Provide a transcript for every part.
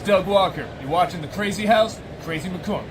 Doug Walker. You're watching The Crazy House with Crazy McKormik.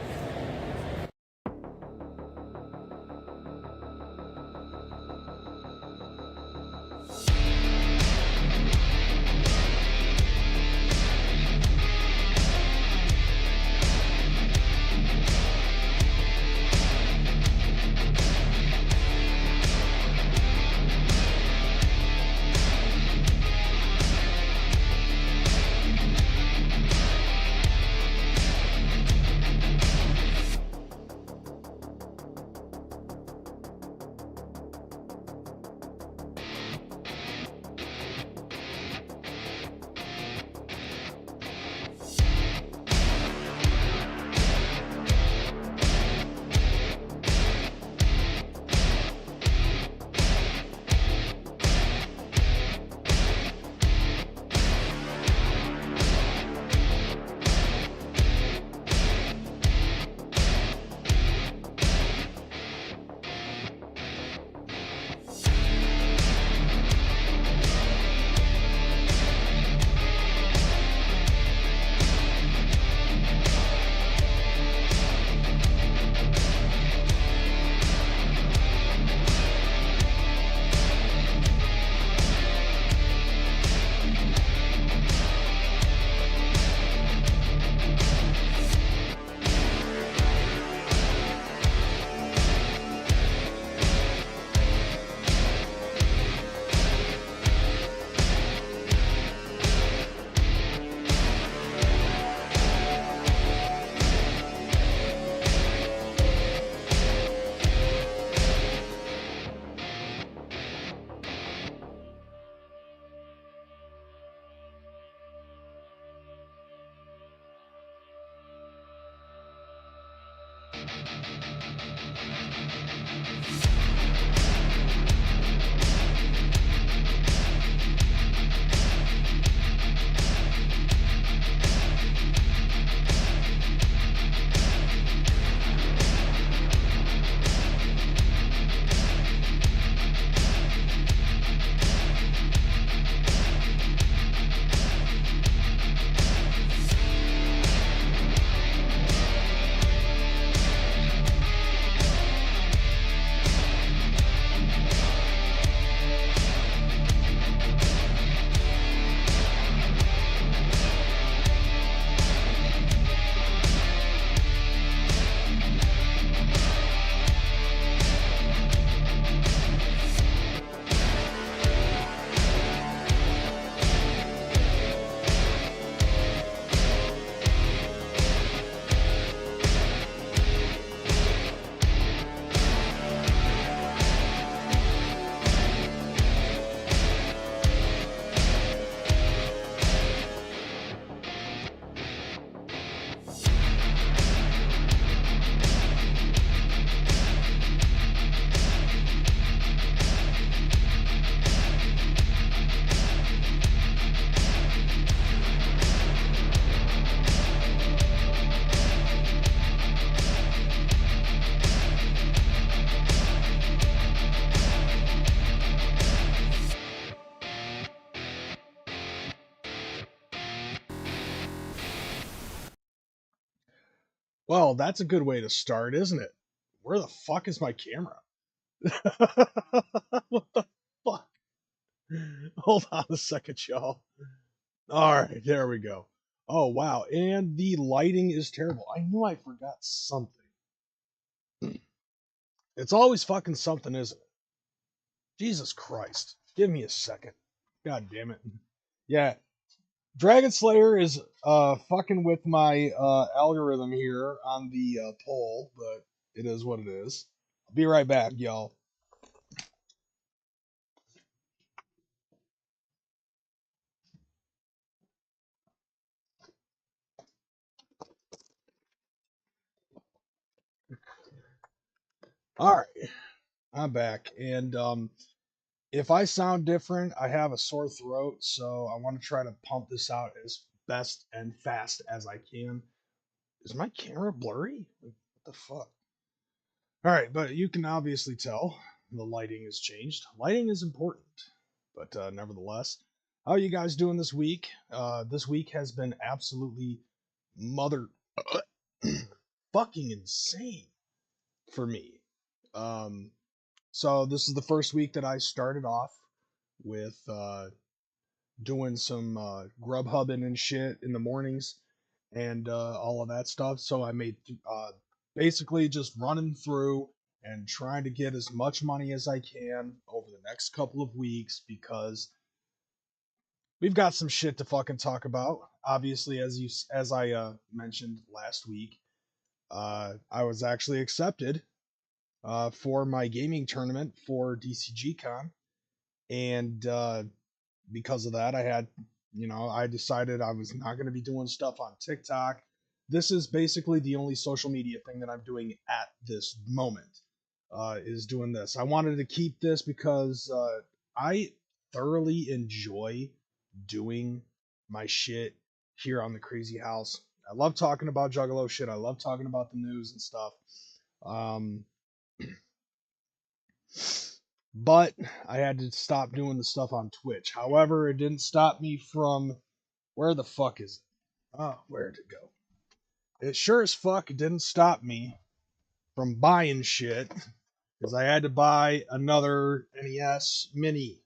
Well, that's a good way to start, isn't it? Where the fuck is my camera? What the fuck? Hold on a second, y'all. All right, there we go. Oh, wow. And the lighting is terrible. I knew I forgot something. It's always fucking something, isn't it? Jesus Christ. Give me a second. God damn it. Yeah. Dragon Slayer is fucking with my algorithm here on the poll, but it is what it is. I'll be right back, y'all. All right, I'm back, and if I sound different, I have a sore throat, so I want to try to pump this out as best and fast as I can. Is my camera blurry? What the fuck? All right, but you can obviously tell the lighting has changed. Lighting is important, but nevertheless. How are you guys doing this week? This week has been absolutely mother fucking insane for me. Um, so this is the first week that I started off with doing some Grubhubbing and shit in the mornings and all of that stuff. So I made basically just running through and trying to get as much money as I can over the next couple of weeks because we've got some shit to fucking talk about. Obviously, as I mentioned last week, I was actually accepted for my gaming tournament for DCG Con, and because of that, I decided I was not going to be doing stuff on TikTok. This is basically the only social media thing that I'm doing at this moment. Is doing this. I wanted to keep this because I thoroughly enjoy doing my shit here on the Crazy House. I love talking about Juggalo shit. I love talking about the news and stuff. Um, but I had to stop doing the stuff on Twitch. However, it didn't stop me from where the fuck is it? Oh, where'd it go? It sure as fuck didn't stop me from buying shit because I had to buy another NES Mini.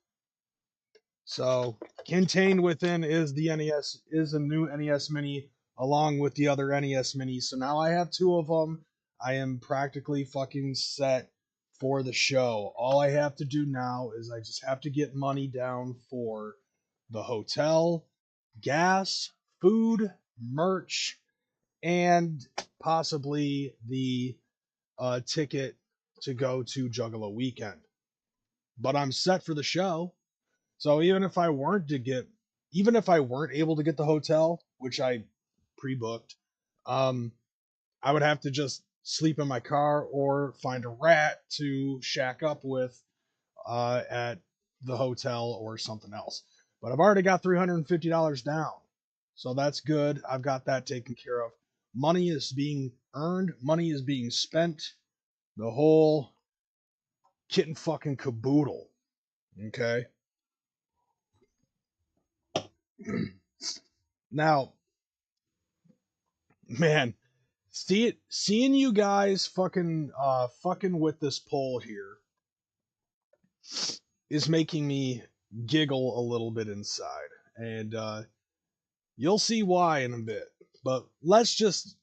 So contained within is the NES is a new NES Mini along with the other NES Minis. So now I have two of them. I am practically fucking set for the show. All I have to do now is I just have to get money down for the hotel, gas, food, merch, and possibly the ticket to go to Juggalo weekend. But I'm set for the show. So even if I weren't able to get the hotel, which I pre-booked, um, I would have to just sleep in my car or find a rat to shack up with at the hotel or something else. But I've already got $350 down, so that's good. I've got that taken care of. Money is being earned. Money is being spent. The whole kit and fucking caboodle. Okay. Now, man, seeing you guys fucking with this poll here is making me giggle a little bit inside, and you'll see why in a bit. But let's just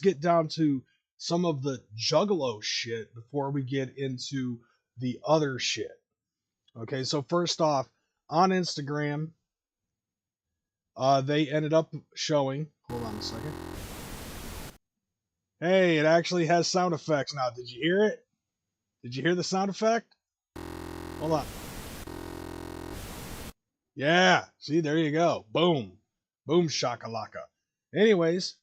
get down to some of the Juggalo shit before we get into the other shit. Okay, so first off, on Instagram, they ended up showing. Hold on a second. Hey, it actually has sound effects now. Did you hear it? Did you hear the sound effect? Hold on. Yeah, see, there you go. Boom. Boom shakalaka. Anyways,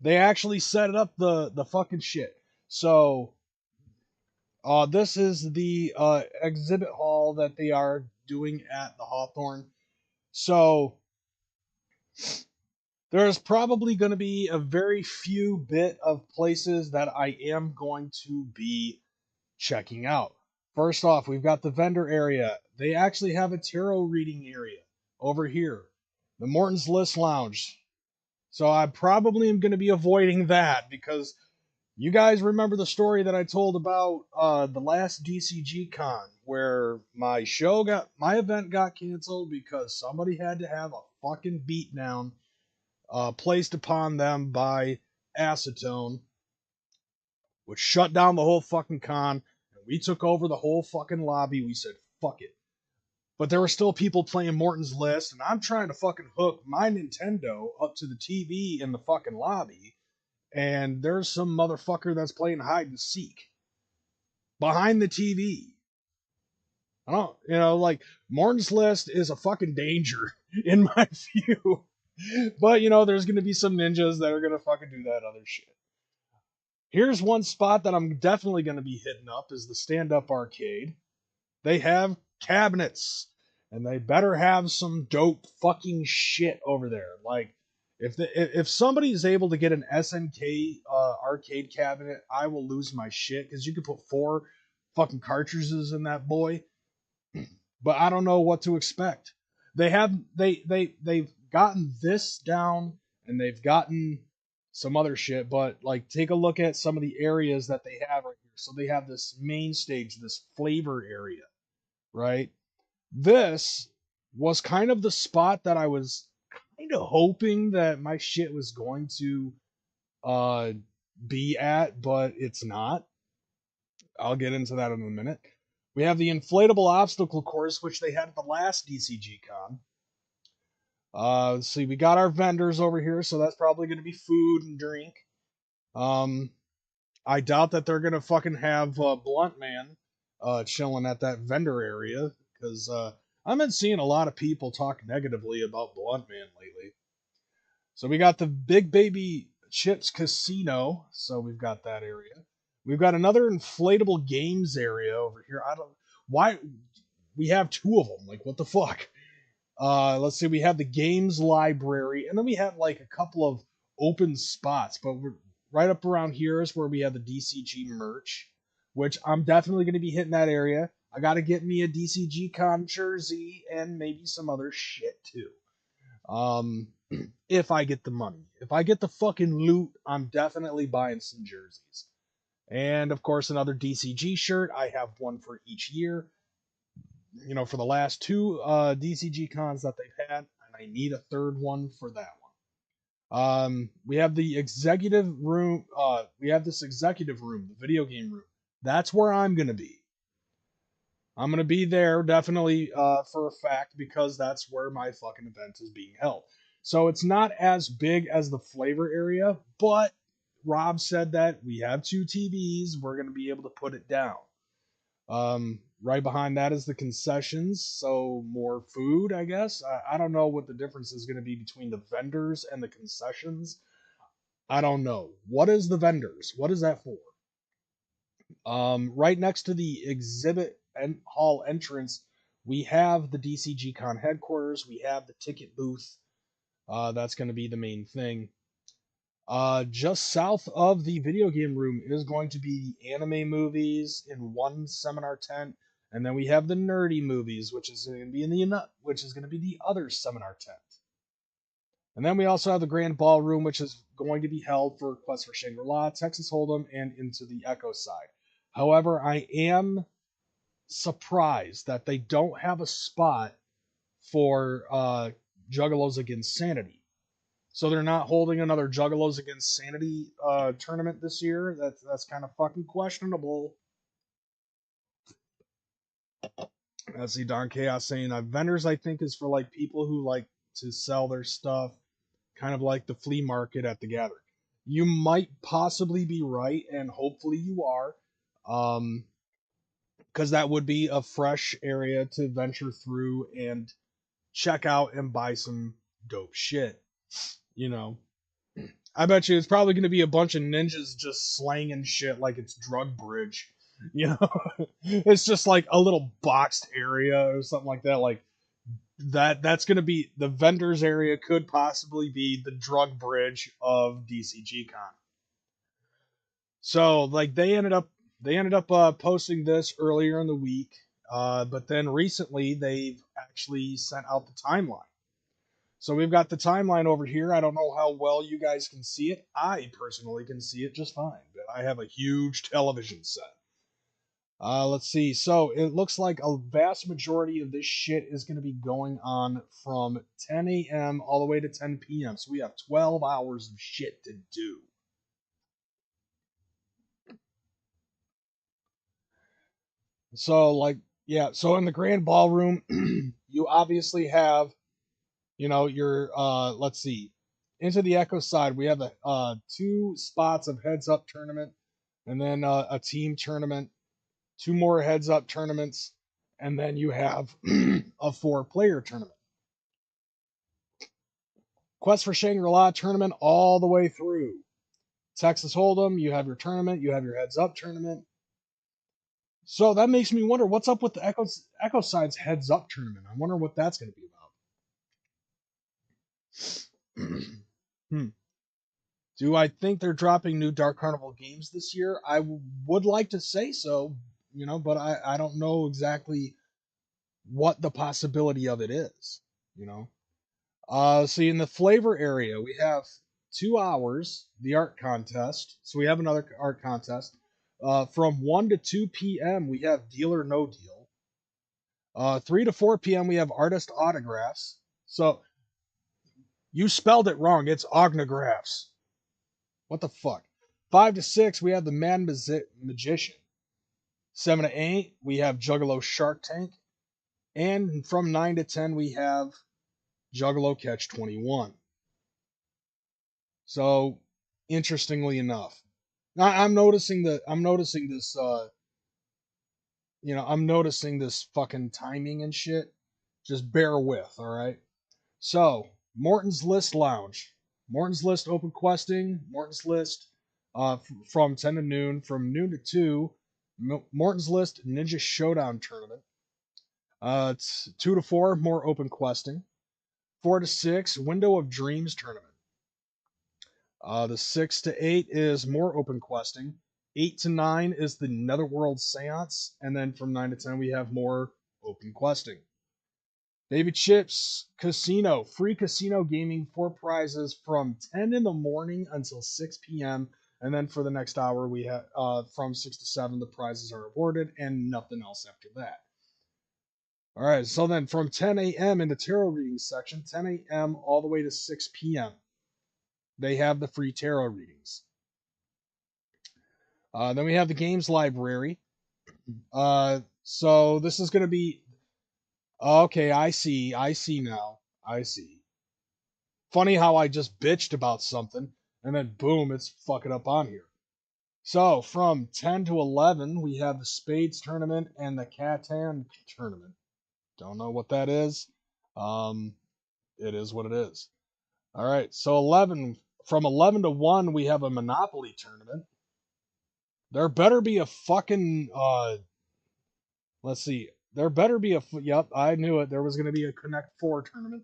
they actually set it up the fucking shit. So, this is the exhibit hall that they are doing at the Hawthorne. So, there's probably going to be a very few bit of places that I am going to be checking out. First off, we've got the vendor area. They actually have a tarot reading area over here. The Morton's List Lounge. So I probably am going to be avoiding that because you guys remember the story that I told about the last DCG con where my event got canceled because somebody had to have a fucking beatdown placed upon them by acetone, which shut down the whole fucking con. And we took over the whole fucking lobby. We said, fuck it. But there were still people playing Morton's List, and I'm trying to fucking hook my Nintendo up to the TV in the fucking lobby. And there's some motherfucker that's playing hide and seek behind the TV. I don't, like Morton's List is a fucking danger in my view. But, there's going to be some ninjas that are going to fucking do that other shit. Here's one spot that I'm definitely going to be hitting up is the stand-up arcade. They have cabinets, and they better have some dope fucking shit over there. Like, if somebody is able to get an SNK arcade cabinet, I will lose my shit because you could put 4 fucking cartridges in that boy. but I don't know what to expect. They've gotten this down and they've gotten some other shit, but like take a look at some of the areas that they have right here. So they have this main stage, this flavor area, right? This was kind of the spot that I was kind of hoping that my shit was going to uh be at, but it's not. I'll get into that in a minute. We have the inflatable obstacle course, which they had at the last DCG con. Let's see, we got our vendors over here, so that's probably going to be food and drink. I doubt that they're going to fucking have Blunt Man chilling at that vendor area, because I've been seeing a lot of people talk negatively about Blunt Man lately. So we got the Big Baby Chips Casino, so we've got that area. We've got another inflatable games area over here. I don't why we have two of them. Like what the fuck? Let's see. We have the games library, and then we have like a couple of open spots. But we're right up around here is where we have the DCG merch, which I'm definitely going to be hitting that area. I got to get me a DCG Con jersey and maybe some other shit too. If I get the money, if I get the fucking loot, I'm definitely buying some jerseys. And of course, another DCG shirt. I have one for each year. You know, for the last two DCG cons that they've had, and I need a third one for that one. We have the executive room. We have this executive room, the video game room. That's where I'm gonna be. I'm gonna be there definitely for a fact because that's where my fucking event is being held. So it's not as big as the flavor area, but Rob said that we have two TVs. We're gonna be able to put it down. Right behind that is the concessions, so more food, I guess. I don't know what the difference is going to be between the vendors and the concessions. I don't know. What is the vendors? What is that for? Right next to the exhibit hall entrance, we have the DCG Con headquarters. We have the ticket booth. That's going to be the main thing. Just south of the video game room is going to be the anime movies in one seminar tent, and then we have the nerdy movies, which is going to be the other seminar tent. And then we also have the grand ballroom, which is going to be held for Quest for Shangri-La, Texas Hold'em, and Into the Echo side. However, I am surprised that they don't have a spot for Juggalos Against Sanity. So they're not holding another Juggalos Against Sanity tournament this year. That's kind of fucking questionable. Let's see, Don Chaos saying vendors I think is for like people who like to sell their stuff, kind of like the flea market at the gathering. You might possibly be right, and hopefully you are, because that would be a fresh area to venture through and check out and buy some dope shit. You know, I bet you it's probably going to be a bunch of ninjas just slanging shit like it's Drug Bridge. You know, it's just like a little boxed area or something like that. Like that's going to be the vendors area could possibly be the Drug Bridge of DCG Con. So like they ended up posting this earlier in the week, but then recently they've actually sent out the timeline. So we've got the timeline over here. I don't know how well you guys can see it. I personally can see it just fine, but I have a huge television set. Let's see. So it looks like a vast majority of this shit is going to be going on from 10 a.m. all the way to 10 p.m. So we have 12 hours of shit to do. So like, yeah. So in the grand ballroom, you obviously have, you know, your let's see, Into the Echo side, we have the two spots of heads up tournament, and then a team tournament, two more heads up tournaments, and then you have a 4-player tournament. Quest for Shangri-La tournament all the way through. Texas Hold'em, you have your tournament, you have your heads up tournament. So that makes me wonder what's up with the Echo side's heads up tournament. I wonder what that's going to be about. Do I think they're dropping new Dark Carnival games this year? I would like to say so, you know, but I don't know exactly what the possibility of it is, you know. See, in the flavor area, we have 2 hours, the art contest. So we have another art contest. From 1 to 2 p.m., we have Deal or No Deal. 3 to 4 p.m., we have artist autographs. So you spelled it wrong. It's ognographs. What the fuck? 5 to 6, we have the Mad Magician. 7 to 8, we have Juggalo Shark Tank. And from 9 to 10, we have Juggalo Catch 21. So, interestingly enough, I'm noticing this. I'm noticing this fucking timing and shit. Just bear with, all right. So, Morton's List Lounge, Morton's List open questing, Morton's List, from 10 to noon, from noon to 2, Morton's List Ninja Showdown tournament. It's 2 to 4, more open questing. 4 to 6, Window of Dreams tournament. The 6 to 8 is more open questing. 8 to 9 is the Netherworld Seance. And then from 9 to 10, we have more open questing. Baby Chips Casino, free casino gaming for prizes from 10 in the morning until 6 p.m. And then for the next hour, we have from 6 to 7, the prizes are awarded and nothing else after that. All right, so then from 10 a.m. in the tarot reading section, 10 a.m. all the way to 6 p.m., they have the free tarot readings. Then we have the games library. So this is going to be... Okay, I see now. I see. Funny how I just bitched about something, and then boom, it's fucking up on here. So from 10 to 11, we have the Spades tournament and the Catan tournament. Don't know what that is. It is what it is. All right, so from 11 to 1, we have a Monopoly tournament. There better be a fucking, let's see. There better be yep, I knew it. There was going to be a Connect 4 tournament.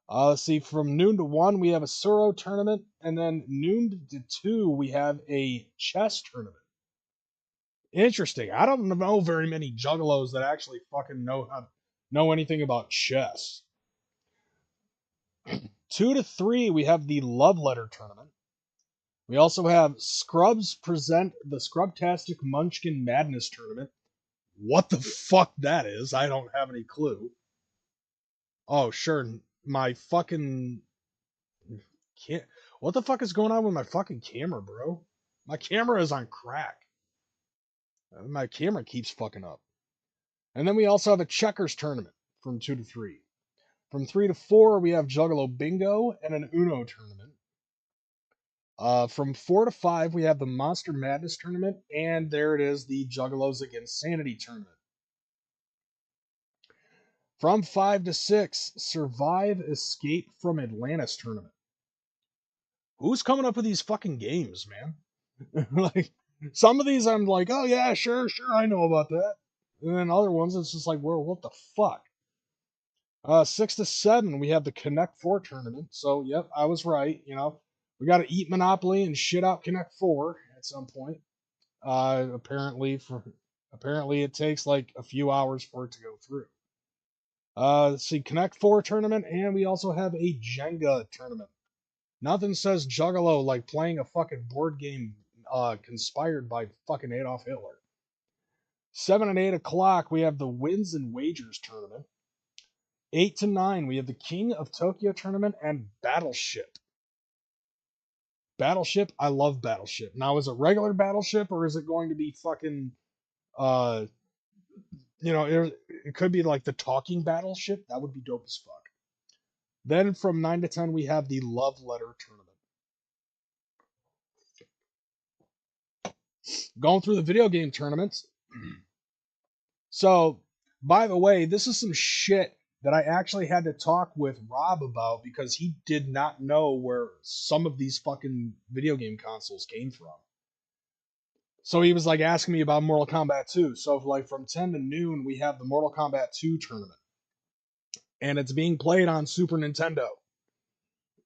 Let's see, from noon to 1, we have a Suro tournament. And then noon to 2, we have a chess tournament. Interesting. I don't know very many juggalos that actually fucking know anything about chess. 2 to 3, we have the Love Letter tournament. We also have Scrubs present the Scrubtastic Munchkin Madness tournament. What the fuck that is, I don't have any clue. Oh, sure, my fucking... What the fuck is going on with my fucking camera, bro? My camera is on crack. My camera keeps fucking up. And then we also have a checkers tournament from 2 to 3. From 3 to 4, we have Juggalo Bingo and an Uno tournament. From 4 to 5, we have the Monster Madness tournament, and there it is, the Juggalos Against Sanity tournament. From 5 to 6, Survive Escape from Atlantis tournament. Who's coming up with these fucking games, man? Like, some of these I'm like, oh yeah, sure, I know about that. And then other ones, it's just like, well, what the fuck? 6 to 7, we have the Connect 4 tournament. So, yep, I was right. You know, we got to eat Monopoly and shit out Connect 4 at some point. Apparently it takes like a few hours for it to go through. Let's see, Connect 4 tournament, and we also have a Jenga tournament. Nothing says Juggalo like playing a fucking board game conspired by fucking Adolf Hitler. 7 and 8 o'clock, we have the Wins and Wagers tournament. 8 to 9, we have the King of Tokyo tournament and Battleship. Battleship, I love Battleship. Now, is it regular Battleship or is it going to be fucking, it could be like the talking Battleship? That would be dope as fuck. Then from 9 to 10, we have the Love Letter tournament. Going through the video game tournaments. So, by the way, this is some shit that I actually had to talk with Rob about because he did not know where some of these fucking video game consoles came from. So he was like asking me about Mortal Kombat 2. So like from 10 to noon, we have the Mortal Kombat 2 tournament. And it's being played on Super Nintendo.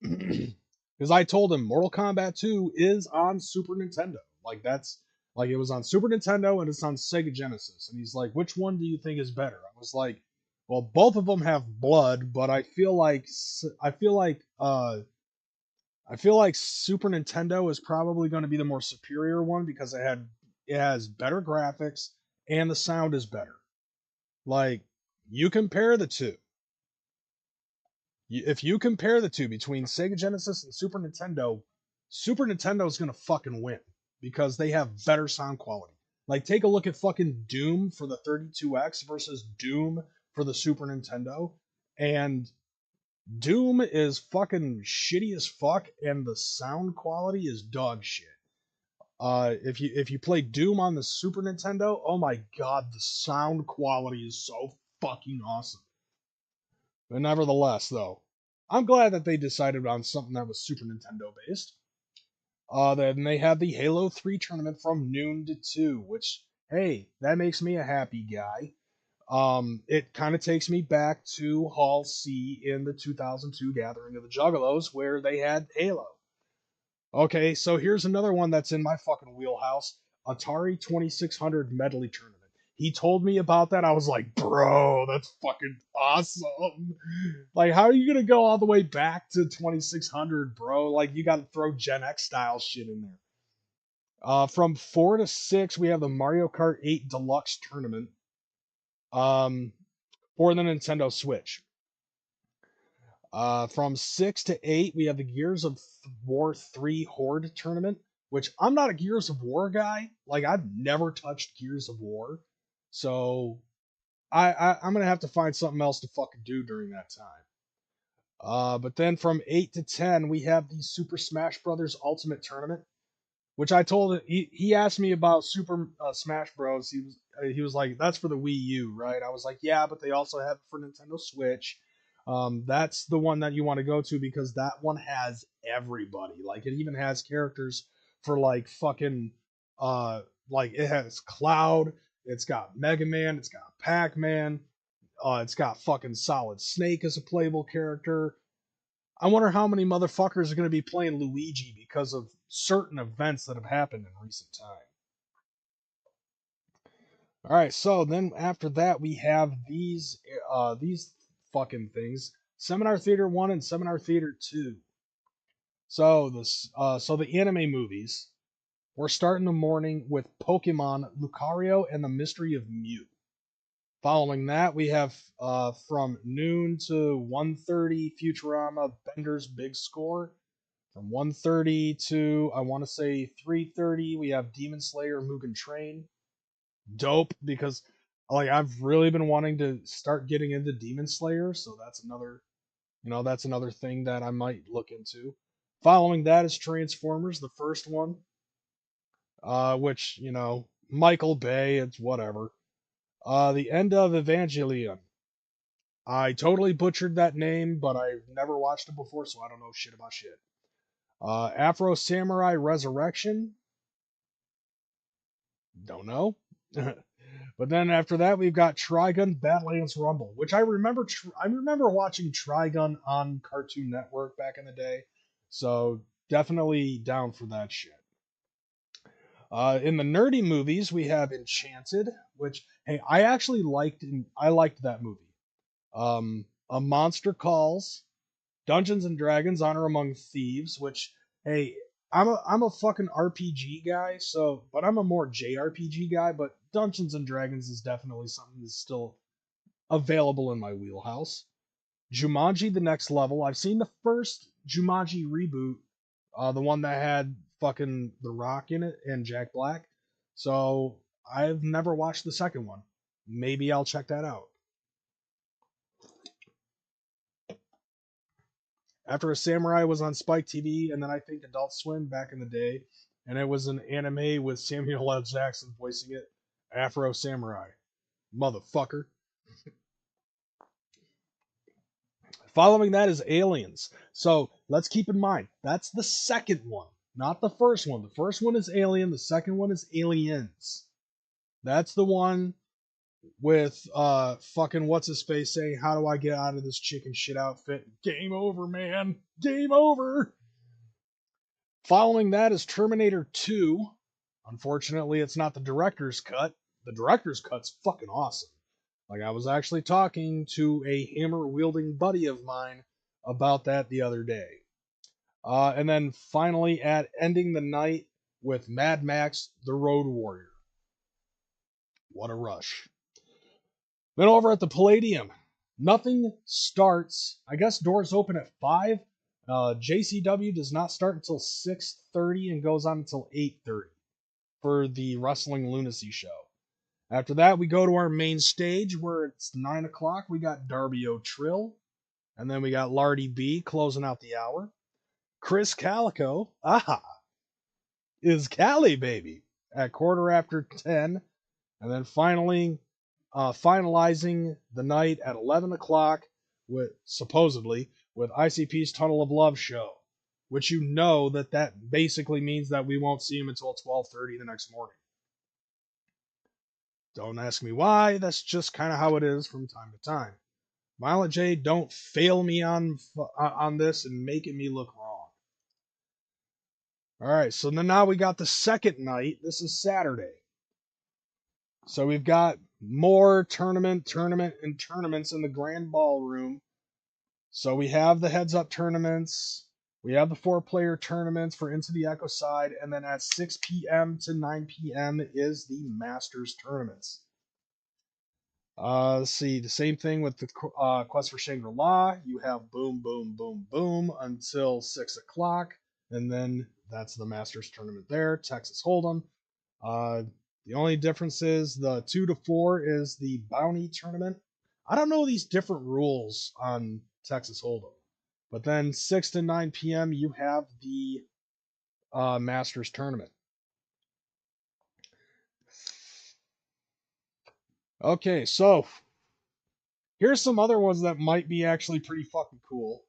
Because I told him Mortal Kombat 2 is on Super Nintendo. Like that's Like, it was on Super Nintendo and it's on Sega Genesis. And he's like, which one do you think is better? I was like, well, both of them have blood, but I feel like Super Nintendo is probably going to be the more superior one because it has better graphics and the sound is better. Like, you compare the two. If you compare the two between Sega Genesis and Super Nintendo is gonna fucking win because they have better sound quality. Like, take a look at fucking Doom for the 32X versus Doom for the Super Nintendo, and Doom is fucking shitty as fuck, and the sound quality is dog shit. If you play Doom on the Super Nintendo, oh my god, the sound quality is so fucking awesome. But nevertheless, though, I'm glad that they decided on something that was Super Nintendo based. Then they had the Halo 3 tournament from noon to 2, which, hey, that makes me a happy guy. It kind of takes me back to Hall C in the 2002 Gathering of the Juggalos, where they had Halo. Okay, so here's another one that's in my fucking wheelhouse, Atari 2600 Medley Tournament. He told me about that. I was like, bro, that's fucking awesome. Like, how are you going to go all the way back to 2600, bro? Like, you got to throw Gen X style shit in there. From 4 to 6, we have the Mario Kart 8 Deluxe Tournament for the Nintendo Switch. From 6 to 8, we have the Gears of War 3 Horde Tournament, which I'm not a Gears of War guy. Like, I've never touched Gears of War. So, I'm going to have to find something else to fucking do during that time. But then from 8 to 10, we have the Super Smash Brothers Ultimate Tournament, which I told him, he asked me about Super Smash Bros. He was like, that's for the Wii U, right? I was like, yeah, but they also have it for Nintendo Switch. That's the one that you want to go to because that one has everybody. Like, it even has characters for like fucking like, it has Cloud, it's got Mega Man, it's got Pac-Man, it's got fucking Solid Snake as a playable character. I wonder how many motherfuckers are going to be playing Luigi because of certain events that have happened in recent time. All right, so then after that we have these fucking things: Seminar Theater 1 and Seminar Theater 2. So the anime movies. We're starting the morning with Pokemon Lucario and the Mystery of Mew. Following that, we have from noon to 1:30 Futurama Bender's Big Score. From 1:30 to, I want to say, 3:30, we have Demon Slayer Mugen Train. Dope, because like, I've really been wanting to start getting into Demon Slayer, so that's another thing that I might look into. Following that is Transformers, the first one, which, Michael Bay, it's whatever. The end of Evangelion. I totally butchered that name, but I've never watched it before, so I don't know shit about shit. Afro Samurai Resurrection. Don't know. But then after that, we've got Trigun Badlands Rumble, which I remember. I remember watching Trigun on Cartoon Network back in the day, so definitely down for that shit. In the nerdy movies, we have Enchanted, which, hey, I actually liked. I liked that movie. A Monster Calls, Dungeons and Dragons: Honor Among Thieves, which, hey, I'm a fucking RPG guy, but I'm a more JRPG guy, but Dungeons and Dragons is definitely something that's still available in my wheelhouse. Jumanji: The Next Level. I've seen the first Jumanji reboot, the one that had fucking The Rock in it and Jack Black. So I've never watched the second one. Maybe I'll check that out. After a Samurai was on Spike TV, and then I think Adult Swim back in the day, and it was an anime with Samuel L. Jackson voicing it. Afro Samurai, motherfucker. Following that is Aliens. So let's keep in mind that's the second one, not the first one. The first one is Alien. The second one is Aliens. That's the one with fucking what's his face saying, "How do I get out of this chicken shit outfit?" Game over, man. Game over. Following that is Terminator 2. Unfortunately, it's not the director's cut. The director's cut's fucking awesome. Like, I was actually talking to a hammer-wielding buddy of mine about that the other day. And then finally, ending the night with Mad Max: The Road Warrior. What a rush. Then over at the Palladium, nothing starts. I guess doors open at 5. JCW does not start until 6:30 and goes on until 8:30 for the Wrestling Lunacy show. After that, we go to our main stage where it's 9 o'clock. We got Darby O'Trill, and then we got Lardy B closing out the hour. Chris Calico, is Cali Baby at 10:15, and then finally finalizing the night at 11 o'clock with supposedly with ICP's Tunnel of Love show, which you know that basically means that we won't see him until 12:30 the next morning. Don't ask me why. That's just kind of how it is from time to time. Violet J, don't fail me on this and making me look wrong. All right, so then now we got the second night. This is Saturday. So we've got more tournaments in the Grand Ballroom. So we have the heads-up tournaments. We have the 4-player tournaments for Into the Echo Side. And then at 6 p.m. to 9 p.m. is the Masters tournaments. Let's see, the same thing with the Quest for Shangri-La. You have Boom, Boom, Boom, Boom until 6 o'clock. And then that's the Masters tournament there. Texas Hold'em. The only difference is the 2 to 4 is the Bounty tournament. I don't know these different rules on Texas Hold'em. But then 6 to 9 p.m. you have the Masters tournament. Okay, so here's some other ones that might be actually pretty fucking cool.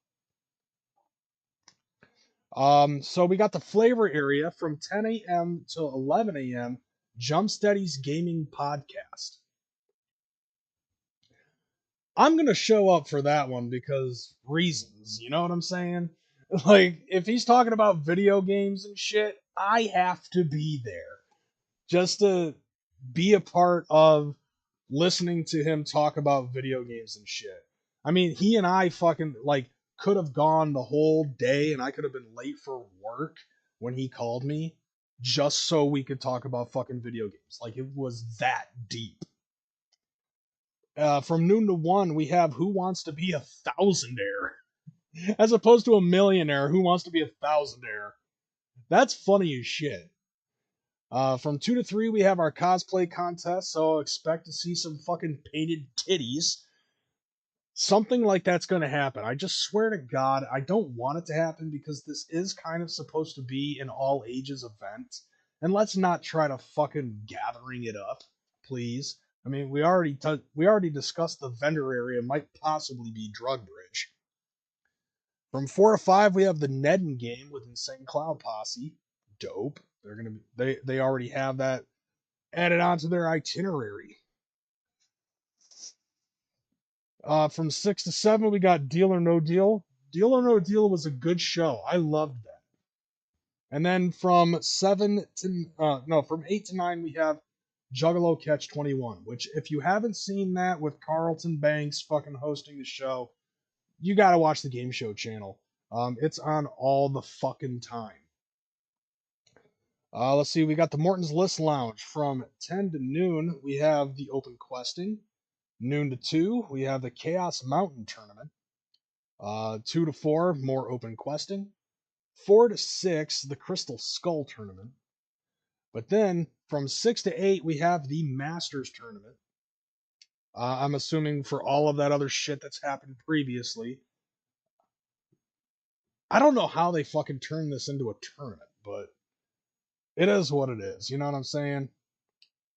So we got the flavor area from 10 a.m. to 11 a.m. Jump Steady's gaming podcast. I'm gonna show up for that one because reasons, you know what I'm saying? Like, if he's talking about video games and shit, I have to be there just to be a part of listening to him talk about video games and shit. I mean, he and I fucking, like, could have gone the whole day and I could have been late for work when he called me just so we could talk about fucking video games. Like, it was that deep. From noon to 1, we have Who Wants to Be a Thousandaire? As opposed to a millionaire, Who Wants to Be a Thousandaire? That's funny as shit. From 2 to 3, we have our cosplay contest, so expect to see some fucking painted titties. Something like that's going to happen. I just swear to God, I don't want it to happen because this is kind of supposed to be an all ages event. And let's not try to fucking gathering it up, please. I mean, we already discussed the vendor area might possibly be Drug Bridge. From 4 to 5, we have the Nedden game with Insane Cloud Posse. Dope. They already have that added onto their itinerary. From 6 to 7, we got Deal or No Deal. Deal or No Deal was a good show. I loved that. And then from 8 to 9, we have Juggalo Catch 21, which if you haven't seen that with Carlton Banks fucking hosting the show, you gotta watch the Game Show channel. It's on all the fucking time. Let's see, we got the Morton's List Lounge. From 10 to noon, we have the Open Questing. Noon to 2, we have the Chaos Mountain Tournament. 2 to 4, more Open Questing. 4 to 6, the Crystal Skull Tournament. But then, from 6 to 8, we have the Masters Tournament. I'm assuming for all of that other shit that's happened previously. I don't know how they fucking turned this into a tournament, but it is what it is. You know what I'm saying?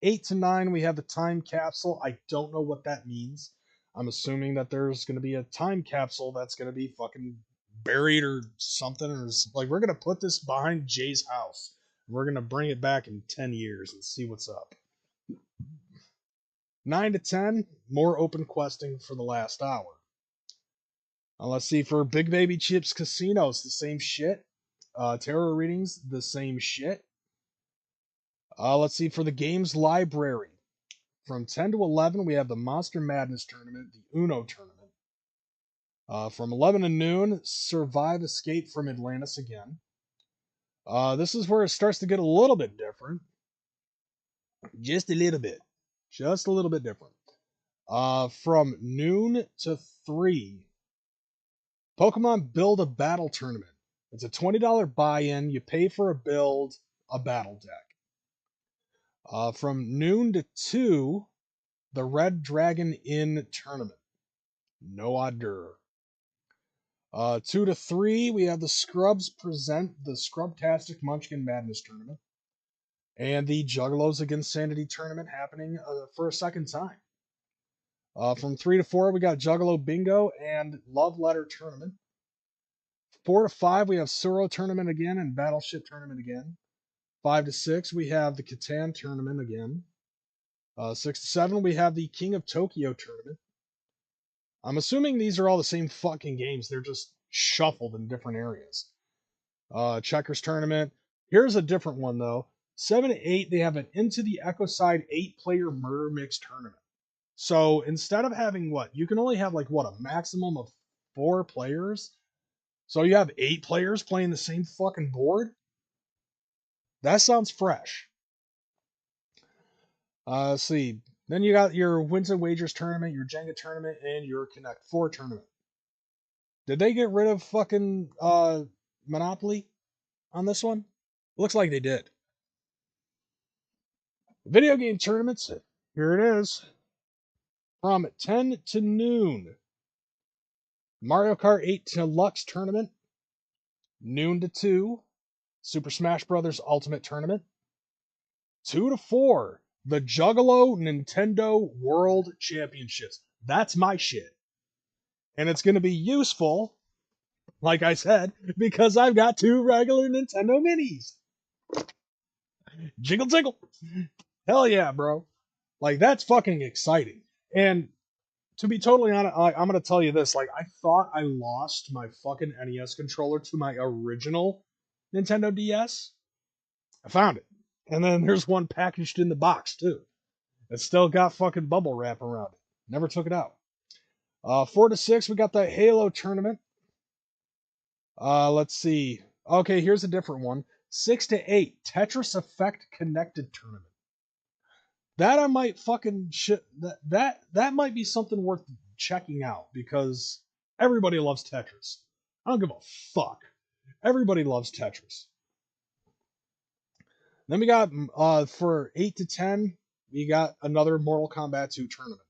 8 to 9, we have the Time Capsule. I don't know what that means. I'm assuming that there's going to be a time capsule that's going to be fucking buried or something. Or like, we're going to put this behind Jay's house. We're going to bring it back in 10 years and see what's up. 9 to 10, more Open Questing for the last hour. Let's see, for Big Baby Chips Casinos, the same shit. Tarot readings, the same shit. Let's see, for the games library. From 10 to 11, we have the Monster Madness tournament, the Uno tournament. From 11 to noon, Survive Escape from Atlantis again. This is where it starts to get a little bit different. Just a little bit. Just a little bit different. From noon to 3, Pokemon Build a Battle Tournament. It's a $20 buy-in. You pay for a build, a battle deck. From noon to 2, the Red Dragon Inn Tournament. No odder. 2 to 3, we have the Scrubs present the Scrubtastic Munchkin Madness Tournament. And the Juggalos Against Sanity Tournament happening for a second time. From 3 to 4, we got Juggalo Bingo and Love Letter Tournament. 4 to 5, we have Suro Tournament again and Battleship Tournament again. 5 to 6, we have the Catan Tournament again. 6 to 7, we have the King of Tokyo Tournament. I'm assuming these are all the same fucking games. They're just shuffled in different areas. Checkers Tournament. Here's a different one, though. 7 to 8, they have an Into the Echo Side 8-player Murder Mix Tournament. So instead of having you can only have a maximum of 4 players. So you have 8 players playing the same fucking board? That sounds fresh. Let's see. Then you got your Wins and Wagers tournament, your Jenga tournament, and your Connect 4 tournament. Did they get rid of fucking Monopoly on this one? Looks like they did. Video game tournaments. Here it is. From 10 to noon. Mario Kart 8 Deluxe Tournament. Noon to 2. Super Smash Bros. Ultimate Tournament. 2 to 4. The Juggalo Nintendo World Championships. That's my shit. And it's going to be useful, like I said, because I've got 2 regular Nintendo Minis. Jiggle jiggle. Hell yeah, bro. That's fucking exciting. And to be totally honest, I'm going to tell you this. I thought I lost my fucking NES controller to my original Nintendo DS. I found it. And then there's one packaged in the box, too. It's still got fucking bubble wrap around it. Never took it out. 4 to 6, we got the Halo tournament. Let's see. Okay, here's a different one. 6 to 8, Tetris Effect Connected tournament. That I might fucking that might be something worth checking out because everybody loves Tetris. I don't give a fuck. Everybody loves Tetris. Then we got for 8 to 10, we got another Mortal Kombat 2 tournament.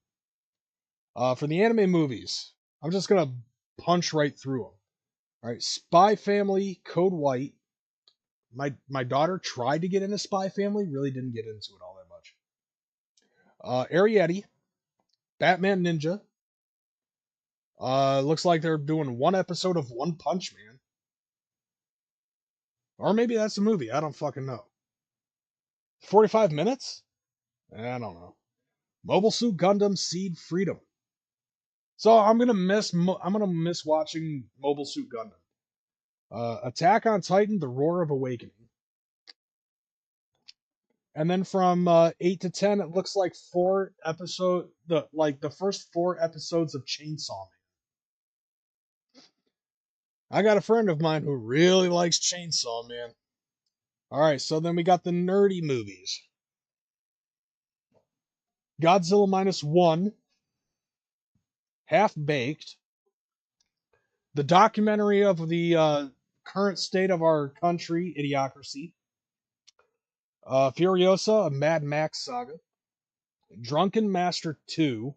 For the anime movies, I'm just gonna punch right through them. All right, Spy Family, Code White. My daughter tried to get into Spy Family, really didn't get into it all that much. Arrietty, Batman Ninja. Looks like they're doing one episode of One Punch Man. Or maybe that's a movie, I don't fucking know. 45 minutes? I don't know. Mobile Suit Gundam Seed Freedom. So I'm gonna miss watching Mobile Suit Gundam. Attack on Titan: The Roar of Awakening. And then from 8 to 10, it looks like the first 4 episodes of Chainsaw Man. I got a friend of mine who really likes Chainsaw Man. Alright, so then we got the nerdy movies. Godzilla Minus One. Half Baked. The documentary of the current state of our country, Idiocracy. Furiosa, a Mad Max saga. Drunken Master 2.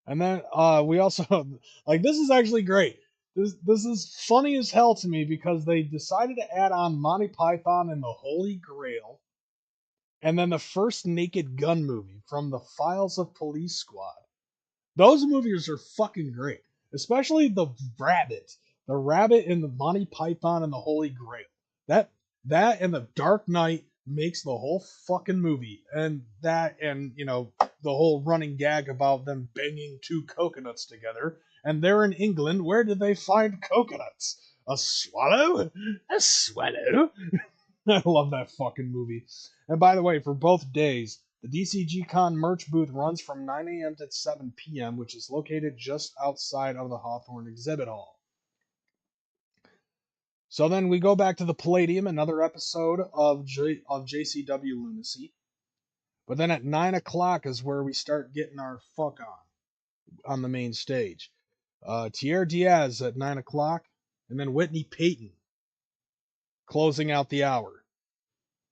And then we also this is actually great. This is funny as hell to me because they decided to add on Monty Python and the Holy Grail. And then the first Naked Gun movie from the Files of Police Squad. Those movies are fucking great. Especially the rabbit. The rabbit in the Monty Python and the Holy Grail. That and the Dark Knight makes the whole fucking movie. And the whole running gag about them banging 2 coconuts together. And they're in England. Where did they find coconuts? A swallow? A swallow? I love that fucking movie. And by the way, for both days, the DCG Con merch booth runs from 9 a.m. to 7 p.m., which is located just outside of the Hawthorne Exhibit Hall. So then we go back to the Palladium, another episode of JCW Lunacy. But then at 9 o'clock is where we start getting our fuck on the main stage. Tierra Diaz at 9 o'clock, and then Whitney Payton closing out the hour.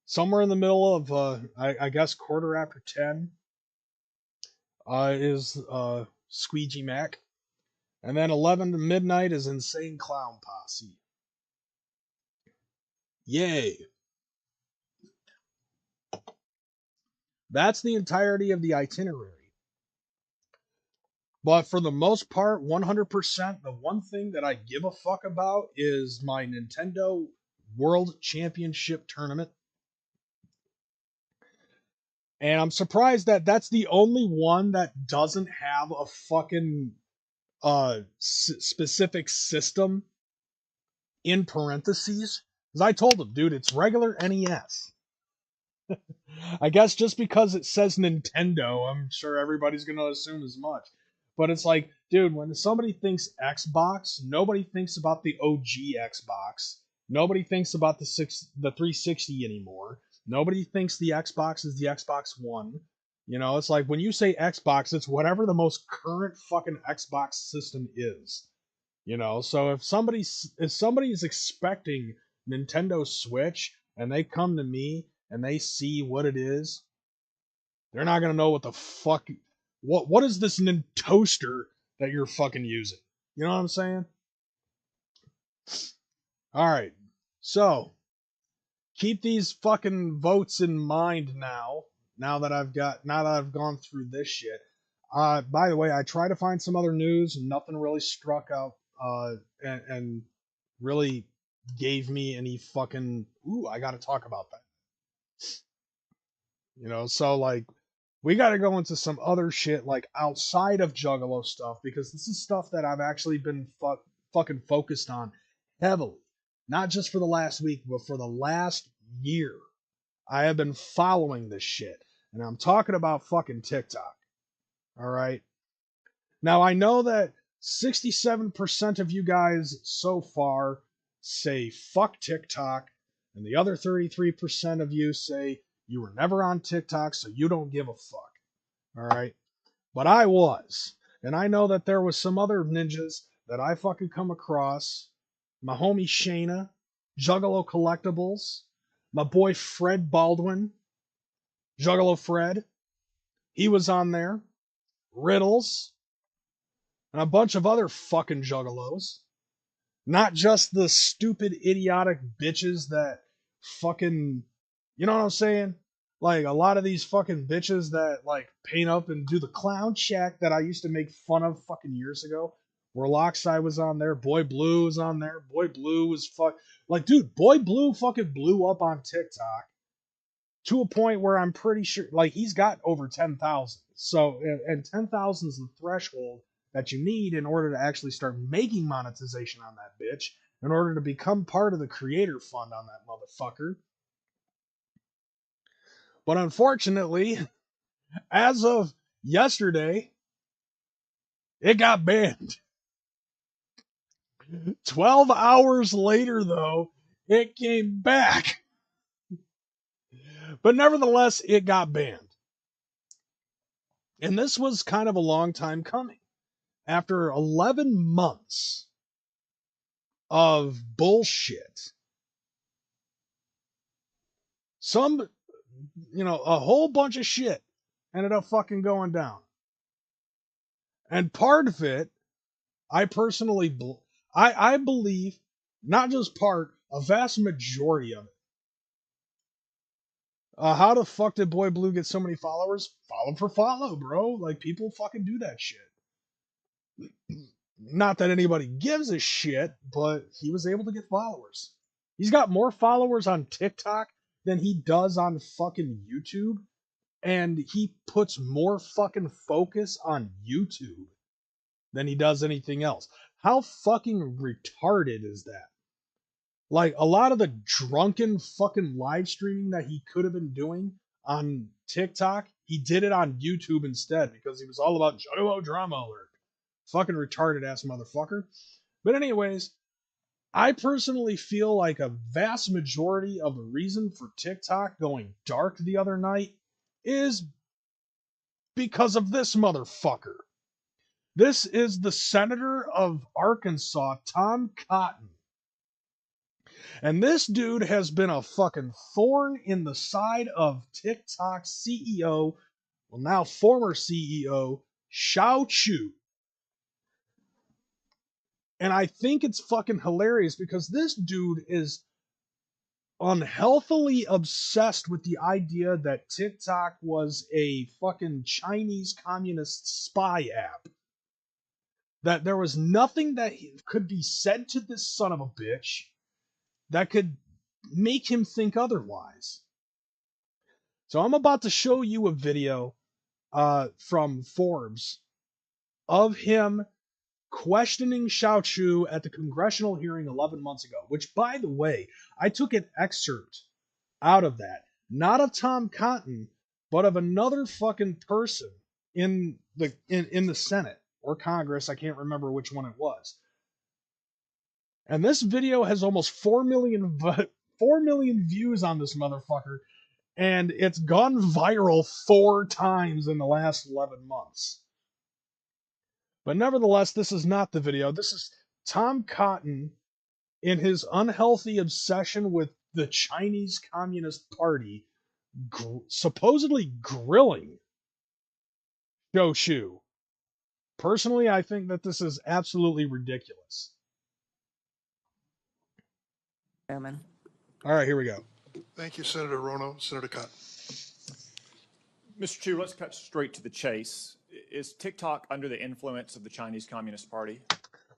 Somewhere in the middle of, I guess, quarter after 10 is Squeegee Mac. And then 11 to midnight is Insane Clown Posse. Yay. That's the entirety of the itinerary. But for the most part, 100%, the one thing that I give a fuck about is my Nintendo World Championship Tournament. And I'm surprised that that's the only one that doesn't have a fucking specific system in parentheses. Because I told him, dude, it's regular NES. I guess just because it says Nintendo, I'm sure everybody's going to assume as much. But it's like, dude, when somebody thinks Xbox, nobody thinks about the OG Xbox. Nobody thinks about the 360 anymore. Nobody thinks the Xbox is the Xbox One. You know, it's like when you say Xbox, it's whatever the most current fucking Xbox system is. You know, so if somebody's expecting Nintendo Switch and they come to me and they see what it is, they're not gonna know what the fuck. What is this toaster that you're fucking using? You know what I'm saying? All right, so keep these fucking votes in mind now. Now that I've gone through this shit. By the way, I tried to find some other news. Nothing really struck out and really gave me any fucking. Ooh, I got to talk about that. You know, so like we got to go into some other shit like outside of Juggalo stuff because this is stuff that I've actually been fucking focused on heavily. Not just for the last week, but for the last year. I have been following this shit. And I'm talking about fucking TikTok. All right. Now, I know that 67% of you guys so far say fuck TikTok, and the other 33% of you say you were never on TikTok, so you don't give a fuck. All right. But I was. And I know that there was some other ninjas that I fucking come across. My homie Shayna, Juggalo Collectibles, my boy Fred Baldwin, Juggalo Fred. He was on there. Riddles. And a bunch of other fucking juggalos. Not just the stupid, idiotic bitches that fucking. You know what I'm saying? Like, a lot of these fucking bitches that, like, paint up and do the clown check that I used to make fun of fucking years ago. Where Lockside was on there. Boy Blue was on there. Boy Blue was Like, dude, Boy Blue fucking blew up on TikTok. To a point where I'm pretty sure, like, he's got over 10,000. So, and 10,000 is the threshold that you need in order to actually start making monetization on that bitch, in order to become part of the creator fund on that motherfucker. But unfortunately, as of yesterday, it got banned. 12 hours later, though, it came back. But nevertheless, it got banned. And this was kind of a long time coming. After 11 months of bullshit, a whole bunch of shit ended up fucking going down. And part of it, I personally, I believe, not just part, a vast majority of it. How the fuck did Boy Blue get so many followers? Follow for follow, bro. Like, people fucking do that shit. Not that anybody gives a shit, but he was able to get followers. He's got more followers on TikTok than he does on fucking YouTube. And he puts more fucking focus on YouTube than he does anything else. How fucking retarded is that? Like a lot of the drunken fucking live streaming that he could have been doing on TikTok, he did it on YouTube instead because he was all about Juggalo drama alert. Fucking retarded ass motherfucker. But anyways, I personally feel like a vast majority of the reason for TikTok going dark the other night is because of this motherfucker. This is the senator of Arkansas, Tom Cotton. And this dude has been a fucking thorn in the side of TikTok's CEO, well, now former CEO, Shao Chu. And I think it's fucking hilarious because this dude is unhealthily obsessed with the idea that TikTok was a fucking Chinese communist spy app. That there was nothing that could be said to this son of a bitch that could make him think otherwise. So I'm about to show you a video from Forbes of him questioning Shao Chu at the congressional hearing 11 months ago, which, by the way, I took an excerpt out of that. Not of Tom Cotton, but of another fucking person in the Senate or Congress. I can't remember which one it was. And this video has almost 4 million views on this motherfucker, and it's gone viral 4 times in the last 11 months. But nevertheless, this is not the video. This is Tom Cotton in his unhealthy obsession with the Chinese Communist Party supposedly grilling Shou Shu. Personally, I think that this is absolutely ridiculous. Chairman. All right, here we go. Thank you, Senator Rono. Senator Cotton. Mr. Chu, let's cut straight to the chase. Is TikTok under the influence of the Chinese Communist Party?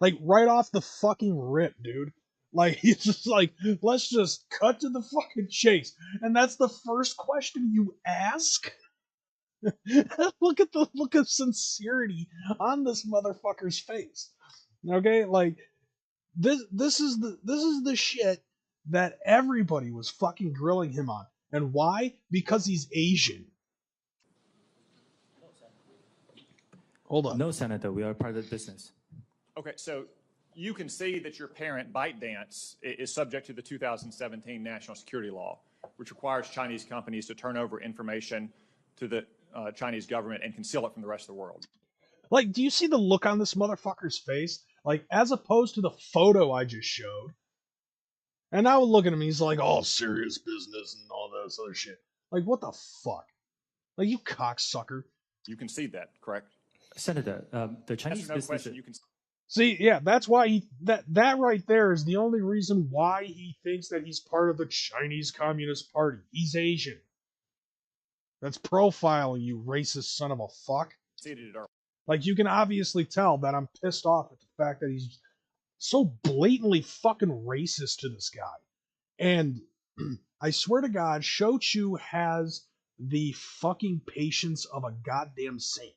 Like, right off the fucking rip, dude. Like, he's just like, let's just cut to the fucking chase. And that's the first question you ask? Look at the look of sincerity on this motherfucker's face. Okay? Like, this is the shit that everybody was fucking grilling him on. And why? Because he's Asian. Hold on. No, Senator, we are a private business. Okay, so you can see that your parent, ByteDance, is subject to the 2017 national security law, which requires Chinese companies to turn over information to the Chinese government and conceal it from the rest of the world. Like, do you see the look on this motherfucker's face? Like, as opposed to the photo I just showed. And now look at him, he's like, all serious business and all this other shit. Like, what the fuck? Like, you cocksucker. You concede that, correct? Senator, the Chinese That's no business. question. You can. See, yeah, that's why that right there is the only reason why he thinks that he's part of the Chinese Communist Party. He's Asian. That's profiling, you racist son of a fuck. Conceded it earlier. Like, you can obviously tell that I'm pissed off at the fact that he's so blatantly fucking racist to this guy. And I swear to God, Shou Chu has the fucking patience of a goddamn saint.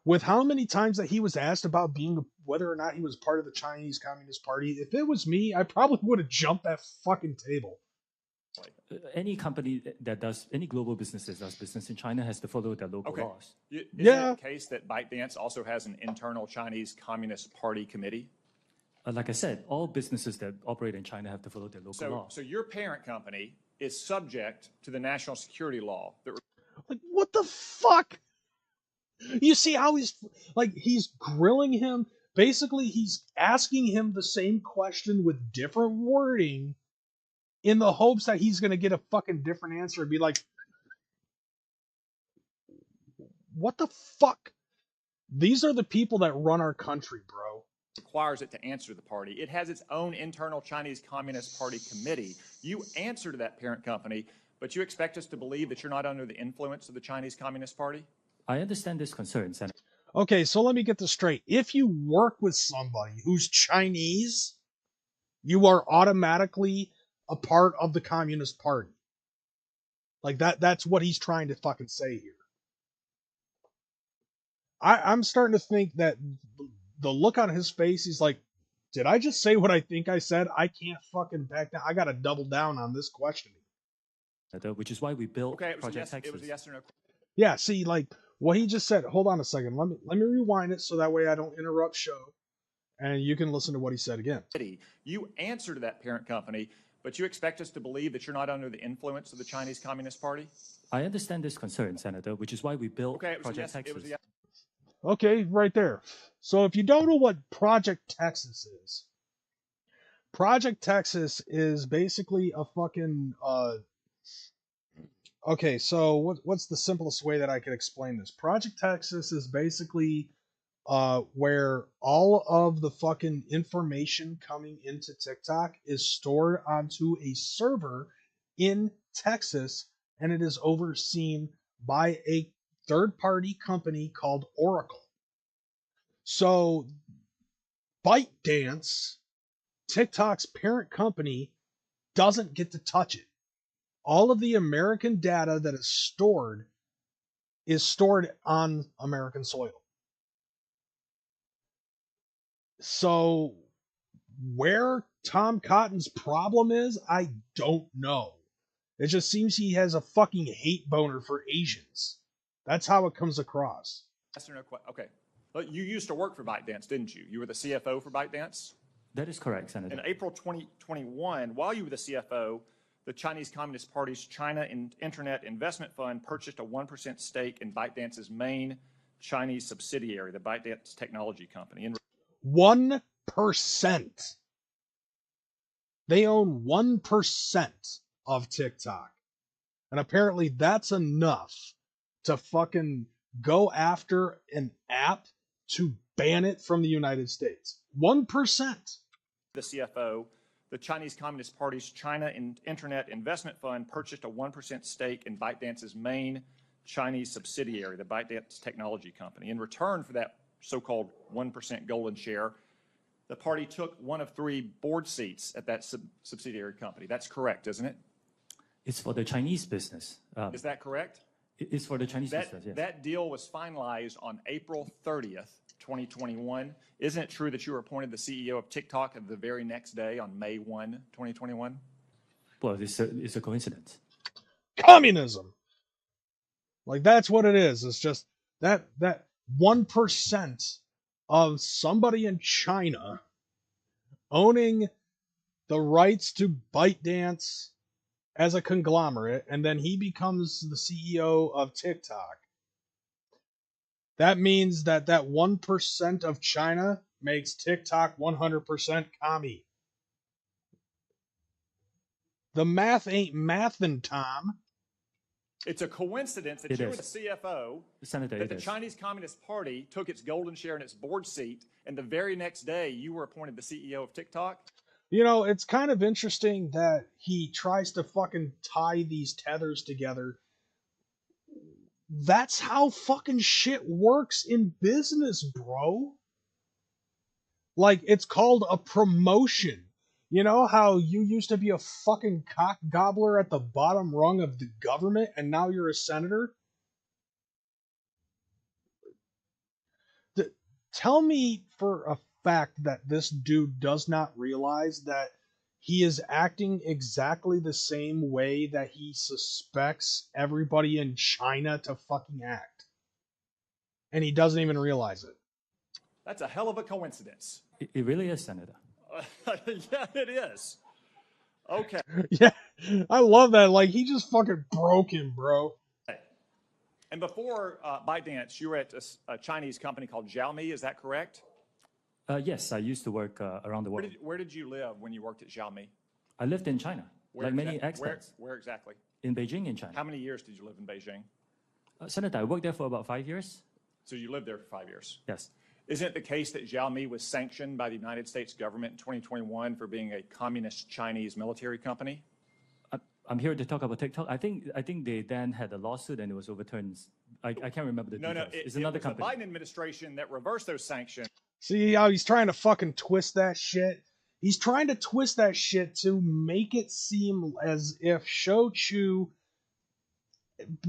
With how many times that he was asked about whether or not he was part of the Chinese Communist Party, if it was me, I probably would have jumped that fucking table. Any company that does, any global business that does business in China has to follow their local Okay. laws. Isn't Yeah. it the case that ByteDance also has an internal Chinese Communist Party committee? Like I said, all businesses that operate in China have to follow their local laws. So your parent company is subject to the national security law that. Like, what the fuck? You see how he's grilling him? Basically, he's asking him the same question with different wording in the hopes that he's going to get a fucking different answer and be like, what the fuck? These are the people that run our country, bro. Requires it to answer to the party. It has its own internal Chinese Communist Party committee. You answer to that parent company, but you expect us to believe that you're not under the influence of the Chinese Communist Party? I understand this concern, Senator. Okay, so let me get this straight. If you work with somebody who's Chinese, you are automatically a part of the Communist Party. Like, that's what he's trying to fucking say here. I'm starting to think that the look on his face, he's like, Did I just say what I think I said? I can't fucking back down. I got to double down on this questioning. Which is why we built Okay, it was, Project it was a Texas. yes or no. Yeah, see, like what he just said. Hold on a second. Let me rewind it so that way I don't interrupt show, and you can listen to what he said again. You answer to that parent company, but you expect us to believe that you're not under the influence of the Chinese Communist Party? I understand this concern, Senator, which is why we built Okay, it was Project a yes, Texas. it was a yes. Okay, right there. So if you don't know what Project Texas is, Project Texas is basically a fucking okay, so what's the simplest way that I can explain this? Project Texas is basically where all of the fucking information coming into TikTok is stored onto a server in Texas, and it is overseen by a third-party company called Oracle. So ByteDance, TikTok's parent company, doesn't get to touch it. All of the American data that is stored on American soil. So where Tom Cotton's problem is, I don't know. It just seems he has a fucking hate boner for Asians. That's how it comes across. Yes or no question. Okay. But you used to work for ByteDance, didn't you? You were the CFO for ByteDance? That is correct, Senator. In April 2021, while you were the CFO, the Chinese Communist Party's China Internet Investment Fund purchased a 1% stake in ByteDance's main Chinese subsidiary, the ByteDance Technology Company. 1%. They own 1% of TikTok. And apparently that's enough to fucking go after an app to ban it from the United States. 1%. The CFO, the Chinese Communist Party's China Internet Investment Fund purchased a 1% stake in ByteDance's main Chinese subsidiary, the ByteDance Technology Company. In return for that so-called 1% golden share, the party took one of 3 board seats at that subsidiary company. That's correct, isn't it? It's for the Chinese business. Is that correct? It's for the Chinese business, yes. That deal was finalized on April 30th, 2021. Isn't it true that you were appointed the CEO of TikTok the very next day on May 1, 2021? Well, it's a coincidence. Communism. Like that's what it is. It's just that 1% of somebody in China owning the rights to ByteDance as a conglomerate, and then he becomes the CEO of TikTok. That means that 1% of China makes TikTok 100% commie. The math ain't mathin', Tom. It's a coincidence that you were the CFO, Senator, that the Chinese Communist Party took its golden share in its board seat, and the very next day you were appointed the CEO of TikTok? You know, it's kind of interesting that he tries to fucking tie these tethers together. That's how fucking shit works in business, bro. Like, it's called a promotion. You know how you used to be a fucking cock gobbler at the bottom rung of the government and now you're a senator? Tell me for a fact that this dude does not realize that he is acting exactly the same way that he suspects everybody in China to fucking act. And he doesn't even realize it. That's a hell of a coincidence. It really is, Senator. Yeah, it is. Okay. Yeah, I love that. Like, he just fucking broke him, bro. And before ByteDance, you were at a Chinese company called Xiaomi, is that correct? Yes, I used to work around the world. Where did you live when you worked at Xiaomi? I lived in China, like many expats. Where exactly? In Beijing, in China. How many years did you live in Beijing? Senator, I worked there for about 5 years. So you lived there for 5 years? Yes. Isn't it the case that Xiaomi was sanctioned by the United States government in 2021 for being a communist Chinese military company? I'm here to talk about TikTok. I think they then had a lawsuit and it was overturned. I can't remember the details. It's another company. The Biden administration that reversed those sanctions. See how he's trying to fucking twist that shit? He's trying to twist that shit to make it seem as if Shou,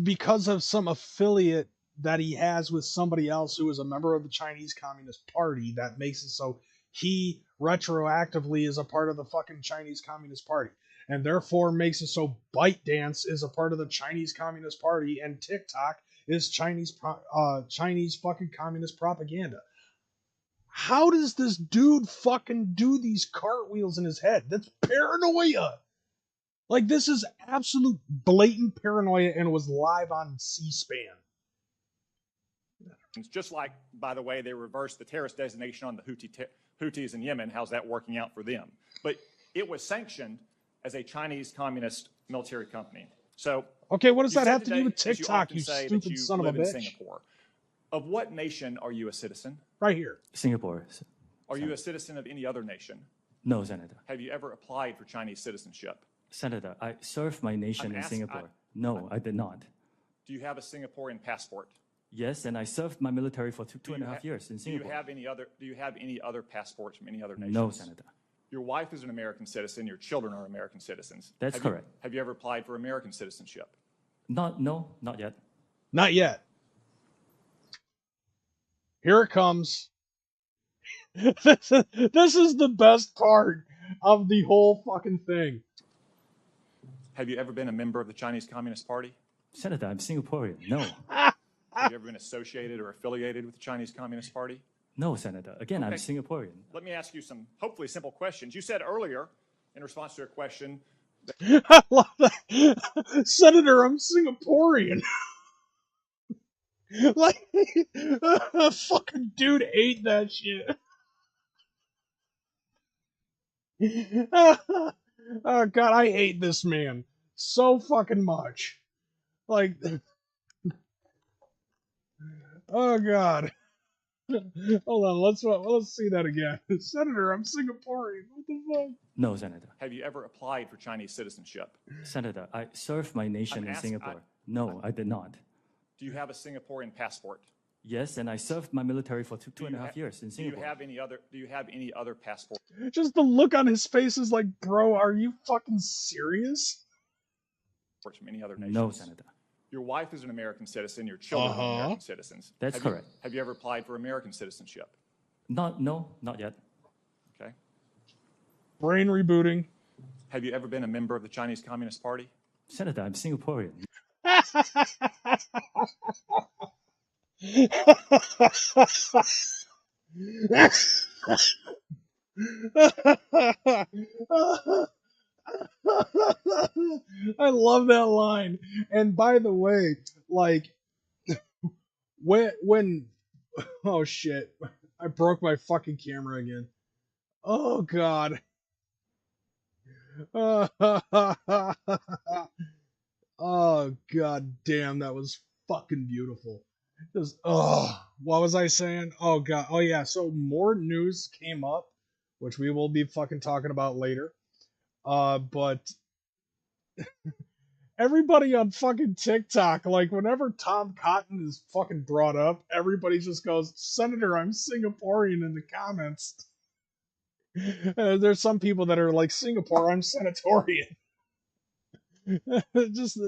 because of some affiliate that he has with somebody else who is a member of the Chinese Communist Party, that makes it so he retroactively is a part of the fucking Chinese Communist Party, and therefore makes it so ByteDance is a part of the Chinese Communist Party, and TikTok is Chinese fucking communist propaganda. How does this dude fucking do these cartwheels in his head? That's paranoia. Like, this is absolute blatant paranoia, and was live on C-SPAN. It's just like, by the way, they reversed the terrorist designation on the Houthis in Yemen. How's that working out for them? But it was sanctioned as a Chinese communist military company. So, okay, what does you that said have to today, do with as you TikTok, often you say, that stupid you son of a live in bitch? Singapore. Of what nation are you a citizen? Right here. Singapore. Are you a citizen of any other nation? No, Senator. Have you ever applied for Chinese citizenship? Senator, I served my nation in Singapore. No, I did not. Do you have a Singaporean passport? Yes, and I served my military for two and a half years in Singapore. Do you have any other passports from any other nations? No, Senator. Your wife is an American citizen. Your children are American citizens. That's correct. Have you ever applied for American citizenship? No, not yet. Not yet. Here it comes. This is the best part of the whole fucking thing. Have you ever been a member of the Chinese Communist Party? Senator, I'm Singaporean. No. Have you ever been associated or affiliated with the Chinese Communist Party? No, Senator. Again, I'm Okay. Singaporean. Let me ask you some hopefully simple questions. You said earlier, in response to a question, I love that. Senator, I'm Singaporean. Like, fucking dude ate that shit. Oh god, I hate this man so fucking much. Like, oh god. Hold on, let's see that again. Senator, I'm Singaporean. What the fuck? No, Senator. have you ever applied for Chinese citizenship? Senator, I served my nation in Singapore. No, I did not. Do you have a Singaporean passport? Yes, and I served my military for two and a half years in Do you Singapore. have any other passport? Just the look on his face is like, bro, are you fucking serious? From any other nations? No, Senator. Your wife is an American citizen. Your children are American citizens. That's correct. Have you ever applied for American citizenship? No, not yet. Okay. Brain rebooting. Have you ever been a member of the Chinese Communist Party? Senator, I'm Singaporean. I love that line. And by the way, like, when oh shit, I broke my fucking camera again. Oh god. Oh god damn, that was fucking beautiful. Just, what was I saying? Oh god. Oh yeah, so more news came up, which we will be fucking talking about later. But everybody on fucking TikTok, like, whenever Tom Cotton is fucking brought up, everybody just goes, Senator, I'm Singaporean in the comments. There's some people that are like, Singapore, I'm Senatorian. Just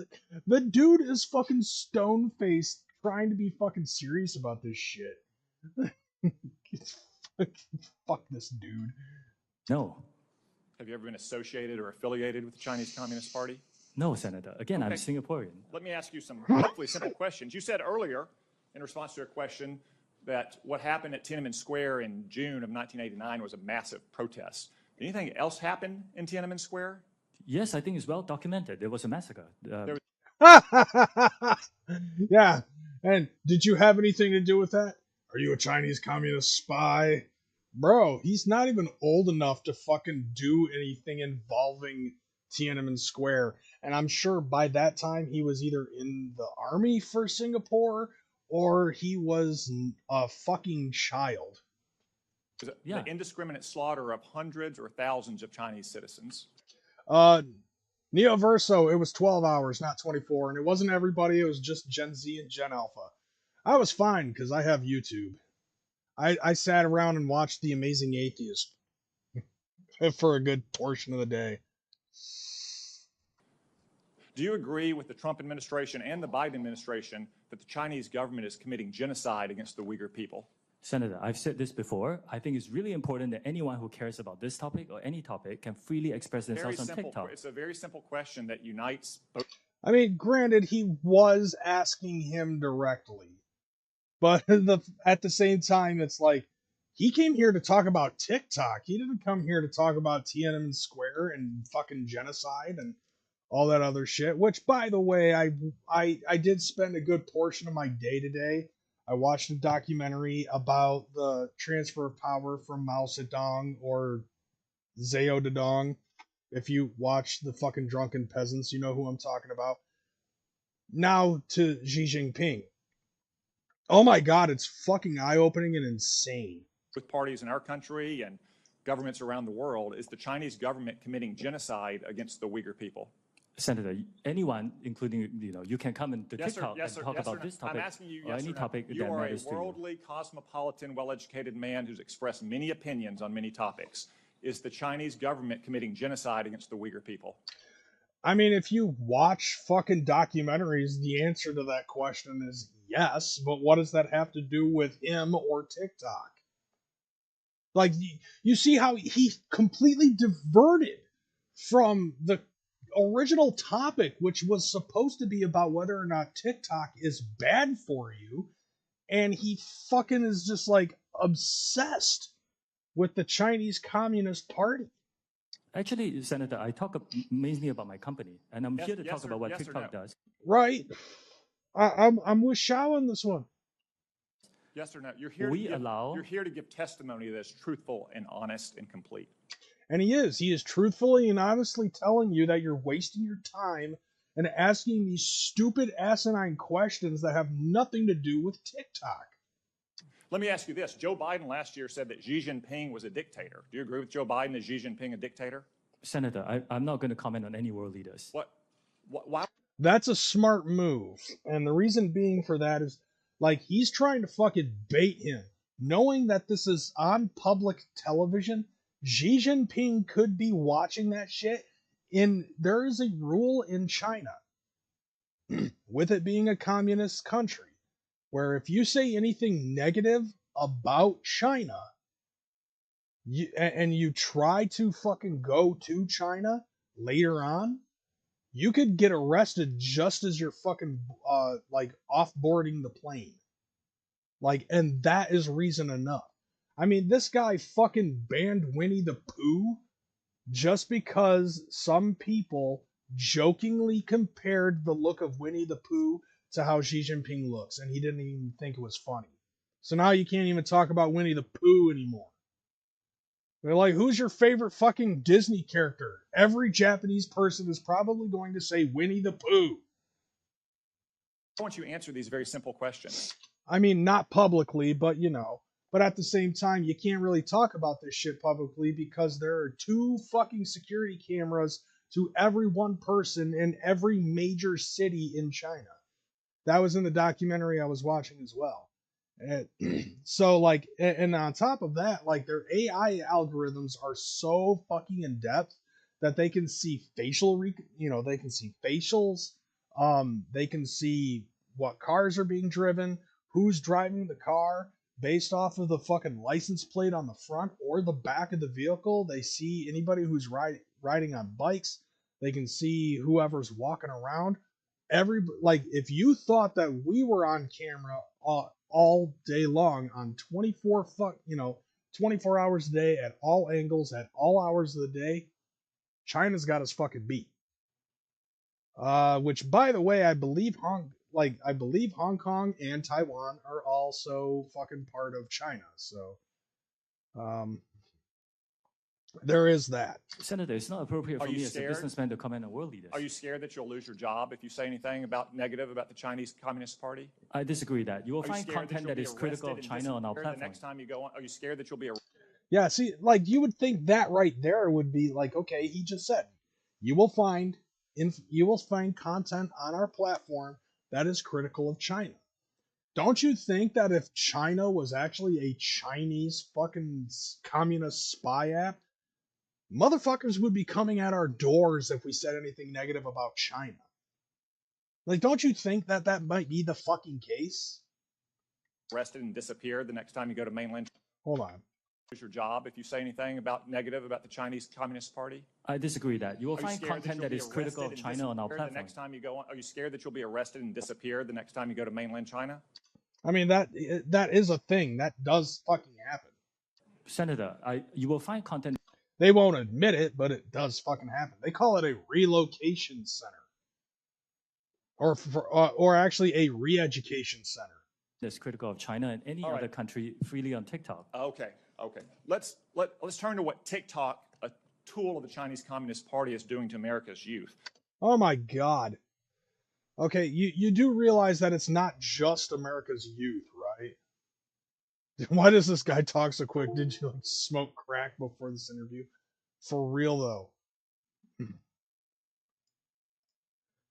the dude is fucking stone faced trying to be fucking serious about this shit. Fuck this dude. No. Have you ever been associated or affiliated with the Chinese Communist Party? No, Senator. Again, I'm Okay. Singaporean. Let me ask you some hopefully simple questions. You said earlier, in response to a question, that what happened at Tiananmen Square in June of 1989 was a massive protest. Did anything else happen in Tiananmen Square? Yes, I think it's well documented. There was a massacre. Yeah. And did you have anything to do with that? Are you a Chinese communist spy? Bro, he's not even old enough to fucking do anything involving Tiananmen Square. And I'm sure by that time he was either in the army for Singapore or he was a fucking child. Was it Yeah. the indiscriminate slaughter of hundreds or thousands of Chinese citizens? Neo Verso, it was 12 hours, not 24. And it wasn't everybody, it was just Gen Z and Gen Alpha. I was fine because I have YouTube. I sat around and watched The Amazing Atheist for a good portion of the day. Do you agree with the Trump administration and the Biden administration that the Chinese government is committing genocide against the Uyghur people? Senator, I've said this before. I think it's really important that anyone who cares about this topic or any topic can freely express themselves on TikTok. It's a very simple question that unites both. I mean, granted, he was asking him directly, but at the same time, it's like, he came here to talk about TikTok. He didn't come here to talk about Tiananmen Square and fucking genocide and all that other shit. Which, by the way, I did spend a good portion of my day today. I watched a documentary about the transfer of power from Mao Zedong or Zhao Zedong. If you watch the fucking Drunken Peasants, you know who I'm talking about. Now to Xi Jinping. Oh my god, it's fucking eye-opening and insane. With parties in our country and governments around the world, is the Chinese government committing genocide against the Uyghur people? Senator, anyone, including, you can come into TikTok yes, and talk about this topic. I'm asking you, or any topic that matters to you. You are a worldly, cosmopolitan, well-educated man who's expressed many opinions on many topics. Is the Chinese government committing genocide against the Uyghur people? I mean, if you watch fucking documentaries, the answer to that question is yes, but what does that have to do with him or TikTok? Like, you see how he completely diverted from the original topic, which was supposed to be about whether or not TikTok is bad for you, and he fucking is just like obsessed with the Chinese Communist Party. Actually, Senator, I talk mainly about my company, and I'm here to talk about what TikTok does. Right. I'm with Shao on this one. Yes or no? You're here to give testimony that's truthful and honest and complete. And he is. He is truthfully and honestly telling you that you're wasting your time and asking these stupid, asinine questions that have nothing to do with TikTok. Let me ask you this. Joe Biden last year said that Xi Jinping was a dictator. Do you agree with Joe Biden? Is Xi Jinping a dictator? Senator, I'm not going to comment on any world leaders. Why? That's a smart move. And the reason being for that is, like, he's trying to fucking bait him. Knowing that this is on public television, Xi Jinping could be watching that shit. There is a rule in China, with it being a communist country, where if you say anything negative about China, and you try to fucking go to China later on, you could get arrested just as you're fucking like offboarding the plane. Like, and that is reason enough. I mean, this guy fucking banned Winnie the Pooh just because some people jokingly compared the look of Winnie the Pooh to how Xi Jinping looks, and he didn't even think it was funny. So now you can't even talk about Winnie the Pooh anymore. They're like, who's your favorite fucking Disney character? Every Japanese person is probably going to say Winnie the Pooh. I want you to answer these very simple questions. I mean, not publicly, but But at the same time, you can't really talk about this shit publicly because there are 2 fucking security cameras to every one person in every major city in China. That was in the documentary I was watching as well. So, like, and on top of that, like, their AI algorithms are so fucking in depth that they can see they can see facials, they can see what cars are being driven, who's driving the car, based off of the fucking license plate on the front or the back of the vehicle. They see anybody who's riding on bikes. They can see whoever's walking around. If you thought that we were on camera all day long on 24 hours a day at all angles at all hours of the day, China's got us fucking beat. Which, by the way, I believe Hong Kong and Taiwan are also fucking part of China. So, there is that. Senator, it's not appropriate for me as a businessman to comment on world leaders. Are you scared that you'll lose your job if you say anything negative about the Chinese Communist Party? I disagree that. You will find content that is critical of China on our platform. The next time you go on, are you scared that you'll be arrested? Yeah, see, like, you would think that right there would be like, okay, he just said, you will find content on our platform that is critical of China. Don't you think that if China was actually a Chinese fucking communist spy app, motherfuckers would be coming at our doors if we said anything negative about China? Like, don't you think that might be the fucking case? arrested and disappear the next time you go to mainland Hold on. lose your job if you say anything negative about the Chinese Communist Party? I disagree that. You will Are you find scared content you'll that be is critical of arrested and China on our disappear platform. The next time you go on, are you scared that you'll be arrested and disappear the next time you go to mainland China? I mean, that is a thing. That does fucking happen. Senator, you will find content. They won't admit it, but it does fucking happen. They call it a relocation center. Or actually a re-education center. That's critical of China and any other country freely on TikTok. Okay. Let's turn to what TikTok, a tool of the Chinese Communist Party, is doing to America's youth. Oh my God. Okay, you do realize that it's not just America's youth, right? Why does this guy talk so quick? Did you like smoke crack before this interview? For real though.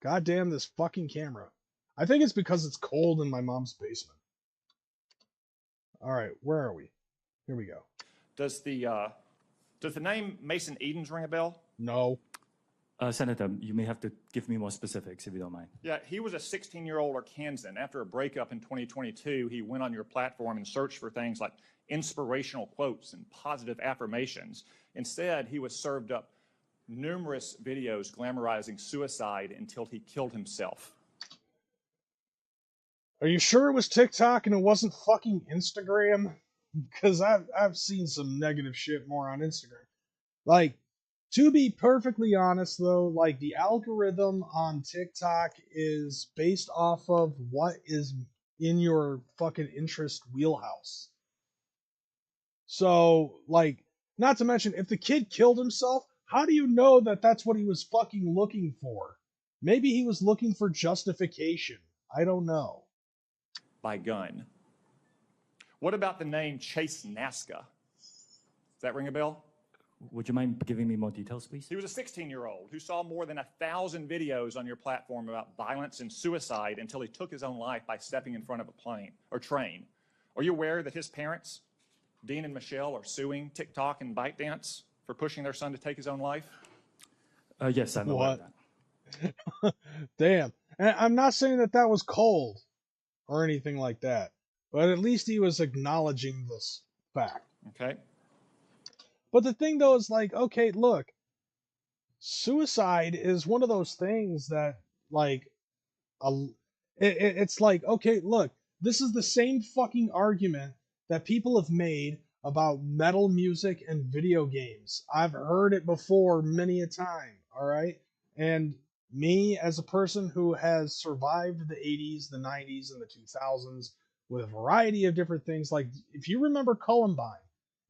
God damn this fucking camera. I think it's because it's cold in my mom's basement. Alright, where are we? Here we go. Does the name Mason Edens ring a bell? No. Senator, you may have to give me more specifics if you don't mind. Yeah, he was a 16-year-old Arkansan. After a breakup in 2022, he went on your platform and searched for things like inspirational quotes and positive affirmations. Instead, he was served up numerous videos glamorizing suicide until he killed himself. Are you sure it was TikTok and it wasn't fucking Instagram? Because I've seen some negative shit more on Instagram. Like, to be perfectly honest, though, like, the algorithm on TikTok is based off of what is in your fucking interest wheelhouse. So, like, not to mention, if the kid killed himself, how do you know that that's what he was fucking looking for? Maybe he was looking for justification. I don't know. By gun. What about the name Chase Nazca? Does that ring a bell? Would you mind giving me more details, please? He was a 16-year-old who saw more than 1,000 videos on your platform about violence and suicide until he took his own life by stepping in front of a plane or train. Are you aware that his parents, Dean and Michelle, are suing TikTok and ByteDance for pushing their son to take his own life? Yes, I'm aware of that. Damn. And I'm not saying that was cold or anything like that, but at least he was acknowledging this fact. Okay. But the thing, though, is like, okay, look, suicide is one of those things that, like, it's like, okay, look, this is the same fucking argument that people have made about metal music and video games. I've heard it before many a time, all right? And me, as a person who has survived the 80s, the 90s, and the 2000s with a variety of different things, like, if you remember Columbine,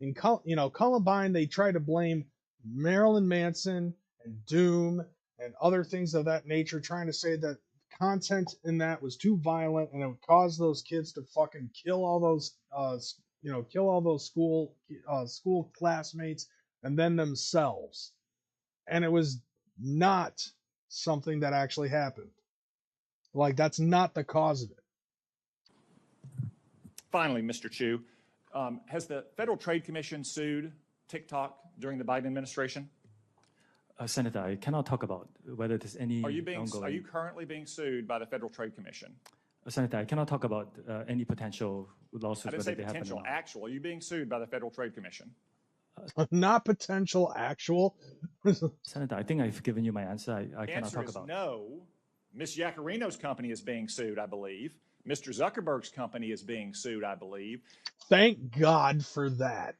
in Columbine, they tried to blame Marilyn Manson and Doom and other things of that nature, trying to say that content in that was too violent and it would cause those kids to fucking kill all those, school classmates and then themselves. And it was not something that actually happened. Like, that's not the cause of it. Finally, Mr. Chu. Has the Federal Trade Commission sued TikTok during the Biden administration? Senator, I cannot talk about whether there's any ongoing... Are you currently being sued by the Federal Trade Commission? Senator, I cannot talk about any potential lawsuits. I didn't say they potential, actual. Are you being sued by the Federal Trade Commission? Not potential, actual. Senator, I think I've given you my answer. I cannot talk about. No. Ms. Yacarino's company is being sued, I believe. Mr. Zuckerberg's company is being sued, I believe. Thank God for that.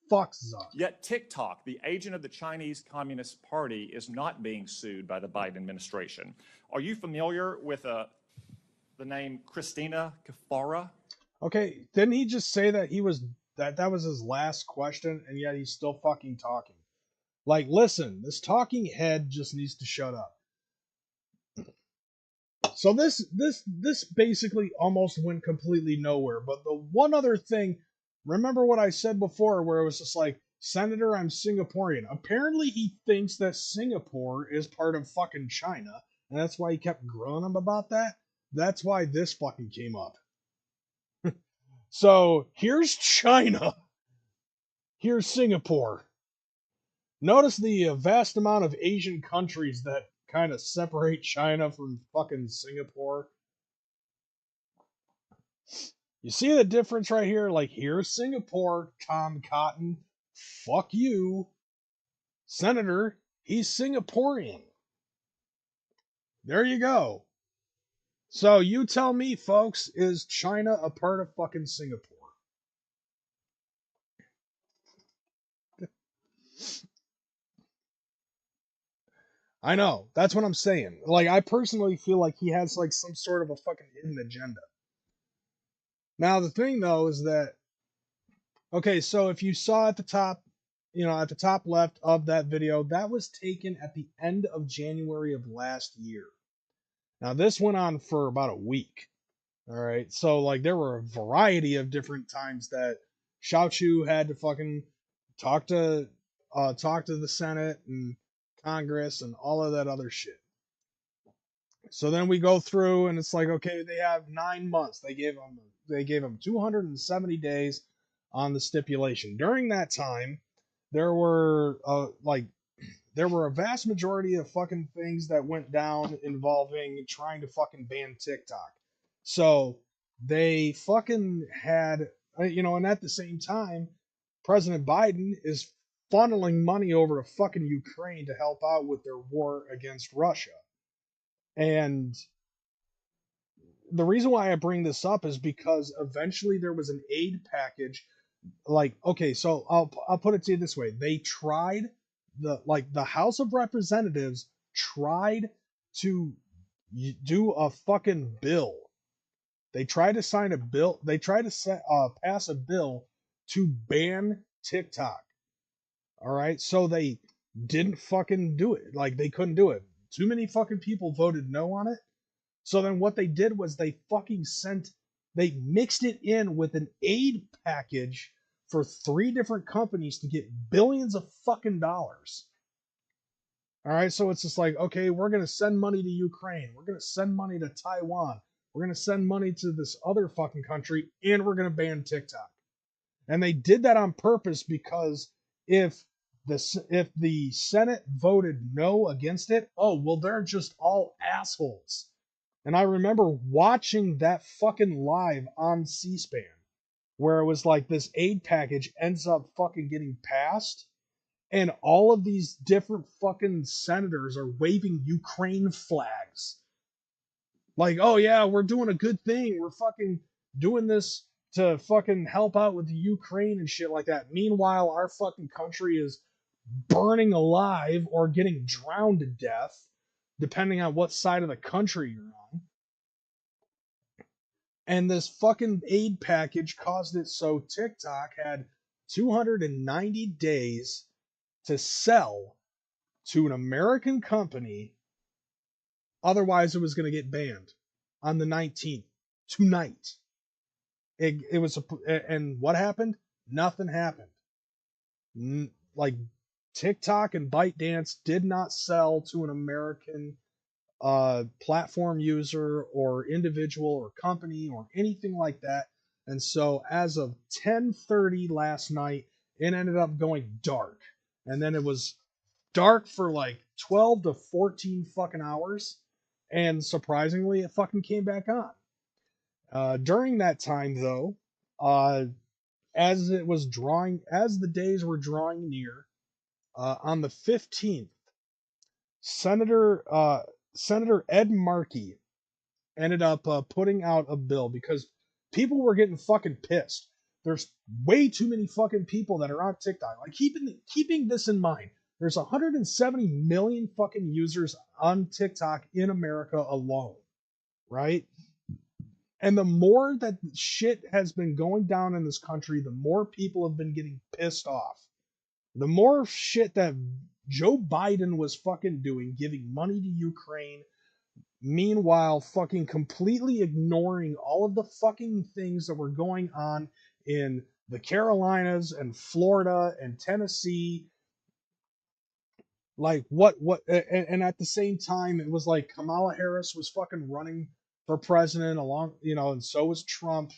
Fuck Zuck. Yet TikTok, the agent of the Chinese Communist Party, is not being sued by the Biden administration. Are you familiar with the name Christina Kafara? Okay, didn't he just say that that was his last question, and yet he's still fucking talking? Like, listen, this talking head just needs to shut up. So this basically almost went completely nowhere. But the one other thing, remember what I said before, where it was just like, Senator, I'm Singaporean. Apparently he thinks that Singapore is part of fucking China, and that's why he kept grilling him about that. That's why this fucking came up. So here's China. Here's Singapore. Notice the vast amount of Asian countries that kind of separate China from fucking Singapore. You see the difference right here? Like, here's Singapore, Tom Cotton. Fuck you. Senator, he's Singaporean. There you go. So you tell me, folks, is China a part of fucking Singapore? I know. That's what I'm saying. Like, I personally feel like he has like some sort of a fucking hidden agenda. Now, the thing though is that, okay, so if you saw at the top, at the top left of that video, that was taken at the end of January of last year. Now, this went on for about a week. All right. So, like, there were a variety of different times that Xiao Chu had to fucking talk to the Senate and Congress and all of that other shit. So then we go through and it's like, okay, they have 9 months. They gave them 270 days on the stipulation. During that time, there were a vast majority of fucking things that went down involving trying to fucking ban TikTok. So they fucking had, and at the same time, President Biden is funneling money over to fucking Ukraine to help out with their war against Russia. And the reason why I bring this up is because eventually there was an aid package. Like, okay, so I'll put it to you this way. They tried, the House of Representatives tried to do a fucking bill. They tried to sign a bill. They tried to pass a bill to ban TikTok. All right, so they didn't fucking do it. Like, they couldn't do it. Too many fucking people voted no on it. So then what they did was they mixed it in with an aid package for 3 different companies to get billions of fucking dollars. All right, so it's just like, okay, we're going to send money to Ukraine. We're going to send money to Taiwan. We're going to send money to this other fucking country, and we're going to ban TikTok. And they did that on purpose because if the Senate voted no against it, oh, well, they're just all assholes. And I remember watching that fucking live on C-SPAN, where it was like this aid package ends up fucking getting passed, and all of these different fucking senators are waving Ukraine flags. Like, oh yeah, we're doing a good thing. We're fucking doing this to fucking help out with the Ukraine and shit like that. Meanwhile, our fucking country is burning alive or getting drowned to death, depending on what side of the country you're on. And this fucking aid package caused it so TikTok had 290 days to sell to an American company. Otherwise, it was going to get banned on the 19th, tonight. It was, and what happened? Nothing happened. Like, TikTok and ByteDance did not sell to an American platform user or individual or company or anything like that. And so as of 10:30 last night, it ended up going dark. And then it was dark for like 12 to 14 fucking hours. And surprisingly, it fucking came back on. During that time, though, as the days were drawing near, on the 15th, Senator Ed Markey ended up putting out a bill because people were getting fucking pissed. There's way too many fucking people that are on TikTok. Like, keeping this in mind, there's 170 million fucking users on TikTok in America alone, right? And the more that shit has been going down in this country, the more people have been getting pissed off. The more shit that Joe Biden was fucking doing, giving money to Ukraine, meanwhile fucking completely ignoring all of the fucking things that were going on in the Carolinas and Florida and Tennessee. Like, and at the same time, it was like Kamala Harris was fucking running for president along, and so was Trump.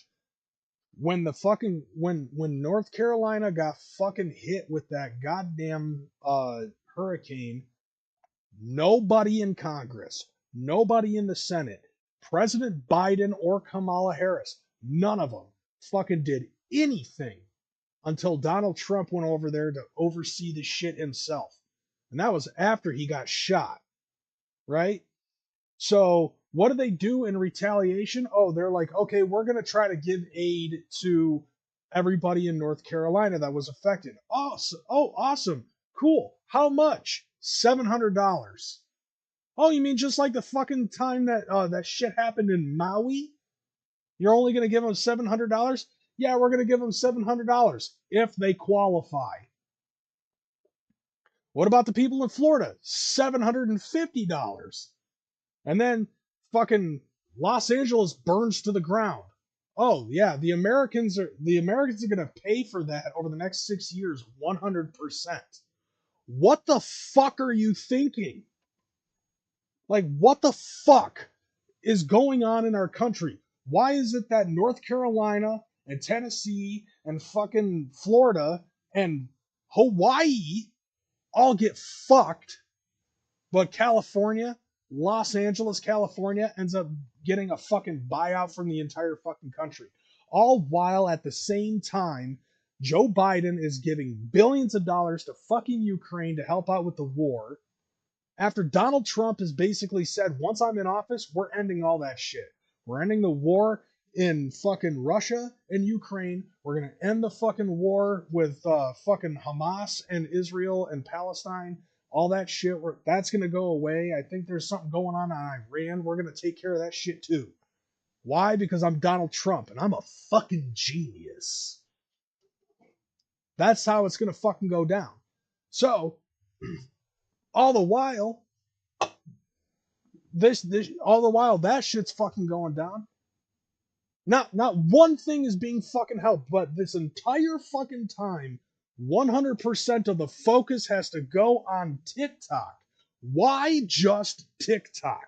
When North Carolina got fucking hit with that goddamn hurricane, nobody in Congress, nobody in the Senate, President Biden or Kamala Harris, none of them fucking did anything until Donald Trump went over there to oversee the shit himself. And that was after he got shot, right? So what do they do in retaliation? Oh, they're like, okay, we're going to try to give aid to everybody in North Carolina that was affected. Oh, awesome. Cool. How much? $700. Oh, you mean just like the fucking time that that shit happened in Maui? You're only going to give them $700? Yeah, we're going to give them $700 if they qualify. What about the people in Florida? $750. And then fucking Los Angeles burns to the ground. Oh yeah, the Americans are going to pay for that over the next 6 years 100%. What the fuck are you thinking? Like, what the fuck is going on in our country? Why is it that North Carolina and Tennessee and fucking Florida and Hawaii all get fucked, but California, Los Angeles, California, ends up getting a fucking buyout from the entire fucking country? All while at the same time, Joe Biden is giving billions of dollars to fucking Ukraine to help out with the war. After Donald Trump has basically said, once I'm in office, we're ending all that shit. We're ending the war in fucking Russia and Ukraine. We're going to end the fucking war with fucking Hamas and Israel and Palestine. All that shit, that's going to go away. I think there's something going on Iran. We're going to take care of that shit too. Why? Because I'm Donald Trump and I'm a fucking genius. That's how it's going to fucking go down. So, all the while, that shit's fucking going down. Not one thing is being fucking helped, but this entire fucking time, 100% of the focus has to go on TikTok. Why just TikTok?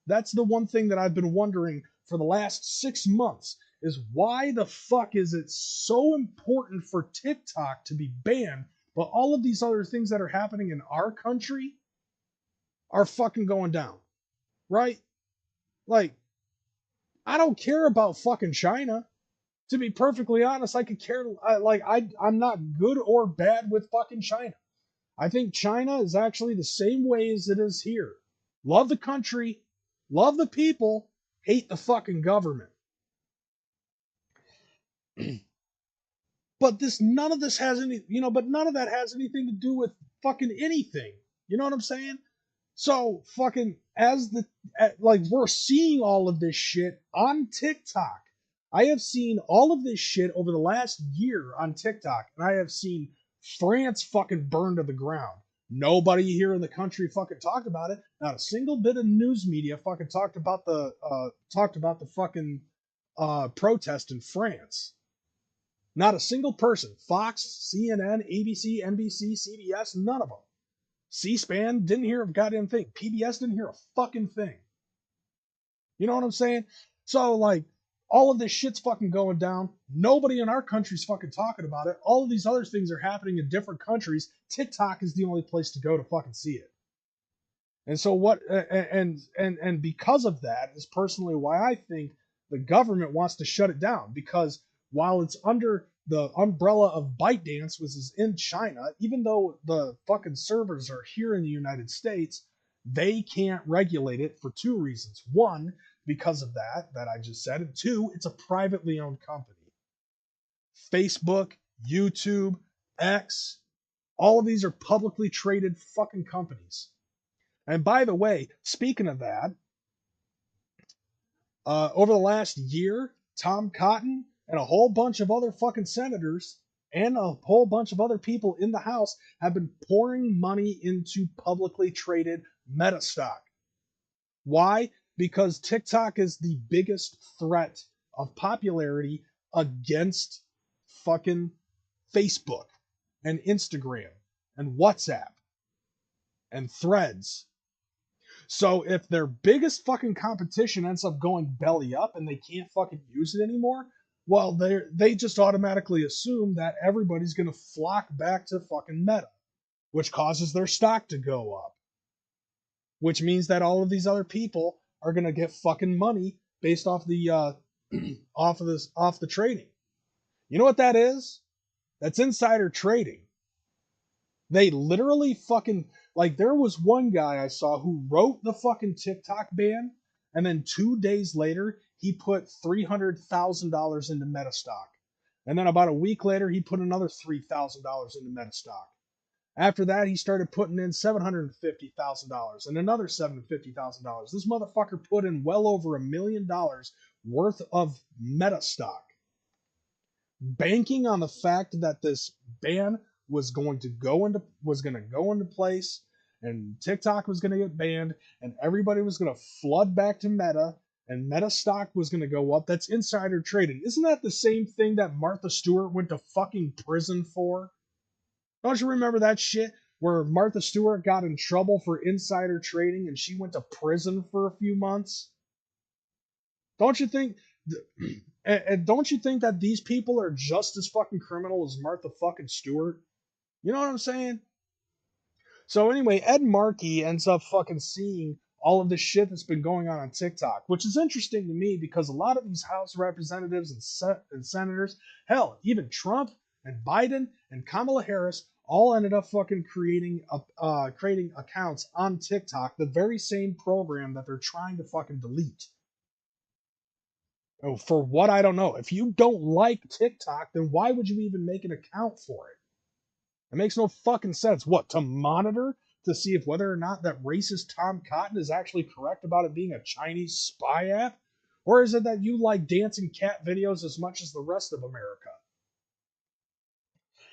That's the one thing that I've been wondering for the last 6 months, is why the fuck is it so important for TikTok to be banned, but all of these other things that are happening in our country are fucking going down, right? Like, I don't care about fucking China. To be perfectly honest, I could care. I'm not good or bad with fucking China. I think China is actually the same way as it is here. Love the country, love the people, hate the fucking government. But none of that has anything to do with fucking anything. You know what I'm saying? So fucking we're seeing all of this shit on TikTok. I have seen all of this shit over the last year on TikTok, and I have seen France fucking burned to the ground. Nobody here in the country fucking talked about it. Not a single bit of news media fucking talked about the fucking protest in France. Not a single person. Fox, CNN, ABC, NBC, CBS, none of them. C-SPAN didn't hear a goddamn thing. PBS didn't hear a fucking thing. You know what I'm saying? So, like, all of this shit's fucking going down. Nobody in our country's fucking talking about it. All of these other things are happening in different countries. TikTok is the only place to go to fucking see it. And so and because of that is personally why I think the government wants to shut it down, because while it's under the umbrella of ByteDance, which is in China, even though the fucking servers are here in the United States, they can't regulate it for two reasons. One, because of that I just said, and two, it's a privately owned company. Facebook, YouTube, X, all of these are publicly traded fucking companies. And by the way, speaking of that, over the last year, Tom Cotton and a whole bunch of other fucking senators and a whole bunch of other people in the House have been pouring money into publicly traded Meta stock. Why? Because TikTok is the biggest threat of popularity against fucking Facebook and Instagram and WhatsApp and Threads. So if their biggest fucking competition ends up going belly up and they can't fucking use it anymore, well, they just automatically assume that everybody's going to flock back to fucking Meta, which causes their stock to go up, which means that all of these other people are going to get fucking money based off the off the trading. You know what that is? That's insider trading. They literally fucking, like, there was one guy I saw who wrote the fucking TikTok ban, and then 2 days later, he put $300,000 into meta stock. And then about a week later, he put another $3,000 into meta stock. After that, he started putting in $750,000 and another $750,000. This motherfucker put in well over $1 million worth of meta stock, banking on the fact that this ban was going to go into place, and TikTok was going to get banned, and everybody was going to flood back to Meta, and Meta stock was going to go up. That's insider trading. Isn't that the same thing that Martha Stewart went to fucking prison for? Don't you remember that shit where Martha Stewart got in trouble for insider trading and she went to prison for a few months? Don't you think? And don't you think that these people are just as fucking criminal as Martha fucking Stewart? You know what I'm saying? So anyway, Ed Markey ends up fucking seeing all of this shit that's been going on TikTok, which is interesting to me because a lot of these House representatives and senators, hell, even Trump and Biden and Kamala Harris all ended up fucking creating accounts on TikTok, the very same program that they're trying to fucking delete. Oh, for what, I don't know. If you don't like TikTok, then why would you even make an account for it? It makes no fucking sense. What, to monitor to see if whether or not that racist Tom Cotton is actually correct about it being a Chinese spy app? Or is it that you like dancing cat videos as much as the rest of America?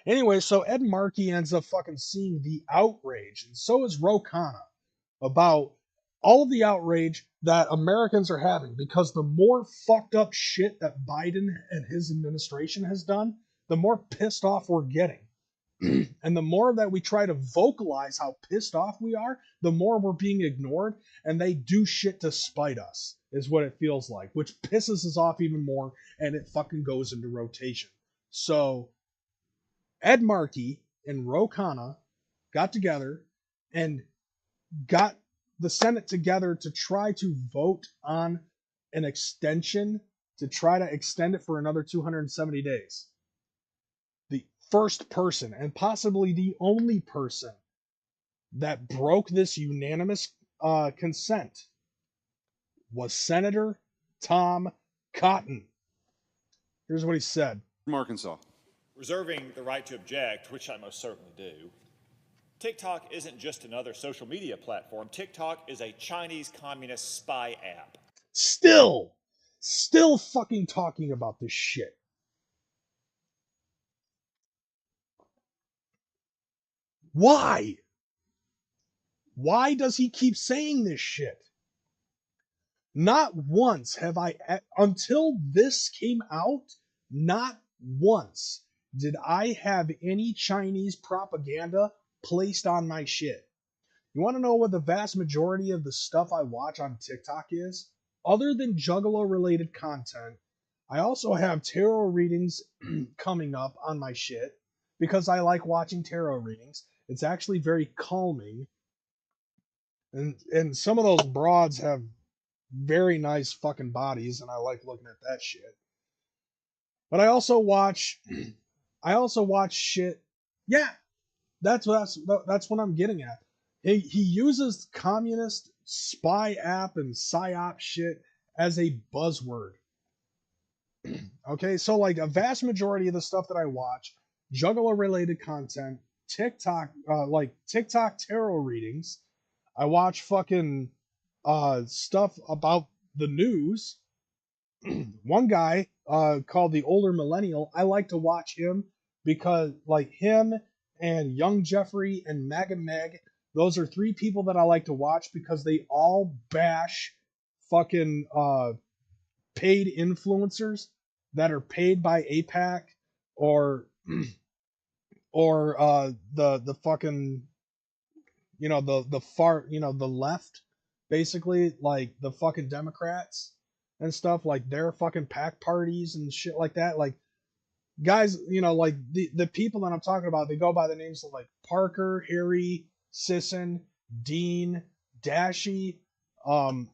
Anyway, so Ed Markey ends up fucking seeing the outrage, and so is Ro Khanna, about all of the outrage that Americans are having, because the more fucked up shit that Biden and his administration has done, the more pissed off we're getting. And the more that we try to vocalize how pissed off we are, the more we're being ignored, and they do shit to spite us, is what it feels like, which pisses us off even more, and it fucking goes into rotation. So Ed Markey and Ro Khanna got together and got the Senate together to try to vote on an extension, to try to extend it for another 270 days. The first person, and possibly the only person, that broke this unanimous consent was Senator Tom Cotton. Here's what he said. From Arkansas. Reserving the right to object, which I most certainly do, TikTok isn't just another social media platform. TikTok is a Chinese communist spy app. Still fucking talking about this shit. Why? Why does he keep saying this shit? Not once have I, until this came out, not once did I have any Chinese propaganda placed on my shit. You want to know what the vast majority of the stuff I watch on TikTok is? Other than Juggalo related content, I also have tarot readings coming up on my shit because I like watching tarot readings. It's actually very calming. And some of those broads have very nice fucking bodies, and I like looking at that shit. But I also watch shit. Yeah, that's what I'm getting at. He uses communist spy app and psyop shit as a buzzword. Okay, so like a vast majority of the stuff that I watch, Juggalo related content, TikTok, like TikTok tarot readings. I watch fucking stuff about the news. One guy called the Older Millennial, I like to watch him because like him and Young Jeffrey and MAGA Meg, those are three people that I like to watch because they all bash fucking paid influencers that are paid by APAC or the fucking, you know, the far, you know, the left, basically, like the fucking Democrats and stuff, like their fucking PAC parties and shit like that. Like guys, you know, like the people that I'm talking about, they go by the names of like Parker, Harry, Sisson, Dean, Dashy, and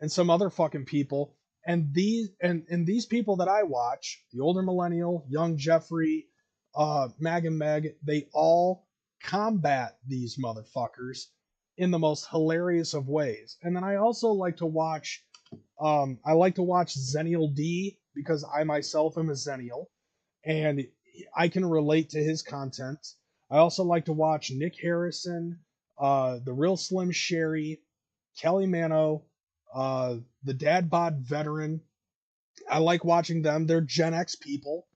some other fucking people And these people that I watch, the older millennial, young Jeffrey, Mag and Meg, they all combat these motherfuckers in the most hilarious of ways. And then I also like to watch Zennial D, because I myself am a Zennial and I can relate to his content. I also like to watch Nick Harrison, the Real Slim Sherry, Kelly Mano, the Dad Bod Veteran. I like watching them. They're Gen X people,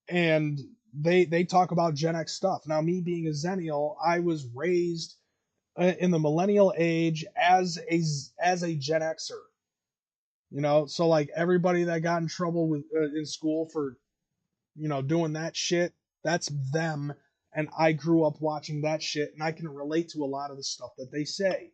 and they talk about Gen X stuff. Now, me being a Zennial, I was raised in the millennial age as a Gen Xer. You know, so like everybody that got in trouble with in school for, you know, doing that shit, that's them. And I grew up watching that shit, and I can relate to a lot of the stuff that they say.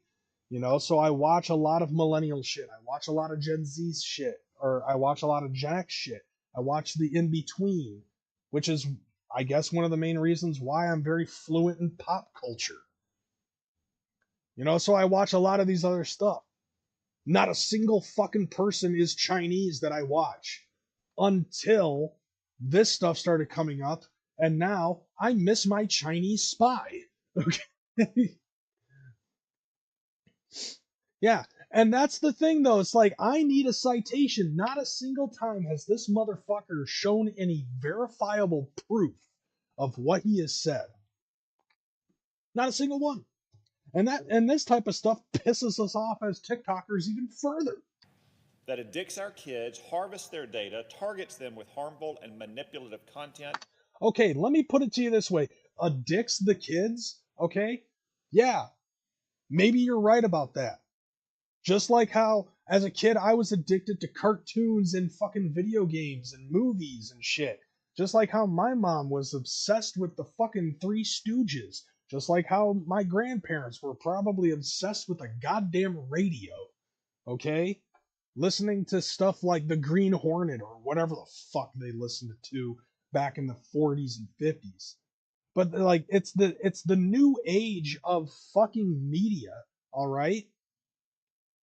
You know, so I watch a lot of millennial shit. I watch a lot of Gen Z shit, or I watch a lot of Gen X shit. I watch the in between, which is, I guess, one of the main reasons why I'm very fluent in pop culture. You know, so I watch a lot of these other stuff. Not a single fucking person is Chinese that I watch until this stuff started coming up, and now I miss my Chinese spy. Okay. Yeah, and that's the thing though. It's like I need a citation. Not a single time has this motherfucker shown any verifiable proof of what he has said. Not a single one. And this type of stuff pisses us off as TikTokers even further. That addicts our kids, harvests their data, targets them with harmful and manipulative content. Okay, let me put it to you this way. Addicts the kids, okay? Yeah, maybe you're right about that. Just like how, as a kid, I was addicted to cartoons and fucking video games and movies and shit. Just like how my mom was obsessed with the fucking Three Stooges. Just like how my grandparents were probably obsessed with a goddamn radio. Okay? Listening to stuff like the Green Hornet or whatever the fuck they listened to back in the 40s and 50s. But like it's the new age of fucking media, all right?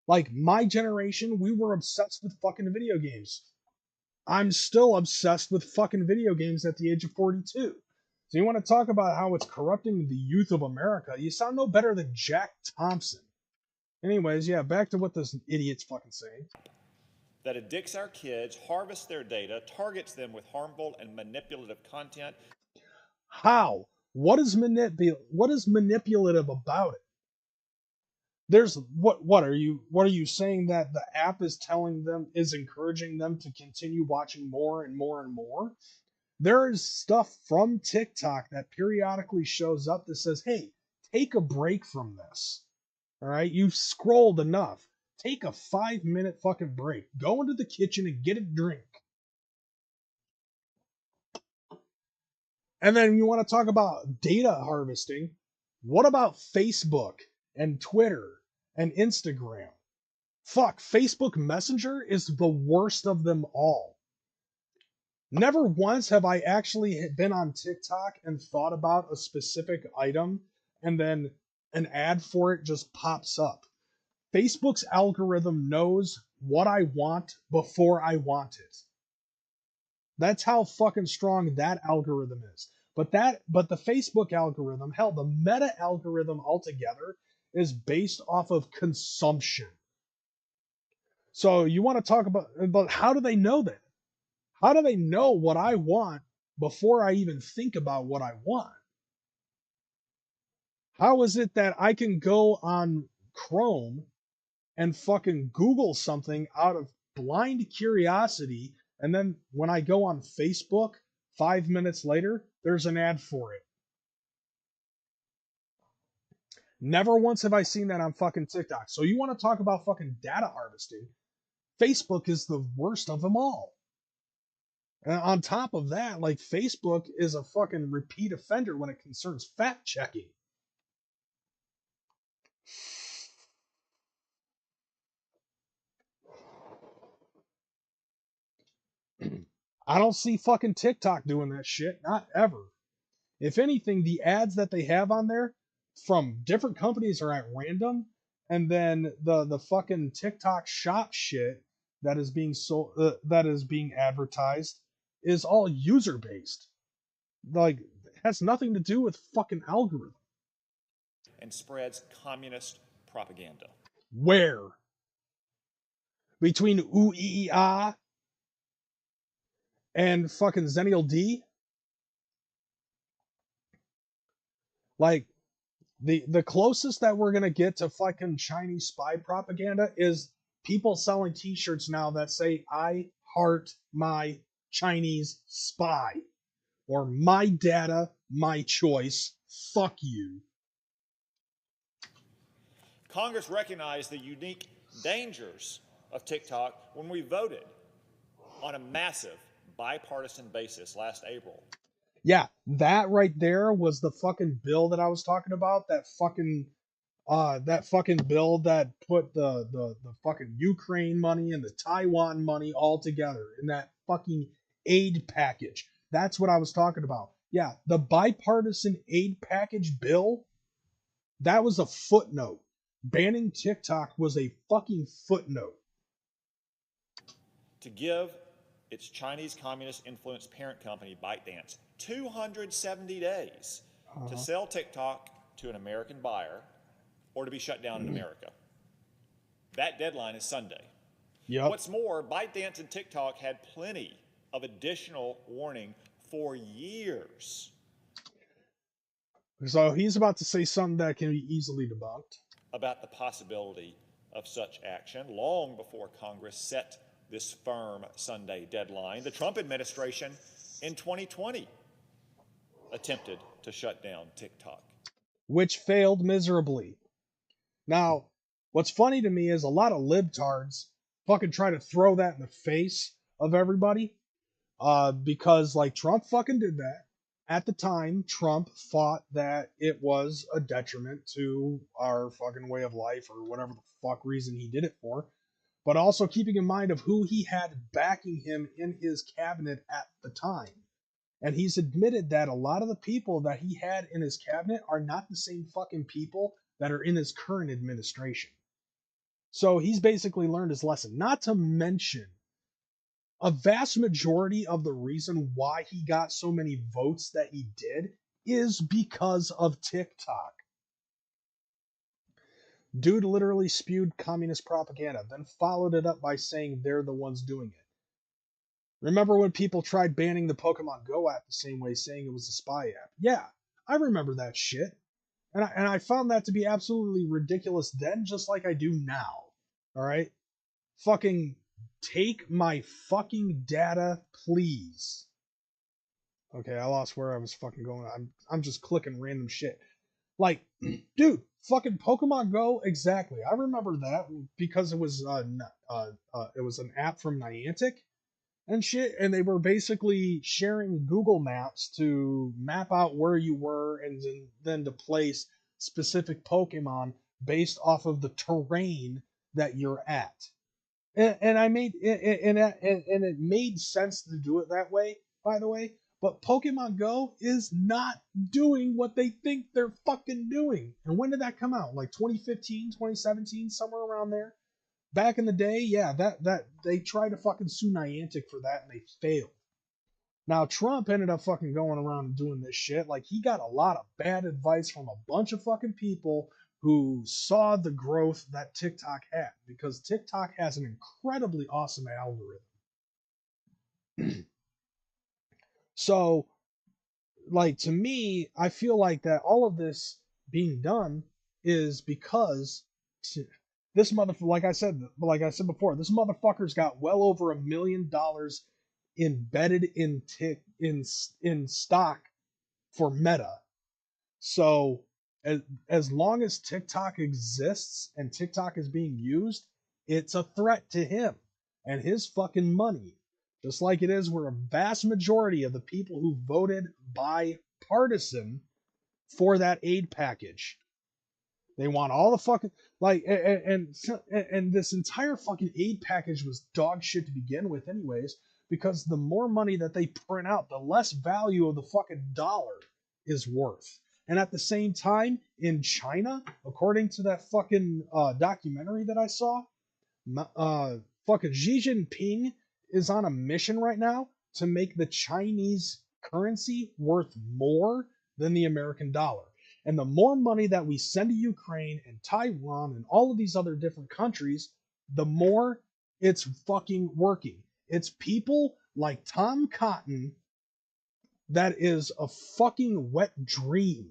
Like my generation, we were obsessed with fucking video games. I'm still obsessed with fucking video games at the age of 42. So you want to talk about how it's corrupting the youth of America? You sound no better than Jack Thompson. Anyways, yeah, back to what this idiot's fucking saying. That addicts our kids, harvests their data, targets them with harmful and manipulative content. How? What is manipulative about it? There's what are you saying that the app is encouraging them to continue watching more and more and more? There is stuff from TikTok that periodically shows up that says, hey, take a break from this. All right, you've scrolled enough. Take a 5-minute fucking break. Go into the kitchen and get a drink. And then you want to talk about data harvesting. What about Facebook and Twitter and Instagram? Fuck, Facebook Messenger is the worst of them all. Never once have I actually been on TikTok and thought about a specific item and then an ad for it just pops up. Facebook's algorithm knows what I want before I want it. That's how fucking strong that algorithm is. But the Facebook algorithm, hell, the Meta algorithm altogether is based off of consumption. So you want to talk about how do they know that? How do they know what I want before I even think about what I want? How is it that I can go on Chrome and fucking Google something out of blind curiosity, and then when I go on Facebook 5 minutes later, there's an ad for it? Never once have I seen that on fucking TikTok. So you want to talk about fucking data harvesting? Facebook is the worst of them all. And on top of that, like, Facebook is a fucking repeat offender when it concerns fact checking. I don't see fucking TikTok doing that shit. Not ever. If anything, the ads that they have on there from different companies are at random, and then the fucking TikTok shop shit that is being advertised is all user based. Like, it has nothing to do with fucking algorithm. And spreads communist propaganda. Where? Between ooh ee ah and fucking Zenial D? Like, the closest that we're gonna get to fucking Chinese spy propaganda is people selling t-shirts now that say "I heart my Chinese spy" or "My data, my choice, fuck you." Congress recognized the unique dangers of TikTok when we voted on a massive bipartisan basis last April. Yeah, that right there was the fucking bill that I was talking about. That fucking bill that put the fucking Ukraine money and the Taiwan money all together in that fucking aid package. That's what I was talking about. Yeah, the bipartisan aid package bill, that was a footnote. Banning TikTok was a fucking footnote. To give its Chinese communist influenced parent company, ByteDance, 270 days to sell TikTok to an American buyer or to be shut down in America. That deadline is Sunday. Yep. What's more, ByteDance and TikTok had plenty of additional warning for years. So he's about to say something that can be easily debunked. About the possibility of such action long before Congress set this firm Sunday deadline. The Trump administration in 2020 attempted to shut down TikTok, which failed miserably. Now, what's funny to me is a lot of libtards fucking try to throw that in the face of everybody, because like Trump fucking did that. At the time, Trump thought that it was a detriment to our fucking way of life or whatever the fuck reason he did it for. But also keeping in mind of who he had backing him in his cabinet at the time. And he's admitted that a lot of the people that he had in his cabinet are not the same fucking people that are in his current administration. So he's basically learned his lesson. Not to mention, a vast majority of the reason why he got so many votes that he did is because of TikTok. Dude literally spewed communist propaganda, then followed it up by saying they're the ones doing it. Remember when people tried banning the Pokemon Go app the same way, saying it was a spy app? Yeah, I remember that shit. And I found that to be absolutely ridiculous then, just like I do now. Alright? Fucking take my fucking data, please. Okay, I lost where I was fucking going. I'm just clicking random shit. Like, dude, fucking Pokemon Go, exactly. I remember that because it was an app from Niantic and shit, and they were basically sharing Google Maps to map out where you were and then to place specific Pokemon based off of the terrain that you're at. And it made sense to do it that way, by the way. But Pokemon Go is not doing what they think they're fucking doing. And when did that come out? Like 2015, 2017, somewhere around there? Back in the day, yeah, that they tried to fucking sue Niantic for that and they failed. Now Trump ended up fucking going around and doing this shit. Like, he got a lot of bad advice from a bunch of fucking people who saw the growth that TikTok had, because TikTok has an incredibly awesome algorithm. So, like, to me, I feel like that all of this being done is because this motherfucker, like I said before, this motherfucker's got well over $1 million embedded in stock for Meta. So as long as TikTok exists and TikTok is being used, it's a threat to him and his fucking money. Just like it is where a vast majority of the people who voted bipartisan for that aid package. They want all the fucking, like, and this entire fucking aid package was dog shit to begin with anyways, because the more money that they print out, the less value of the fucking dollar is worth. And at the same time, in China, according to that fucking documentary that I saw, fucking Xi Jinping is on a mission right now to make the Chinese currency worth more than the American dollar. And the more money that we send to Ukraine and Taiwan and all of these other different countries, the more it's fucking working. It's people like Tom Cotton that is a fucking wet dream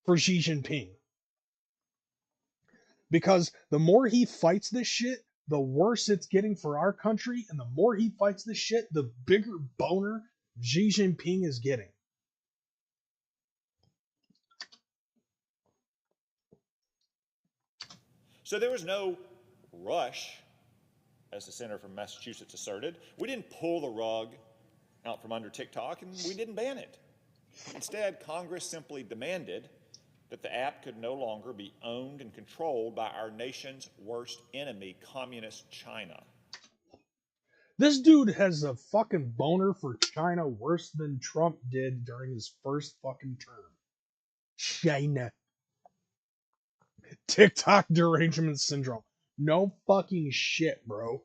for Xi Jinping. Because the more he fights this shit, the worse it's getting for our country, and the more he fights this shit, the bigger boner Xi Jinping is getting. So there was no rush, as the senator from Massachusetts asserted. We didn't pull the rug out from under TikTok, and we didn't ban it. Instead, Congress simply demanded that the app could no longer be owned and controlled by our nation's worst enemy, Communist China. This dude has a fucking boner for China worse than Trump did during his first fucking term. China. TikTok derangement syndrome. No fucking shit, bro.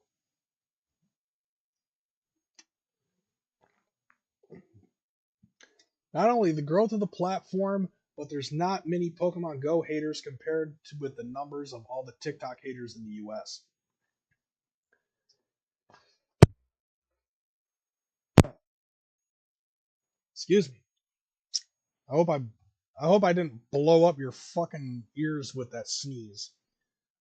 Not only the growth of the platform, but there's not many Pokemon Go haters compared to with the numbers of all the TikTok haters in the US. Excuse me. I hope I didn't blow up your fucking ears with that sneeze.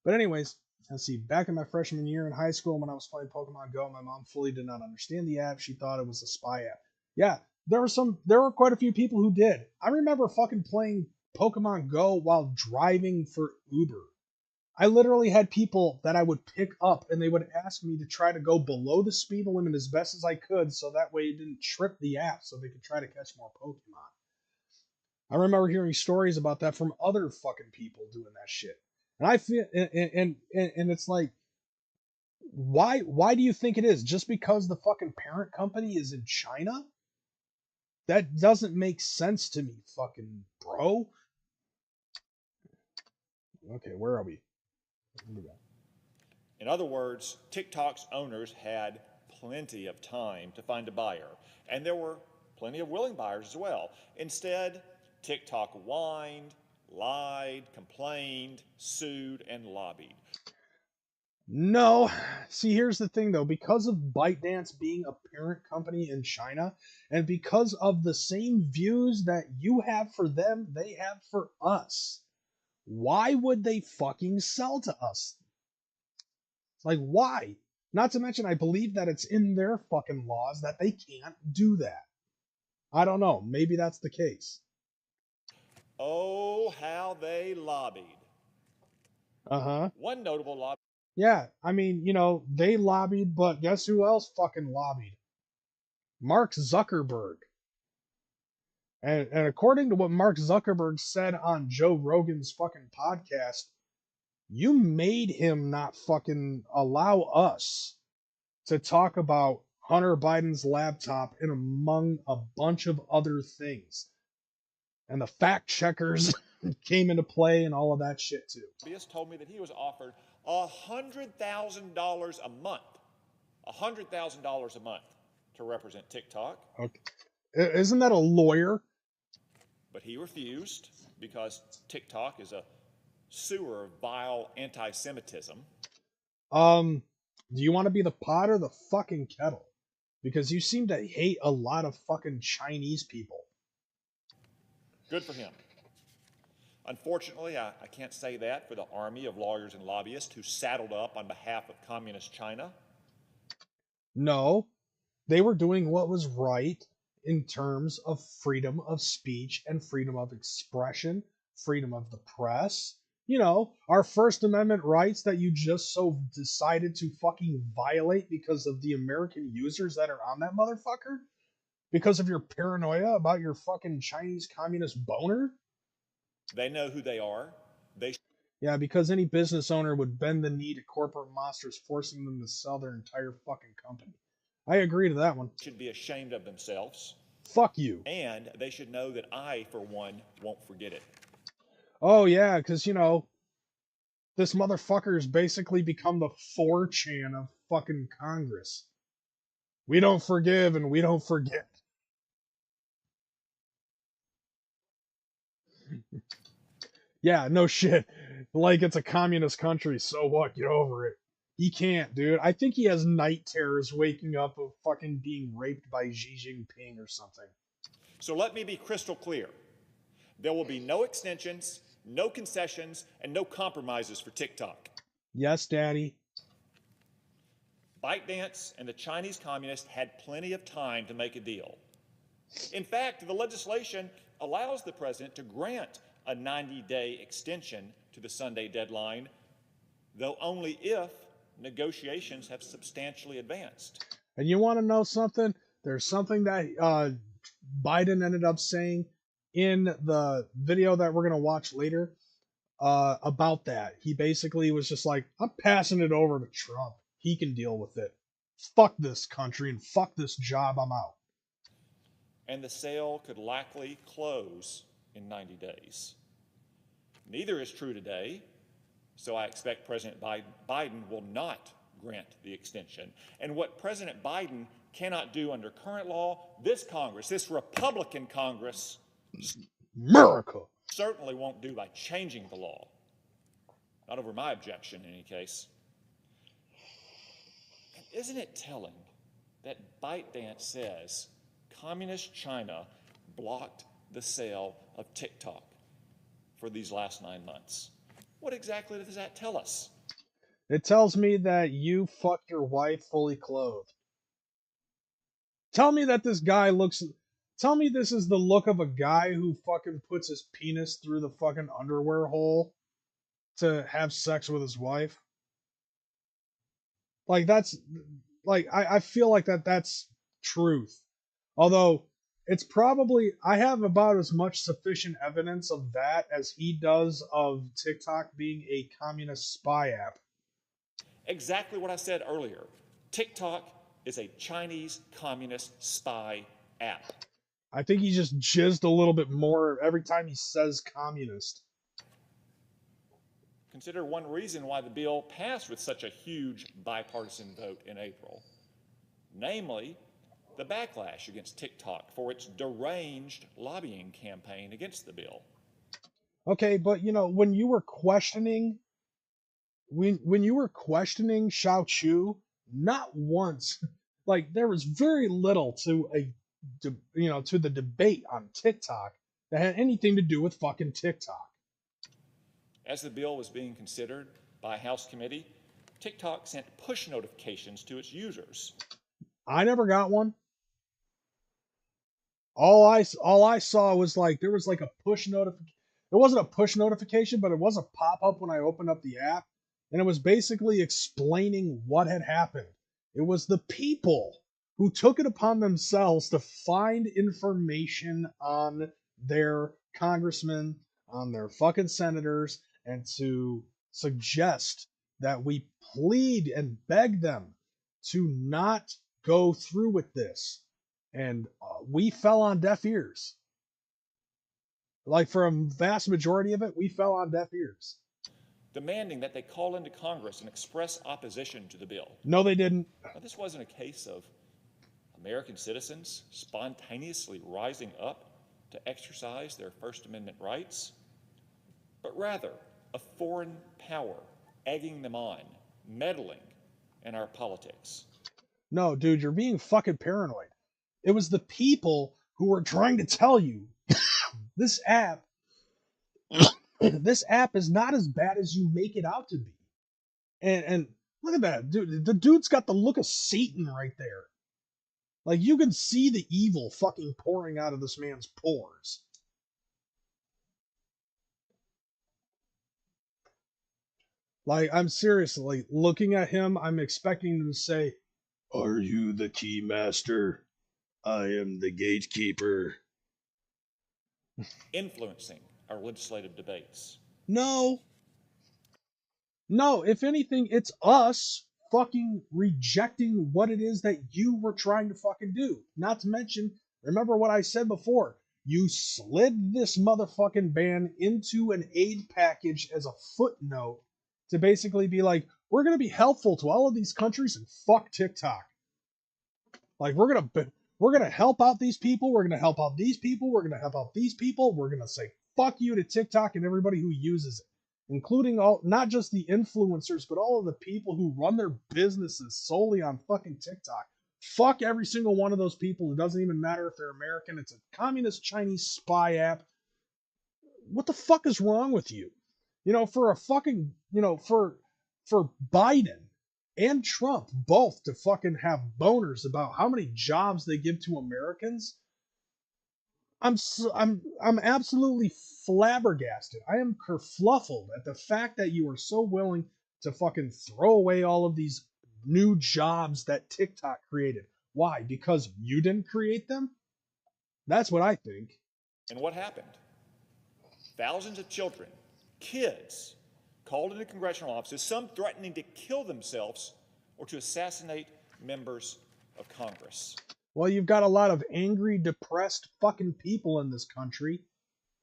But anyways, let's see. Back in my freshman year in high school when I was playing Pokemon Go, my mom fully did not understand the app. She thought it was a spy app. Yeah, there were quite a few people who did. I remember fucking playing Pokemon Go while driving for Uber. I literally had people that I would pick up and they would ask me to try to go below the speed limit as best as I could so that way it didn't trip the app so they could try to catch more Pokemon. I remember hearing stories about that from other fucking people doing that shit. And I feel and it's like why do you think it is? Just because the fucking parent company is in China? That doesn't make sense to me, fucking bro. Okay, where are we? In other words, TikTok's owners had plenty of time to find a buyer, and there were plenty of willing buyers as well. Instead, TikTok whined, lied, complained, sued, and lobbied. No. See, here's the thing, though. Because of ByteDance being a parent company in China, and because of the same views that you have for them, they have for us. Why would they fucking sell to us? Like, why? Not to mention, I believe that it's in their fucking laws that they can't do that. I don't know. Maybe that's the case. Oh, how they lobbied. Uh-huh. One notable lobby. Yeah, I mean, they lobbied, but guess who else fucking lobbied? Mark Zuckerberg. And according to what Mark Zuckerberg said on Joe Rogan's fucking podcast, you made him not fucking allow us to talk about Hunter Biden's laptop and among a bunch of other things. And the fact checkers came into play and all of that shit too. Lobbyist told me that he was offered $100,000 a month. $100,000 a month to represent TikTok. Okay. Isn't that a lawyer? But he refused because TikTok is a sewer of vile anti-Semitism. Do you want to be the pot or the fucking kettle? Because you seem to hate a lot of fucking Chinese people. Good for him. Unfortunately, I can't say that for the army of lawyers and lobbyists who saddled up on behalf of Communist China. No, they were doing what was right in terms of freedom of speech and freedom of expression, freedom of the press. Our First Amendment rights that you just so decided to fucking violate because of the American users that are on that motherfucker? Because of your paranoia about your fucking Chinese communist boner? They know who they are. Yeah, because any business owner would bend the knee to corporate monsters, forcing them to sell their entire fucking company. I agree to that one. Should be ashamed of themselves. Fuck you. And they should know that I, for one, won't forget it. Oh, yeah, because, This motherfucker's basically become the 4chan of fucking Congress. We don't forgive and we don't forget. Yeah, no shit. Like it's a communist country, so what? Get over it. He can't, dude. I think he has night terrors waking up of fucking being raped by Xi Jinping or something. So let me be crystal clear. There will be no extensions, no concessions, and no compromises for TikTok. Yes, Daddy. ByteDance and the Chinese communists had plenty of time to make a deal. In fact, the legislation allows the president to grant a 90-day extension to the Sunday deadline, though only if negotiations have substantially advanced. And you want to know something? There's something that Biden ended up saying in the video that we're going to watch later about that. He basically was just like, I'm passing it over to Trump. He can deal with it. Fuck this country and fuck this job. I'm out. And the sale could likely close in 90 days. Neither is true today, so I expect President Biden will not grant the extension. And what President Biden cannot do under current law, this Congress, this Republican Congress, America, certainly won't do by changing the law. Not over my objection, in any case. And isn't it telling that ByteDance says Communist China blocked the sale of TikTok for these last 9 months? What exactly does that tell us? It tells me that you fucked your wife fully clothed. Tell me that this guy looks... Tell me this is the look of a guy who fucking puts his penis through the fucking underwear hole to have sex with his wife. Like, that's... Like, I feel like that's truth. Although, it's probably... I have about as much sufficient evidence of that as he does of TikTok being a communist spy app. Exactly what I said earlier. TikTok is a Chinese communist spy app. I think he just jizzed a little bit more every time he says communist. Consider one reason why the bill passed with such a huge bipartisan vote in April. Namely, the backlash against TikTok for its deranged lobbying campaign against the bill. Okay, but you know, when you were questioning Xiao Chu, not once, like there was very little to to the debate on TikTok that had anything to do with fucking TikTok. As the bill was being considered by a House committee, TikTok sent push notifications to its users. I never got one. All I saw was like there was like a push notification. It wasn't a push notification, but it was a pop-up when I opened up the app, and it was basically explaining what had happened. It was the people who took it upon themselves to find information on their congressmen, on their fucking senators, and to suggest that we plead and beg them to not go through with this. And we fell on deaf ears. Like, for a vast majority of it, we fell on deaf ears. Demanding that they call into Congress and express opposition to the bill. No, they didn't. Now, this wasn't a case of American citizens spontaneously rising up to exercise their First Amendment rights, but rather a foreign power egging them on, meddling in our politics. No, dude, you're being fucking paranoid. It was the people who were trying to tell you this app is not as bad as you make it out to be. And look at that, dude. The dude's got the look of Satan right there. Like, you can see the evil fucking pouring out of this man's pores. Like, I'm seriously looking at him, I'm expecting him to say, "Are you the key master? I am the gatekeeper." Influencing our legislative debates. No, if anything, it's us fucking rejecting what it is that you were trying to fucking do. Not to mention, remember what I said before, you slid this motherfucking ban into an aid package as a footnote to basically be like, we're going to be helpful to all of these countries and fuck TikTok. Like, we're going to help out these people. We're going to help out these people. We're going to help out these people. We're going to say fuck you to TikTok and everybody who uses it, including all, not just the influencers, but all of the people who run their businesses solely on fucking TikTok. Fuck every single one of those people. It doesn't even matter if they're American. It's a communist Chinese spy app. What the fuck is wrong with you? You know, for a fucking, you know, for Biden and Trump both to fucking have boners about how many jobs they give to Americans, I'm absolutely flabbergasted. I am kerfluffled at the fact that you are so willing to fucking throw away all of these new jobs that TikTok created. Why? Because you didn't create them? That's what I think. And what happened? Thousands of children, kids, called into congressional offices, some threatening to kill themselves or to assassinate members of Congress. Well, you've got a lot of angry, depressed fucking people in this country.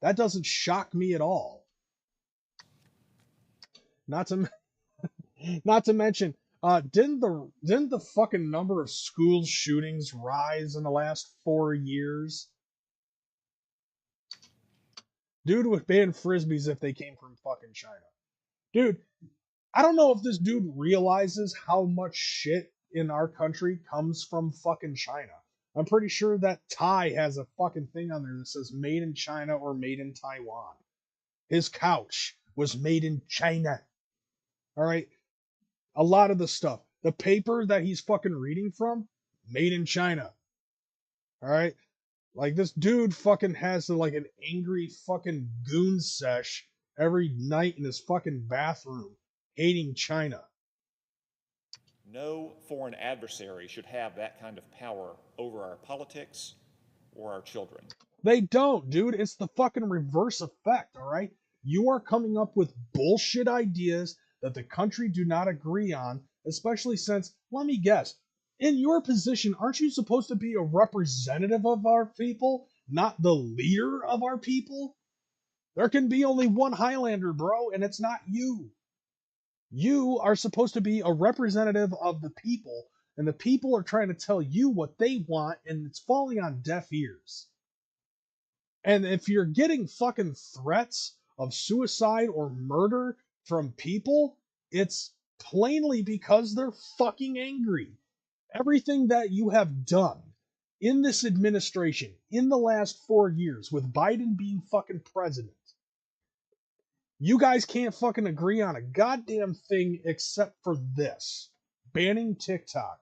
That doesn't shock me at all. Not to mention, didn't the fucking number of school shootings rise in the last 4 years? Dude would ban frisbees if they came from fucking China. Dude, I don't know if this dude realizes how much shit in our country comes from fucking China. I'm pretty sure that tie has a fucking thing on there that says made in China or made in Taiwan. His couch was made in China. All right? A lot of the stuff. The paper that he's fucking reading from, made in China. All right? Like, this dude fucking has like an angry fucking goon sesh every night in his fucking bathroom, hating China. No foreign adversary should have that kind of power over our politics or our children. They don't, dude. It's the fucking reverse effect, all right? You are coming up with bullshit ideas that the country do not agree on, especially since, let me guess, in your position, aren't you supposed to be a representative of our people, not the leader of our people? There can be only one Highlander, bro, and it's not you. You are supposed to be a representative of the people, and the people are trying to tell you what they want, and it's falling on deaf ears. And if you're getting fucking threats of suicide or murder from people, it's plainly because they're fucking angry. Everything that you have done in this administration in the last 4 years with Biden being fucking president, you guys can't fucking agree on a goddamn thing except for this: banning TikTok.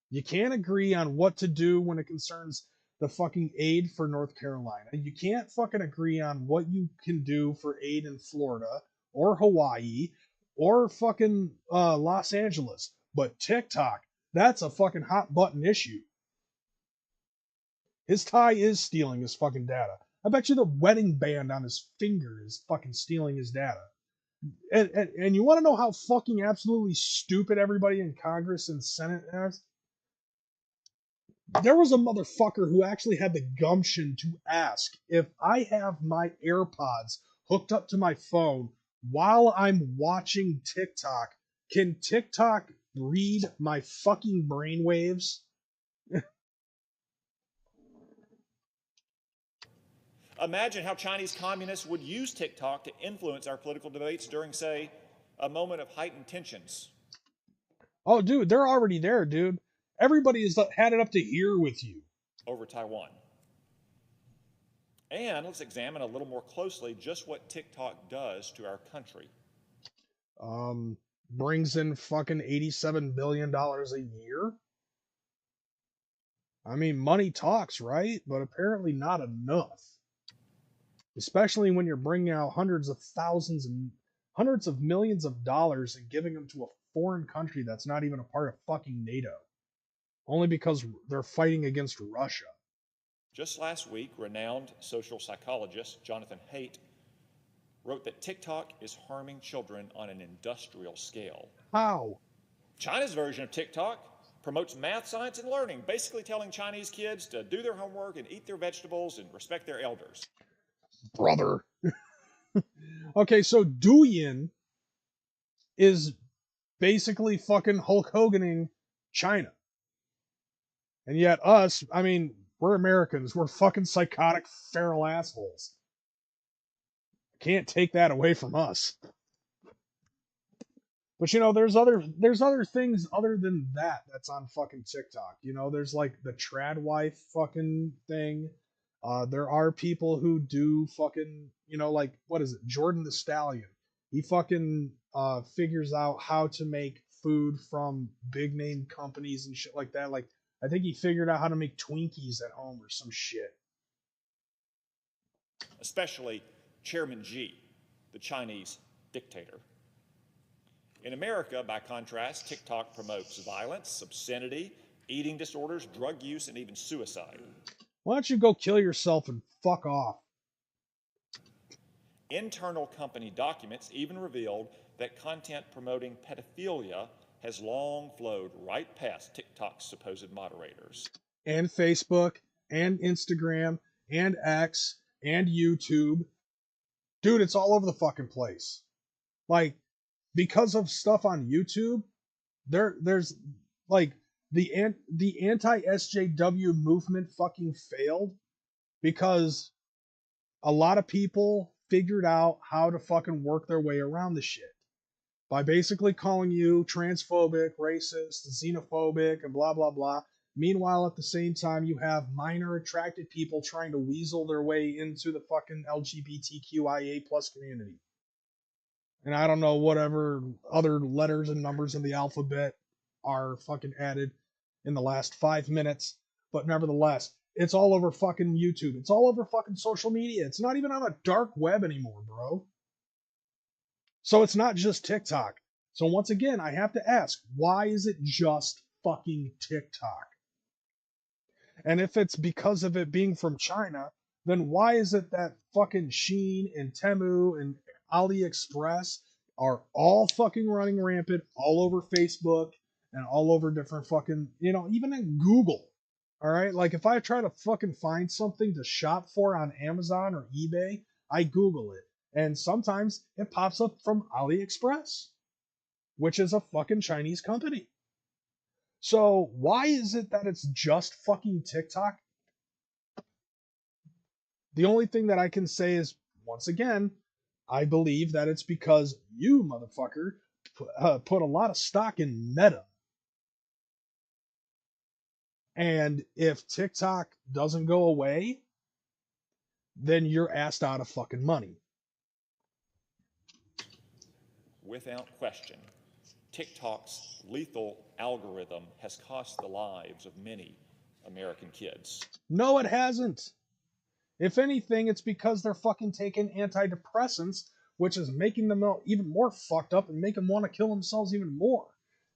You can't agree on what to do when it concerns the fucking aid for North Carolina. You can't fucking agree on what you can do for aid in Florida or Hawaii or fucking Los Angeles. But TikTok, that's a fucking hot button issue. His tie is stealing his fucking data. I bet you the wedding band on his finger is fucking stealing his data. And you want to know how fucking absolutely stupid everybody in Congress and Senate is? There was a motherfucker who actually had the gumption to ask if I have my AirPods hooked up to my phone while I'm watching TikTok, can TikTok read my fucking brainwaves? Imagine how Chinese communists would use TikTok to influence our political debates during, say, a moment of heightened tensions. Oh, dude, they're already there, dude. Everybody has had it up to here with you. Over Taiwan. And let's examine a little more closely just what TikTok does to our country. Brings in fucking $87 billion a year. I mean, money talks, right? But apparently not enough. Especially when you're bringing out hundreds of thousands and hundreds of millions of dollars and giving them to a foreign country that's not even a part of fucking NATO. Only because they're fighting against Russia. Just last week, renowned social psychologist Jonathan Haidt wrote that TikTok is harming children on an industrial scale. How? China's version of TikTok promotes math, science, and learning, basically telling Chinese kids to do their homework and eat their vegetables and respect their elders. Brother. Okay, so Douyin is basically fucking Hulk Hoganing China. And yet us, I mean, we're Americans. We're fucking psychotic, feral assholes. Can't take that away from us. But you know, there's other things other than that that's on fucking TikTok. You know, there's like the trad wife fucking thing. There are people who do fucking, you know, like what is it? Jordan the Stallion. He fucking figures out how to make food from big name companies and shit like that. Like I think he figured out how to make Twinkies at home or some shit. Especially Chairman Xi, the Chinese dictator. In America, by contrast, TikTok promotes violence, obscenity, eating disorders, drug use, and even suicide. Why don't you go kill yourself and fuck off? Internal company documents even revealed that content promoting pedophilia has long flowed right past TikTok's supposed moderators. And Facebook, and Instagram, and X, and YouTube. Dude, it's all over the fucking place. Like, because of stuff on YouTube, there's like the anti-SJW movement fucking failed because a lot of people figured out how to fucking work their way around the shit by basically calling you transphobic, racist, xenophobic, and blah blah blah. Meanwhile, at the same time, you have minor attracted people trying to weasel their way into the fucking LGBTQIA plus community. And I don't know whatever other letters and numbers in the alphabet are fucking added in the last 5 minutes. But nevertheless, it's all over fucking YouTube. It's all over fucking social media. It's not even on a dark web anymore, bro. So it's not just TikTok. So once again, I have to ask, why is it just fucking TikTok? And if it's because of it being from China, then why is it that fucking Shein and Temu and AliExpress are all fucking running rampant all over Facebook and all over different fucking, you know, even in Google. All right. Like if I try to fucking find something to shop for on Amazon or eBay, I Google it. And sometimes it pops up from AliExpress, which is a fucking Chinese company. So why is it that it's just fucking TikTok? The only thing that I can say is, once again, I believe that it's because you, motherfucker, put a lot of stock in Meta. And if TikTok doesn't go away, then you're asked out of fucking money. Without question, TikTok's lethal algorithm has cost the lives of many American kids. No, it hasn't. If anything, it's because they're fucking taking antidepressants, which is making them even more fucked up and make them want to kill themselves even more.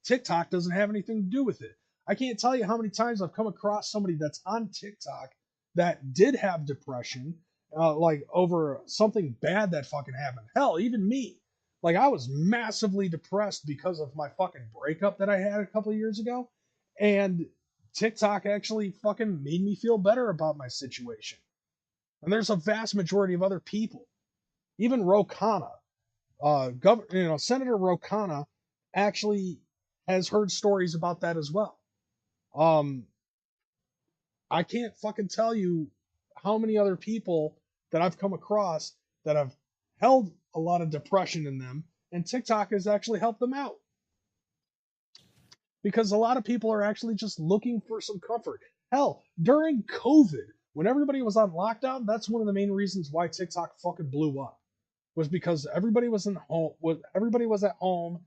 TikTok doesn't have anything to do with it. I can't tell you how many times I've come across somebody that's on TikTok that did have depression, like over something bad that fucking happened. Hell, even me. Like, I was massively depressed because of my fucking breakup that I had a couple of years ago. And TikTok actually fucking made me feel better about my situation. And there's a vast majority of other people. Even Ro Khanna, Senator Ro Khanna actually has heard stories about that as well. I can't fucking tell you how many other people that I've come across that have held a lot of depression in them, and TikTok has actually helped them out. Because a lot of people are actually just looking for some comfort. Hell, during COVID, when everybody was on lockdown, that's one of the main reasons why TikTok fucking blew up. Was because everybody was at home,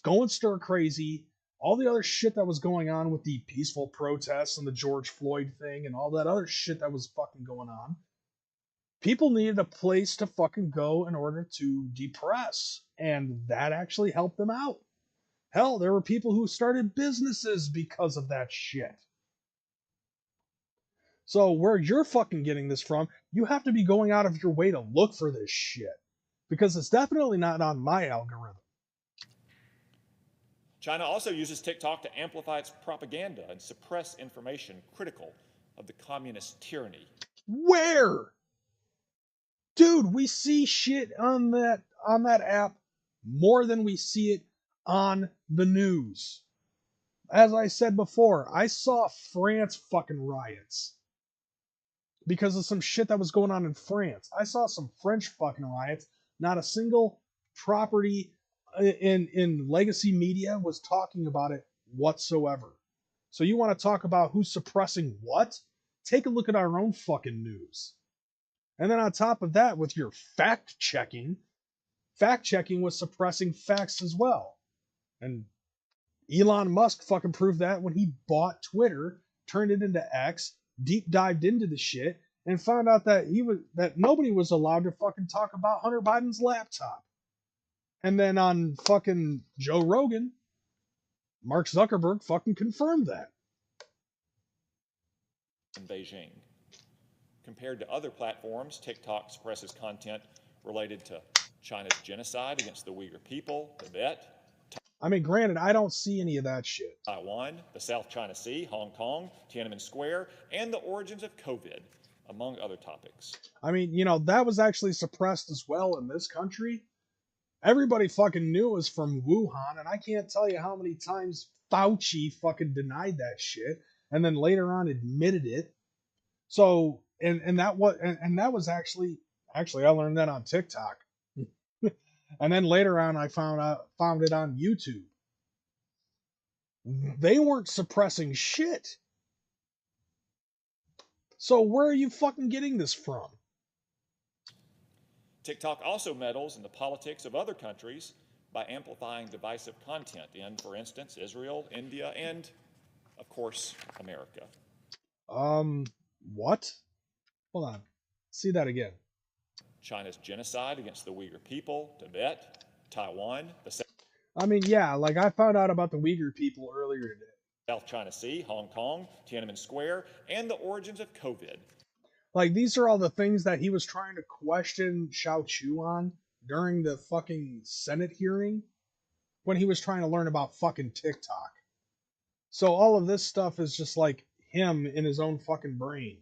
going stir crazy, all the other shit that was going on with the peaceful protests and the George Floyd thing and all that other shit that was fucking going on. People needed a place to fucking go in order to depress, and that actually helped them out. Hell, there were people who started businesses because of that shit. So where you're fucking getting this from, you have to be going out of your way to look for this shit. Because it's definitely not on my algorithm. China also uses TikTok to amplify its propaganda and suppress information critical of the communist tyranny. Where? Dude, we see shit on that app more than we see it on the news. As I said before, I saw France fucking riots because of some shit that was going on in France. I saw some French fucking riots. Not a single property in legacy media was talking about it whatsoever. So you want to talk about who's suppressing what? Take a look at our own fucking news. And then on top of that, with your fact checking was suppressing facts as well. And Elon Musk fucking proved that when he bought Twitter, turned it into X, deep dived into the shit, and found out that nobody was allowed to fucking talk about Hunter Biden's laptop. And then on fucking Joe Rogan, Mark Zuckerberg fucking confirmed that. In Beijing. Compared to other platforms, TikTok suppresses content related to China's genocide against the Uyghur people, Tibet. I mean, granted, I don't see any of that shit. Taiwan, the South China Sea, Hong Kong, Tiananmen Square, and the origins of COVID, among other topics. I mean, that was actually suppressed as well in this country. Everybody fucking knew it was from Wuhan, and I can't tell you how many times Fauci fucking denied that shit, and then later on admitted it. So, and that was actually I learned that on TikTok. And then later on, I found it on YouTube. They weren't suppressing shit. So where are you fucking getting this from? TikTok also meddles in the politics of other countries by amplifying divisive content in, for instance, Israel, India, and, of course, America. What? Hold on. See that again. China's genocide against the Uyghur people, Tibet, Taiwan, the I mean, yeah, like I found out about the Uyghur people earlier today. South China Sea, Hong Kong, Tiananmen Square, and the origins of COVID. Like, these are all the things that he was trying to question Shao Chu on during the fucking Senate hearing when he was trying to learn about fucking TikTok. So all of this stuff is just like him in his own fucking brain,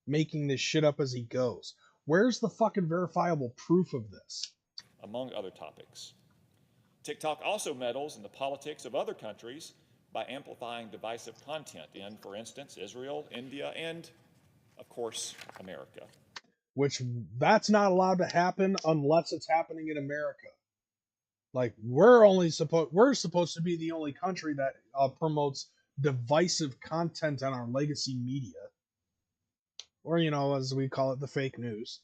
making this shit up as he goes. Where's the fucking verifiable proof of this? Among other topics. TikTok also meddles in the politics of other countries by amplifying divisive content in, for instance, Israel, India, and, of course, America. Which, that's not allowed to happen unless it's happening in America. Like, we're supposed to be the only country that promotes divisive content on our legacy media. Or, as we call it, the fake news.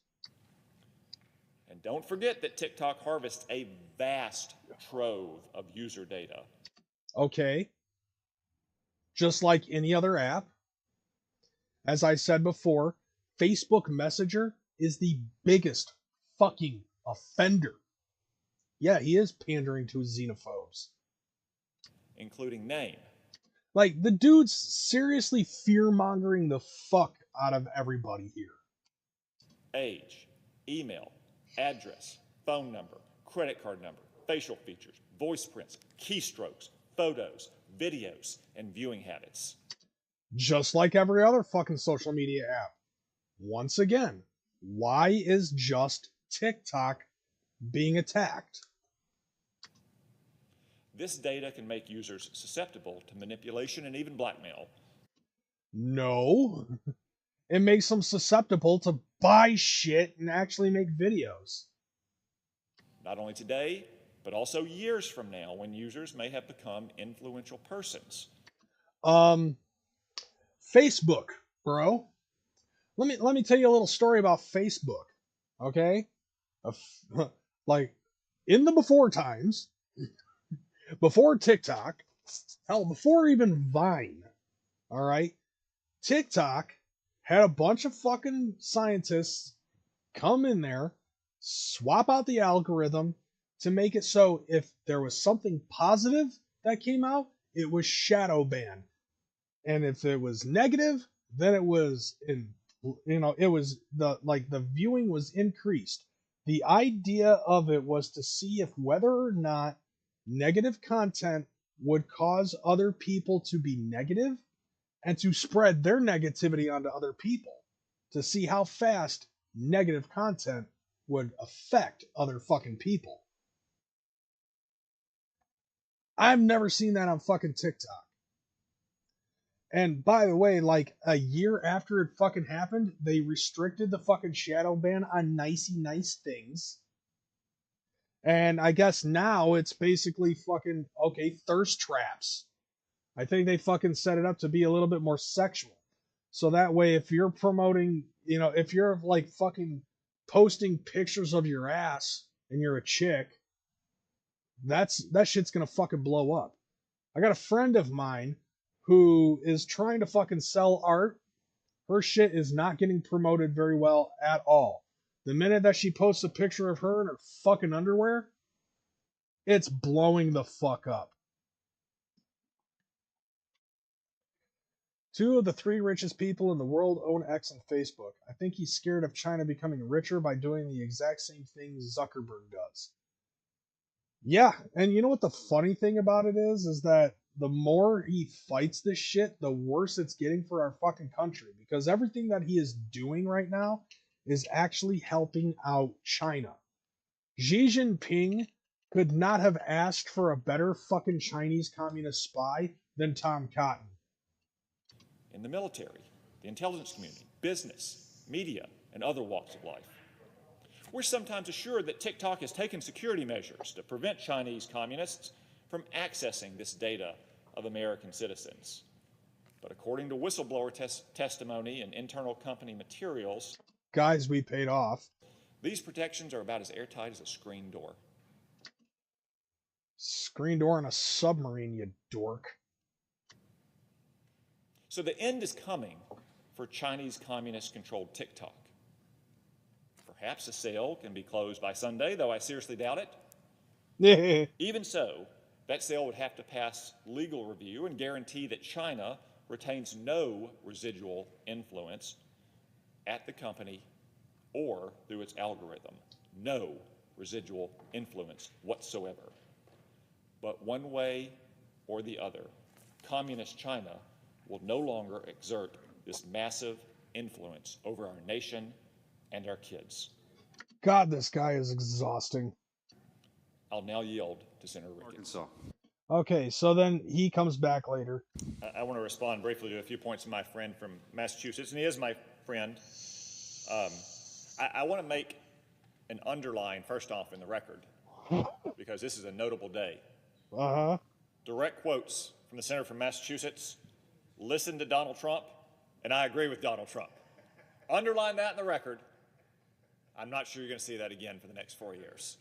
And don't forget that TikTok harvests a vast trove of user data. Okay. Just like any other app. As I said before, Facebook Messenger is the biggest fucking offender. Yeah, he is pandering to xenophobes. Including name. Like, the dude's seriously fear-mongering the fuck out of everybody here. Age, email, address, phone number, credit card number, facial features, voice prints, keystrokes, photos, videos, and viewing habits. Just like every other fucking social media app. Once again, why is just TikTok being attacked? This data can make users susceptible to manipulation and even blackmail. No. It makes them susceptible to buy shit and actually make videos. Not only today, but also years from now when users may have become influential persons. Facebook, bro. Let me tell you a little story about Facebook. Okay? Like, in the before times, before TikTok, hell, before even Vine, all right? TikTok had a bunch of fucking scientists come in there, swap out the algorithm to make it so if there was something positive that came out, it was shadow banned. And if it was negative, then it was the viewing was increased. The idea of it was to see if whether or not negative content would cause other people to be negative and to spread their negativity onto other people to see how fast negative content would affect other fucking people. I've never seen that on fucking TikTok. And by the way, like a year after it fucking happened, they restricted the fucking shadow ban on nicey nice things. And I guess now it's basically fucking, okay, thirst traps. I think they fucking set it up to be a little bit more sexual. So that way, if you're promoting, if you're like fucking posting pictures of your ass and you're a chick, that shit's gonna fucking blow up. I got a friend of mine who is trying to fucking sell art. Her shit is not getting promoted very well at all. The minute that she posts a picture of her in her fucking underwear, it's blowing the fuck up. 2 of the 3 richest people in the world own X and Facebook. I think he's scared of China becoming richer by doing the exact same thing Zuckerberg does. Yeah, and you know what the funny thing about it is that the more he fights this shit, the worse it's getting for our fucking country. Because everything that he is doing right now is actually helping out China. Xi Jinping could not have asked for a better fucking Chinese communist spy than Tom Cotton. In the military, the intelligence community, business, media, and other walks of life. We're sometimes assured that TikTok has taken security measures to prevent Chinese communists from accessing this data of American citizens. But according to whistleblower testimony and internal company materials, guys we paid off, these protections are about as airtight as a screen door. Screen door on a submarine, you dork. So the end is coming for Chinese communist-controlled TikTok. Perhaps the sale can be closed by Sunday, though I seriously doubt it. Even so, that sale would have to pass legal review and guarantee that China retains no residual influence at the company or through its algorithm. No residual influence whatsoever. But one way or the other, communist China will no longer exert this massive influence over our nation and our kids. God, this guy is exhausting. I'll now yield to Senator Ricketts. Arkansas. Okay, so then he comes back later. I want to respond briefly to a few points of my friend from Massachusetts, and he is my friend. I want to make an underline first off in the record, because this is a notable day. Uh-huh. Direct quotes from the senator from Massachusetts: listen to Donald Trump, and I agree with Donald Trump. Underline that in the record. I'm not sure you're going to see that again for the next 4 years.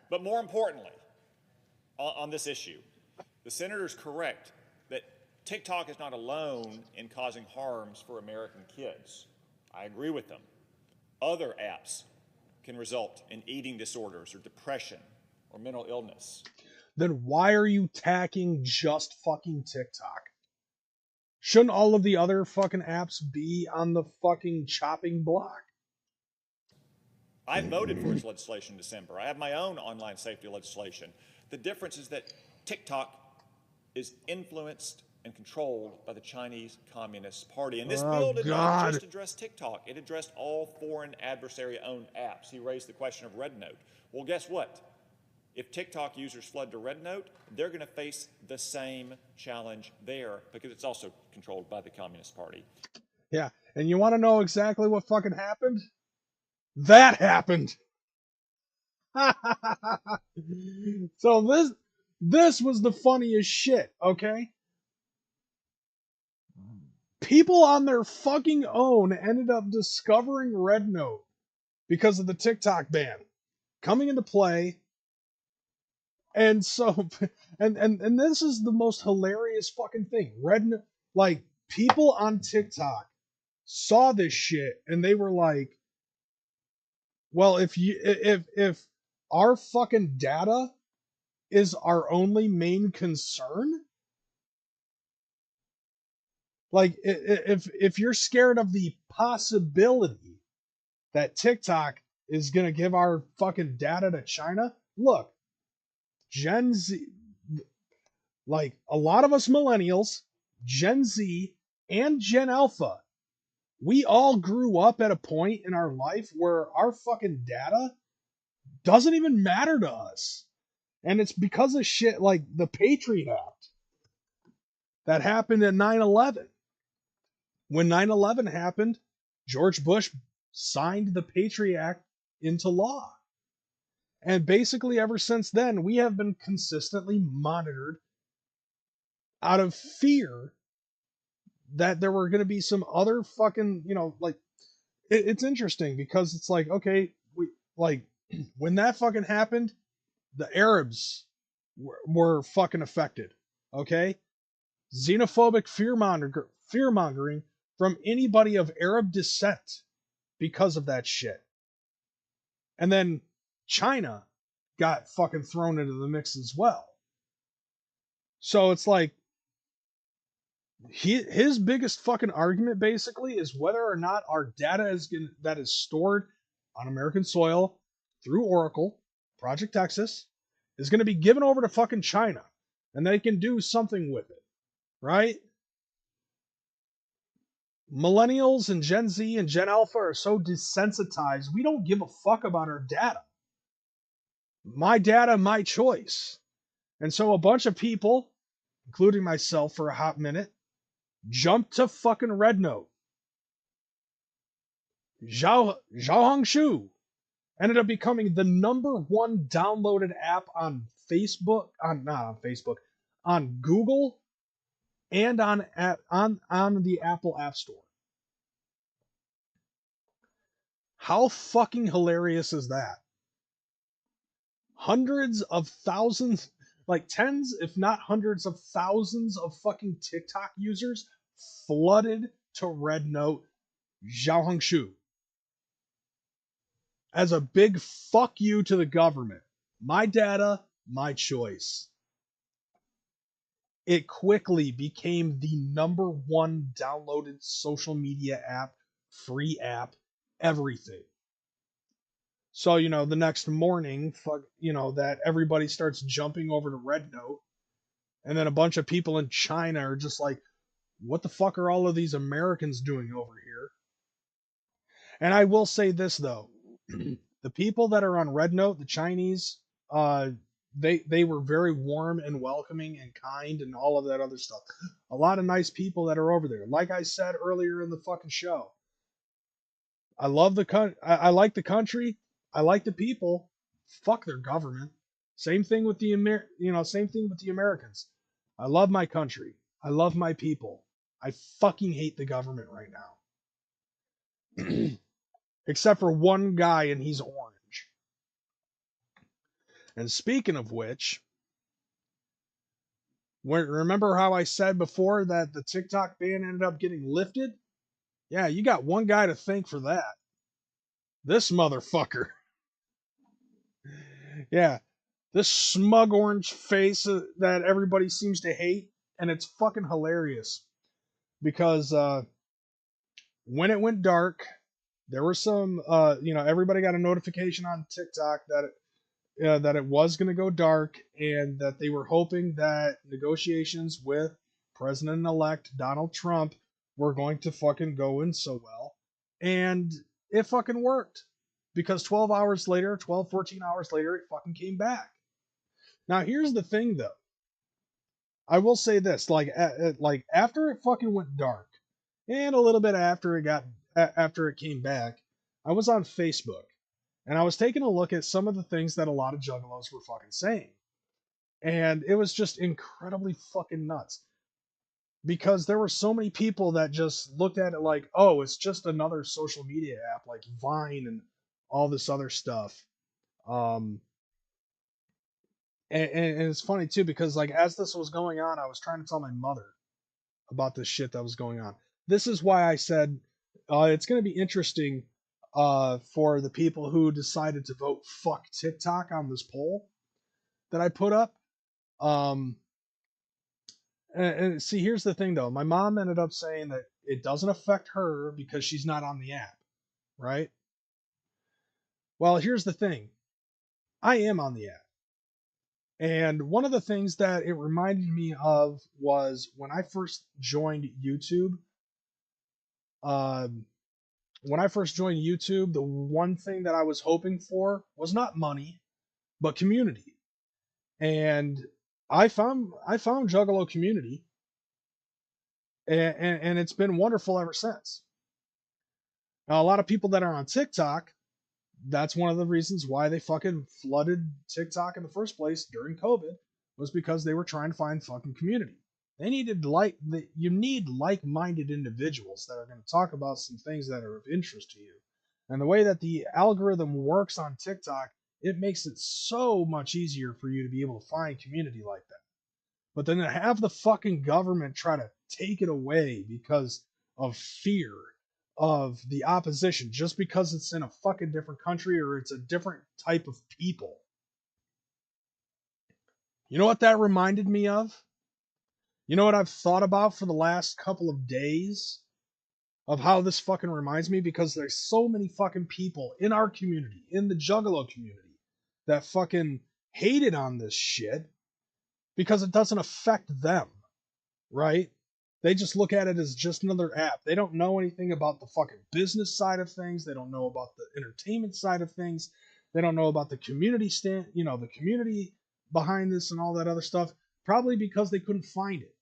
But more importantly, on this issue, the senator's correct that TikTok is not alone in causing harms for American kids. I agree with them. Other apps can result in eating disorders or depression or mental illness. Then why are you tacking just fucking TikTok? Shouldn't all of the other fucking apps be on the fucking chopping block? I voted for its legislation in December. I have my own online safety legislation. The difference is that TikTok is influenced and controlled by the Chinese Communist Party. And this bill did not just address TikTok. It addressed all foreign adversary-owned apps. He raised the question of Red Note. Well, guess what? If TikTok users flood to Red Note, they're going to face the same challenge there because it's also controlled by the Communist Party. Yeah, and you want to know exactly what fucking happened? That happened! So this was the funniest shit, okay? People on their fucking own ended up discovering Red Note because of the TikTok ban coming into play. And so, and this is the most hilarious fucking thing. Like, people on TikTok saw this shit and they were like, well, if our fucking data is our only main concern, like, if you're scared of the possibility that TikTok is gonna give our fucking data to China, look, Gen Z, like a lot of us millennials, Gen Z, and Gen Alpha, we all grew up at a point in our life where our fucking data doesn't even matter to us. And it's because of shit like the Patriot Act that happened at 9/11. When 9/11 happened, George Bush signed the Patriot Act into law. And basically, ever since then, we have been consistently monitored out of fear that there were going to be some other fucking, like, it's interesting because it's like, okay, like, when that fucking happened, the Arabs were fucking affected, okay? Xenophobic fear mongering from anybody of Arab descent because of that shit. And then China got fucking thrown into the mix as well. So it's like his biggest fucking argument basically is whether or not our data that is stored on American soil through Oracle, Project Texas, is going to be given over to fucking China, and they can do something with it, right? Millennials and Gen Z and Gen Alpha are so desensitized, we don't give a fuck about our data. My data, my choice. And so a bunch of people, including myself for a hot minute, jumped to fucking Red Note. Zhao Hongshu ended up becoming the #1 downloaded app on Facebook, on Google, and on the Apple App Store. How fucking hilarious is that? Hundreds of thousands, like tens, if not hundreds of thousands of fucking TikTok users flooded to Red Note Zhao Hongshu as a big fuck you to the government. My data, my choice. It quickly became the #1 downloaded social media app, free app, everything. So, the next morning, that everybody starts jumping over to Red Note, and then a bunch of people in China are just like, what the fuck are all of these Americans doing over here? And I will say this, though. The people that are on Red Note, the Chinese, they were very warm and welcoming and kind and all of that other stuff. A lot of nice people that are over there. Like I said earlier in the fucking show, I love I like the country. I like the people. Fuck their government. Same thing with the same thing with the Americans. I love my country. I love my people. I fucking hate the government right now. Except for one guy, and he's orange. And speaking of which, remember how I said before that the TikTok ban ended up getting lifted? Yeah, you got one guy to thank for that. This motherfucker. Yeah, this smug orange face that everybody seems to hate, and it's fucking hilarious. Because when it went dark, there were some, everybody got a notification on TikTok that it was going to go dark, and that they were hoping that negotiations with President-elect Donald Trump were going to fucking go in so well. And it fucking worked. Because 14 hours later, it fucking came back. Now, here's the thing, though. I will say this, like after it fucking went dark, and a little bit after it came back, I was on Facebook, and I was taking a look at some of the things that a lot of juggalos were fucking saying. And it was just incredibly fucking nuts. Because there were so many people that just looked at it like, oh, it's just another social media app like Vine and all this other stuff. And it's funny too, because like as this was going on, I was trying to tell my mother about this shit that was going on. This is why I said it's going to be interesting for the people who decided to vote fuck TikTok on this poll that I put up. And see, here's the thing though. My mom ended up saying that it doesn't affect her because she's not on the app, right? Well, here's the thing. I am on the app. And one of the things that it reminded me of was when I first joined YouTube. The one thing that I was hoping for was not money, but community. And I found Juggalo community, and it's been wonderful ever since. Now, a lot of people that are on TikTok, that's one of the reasons why they fucking flooded TikTok in the first place during COVID, was because they were trying to find fucking community. They needed you need like-minded individuals that are going to talk about some things that are of interest to you. And the way that the algorithm works on TikTok, it makes it so much easier for you to be able to find community like that. But then to have the fucking government try to take it away because of fear of the opposition, just because it's in a fucking different country or it's a different type of people. You know what that reminded me of? You know what I've thought about for the last couple of days? Of how this fucking reminds me? Because there's so many fucking people in our community, in the Juggalo community, that fucking hated on this shit because it doesn't affect them, right? They just look at it as just another app. They don't know anything about the fucking business side of things. They don't know about the entertainment side of things. They don't know about the community the community behind this and all that other stuff, probably because they couldn't find it.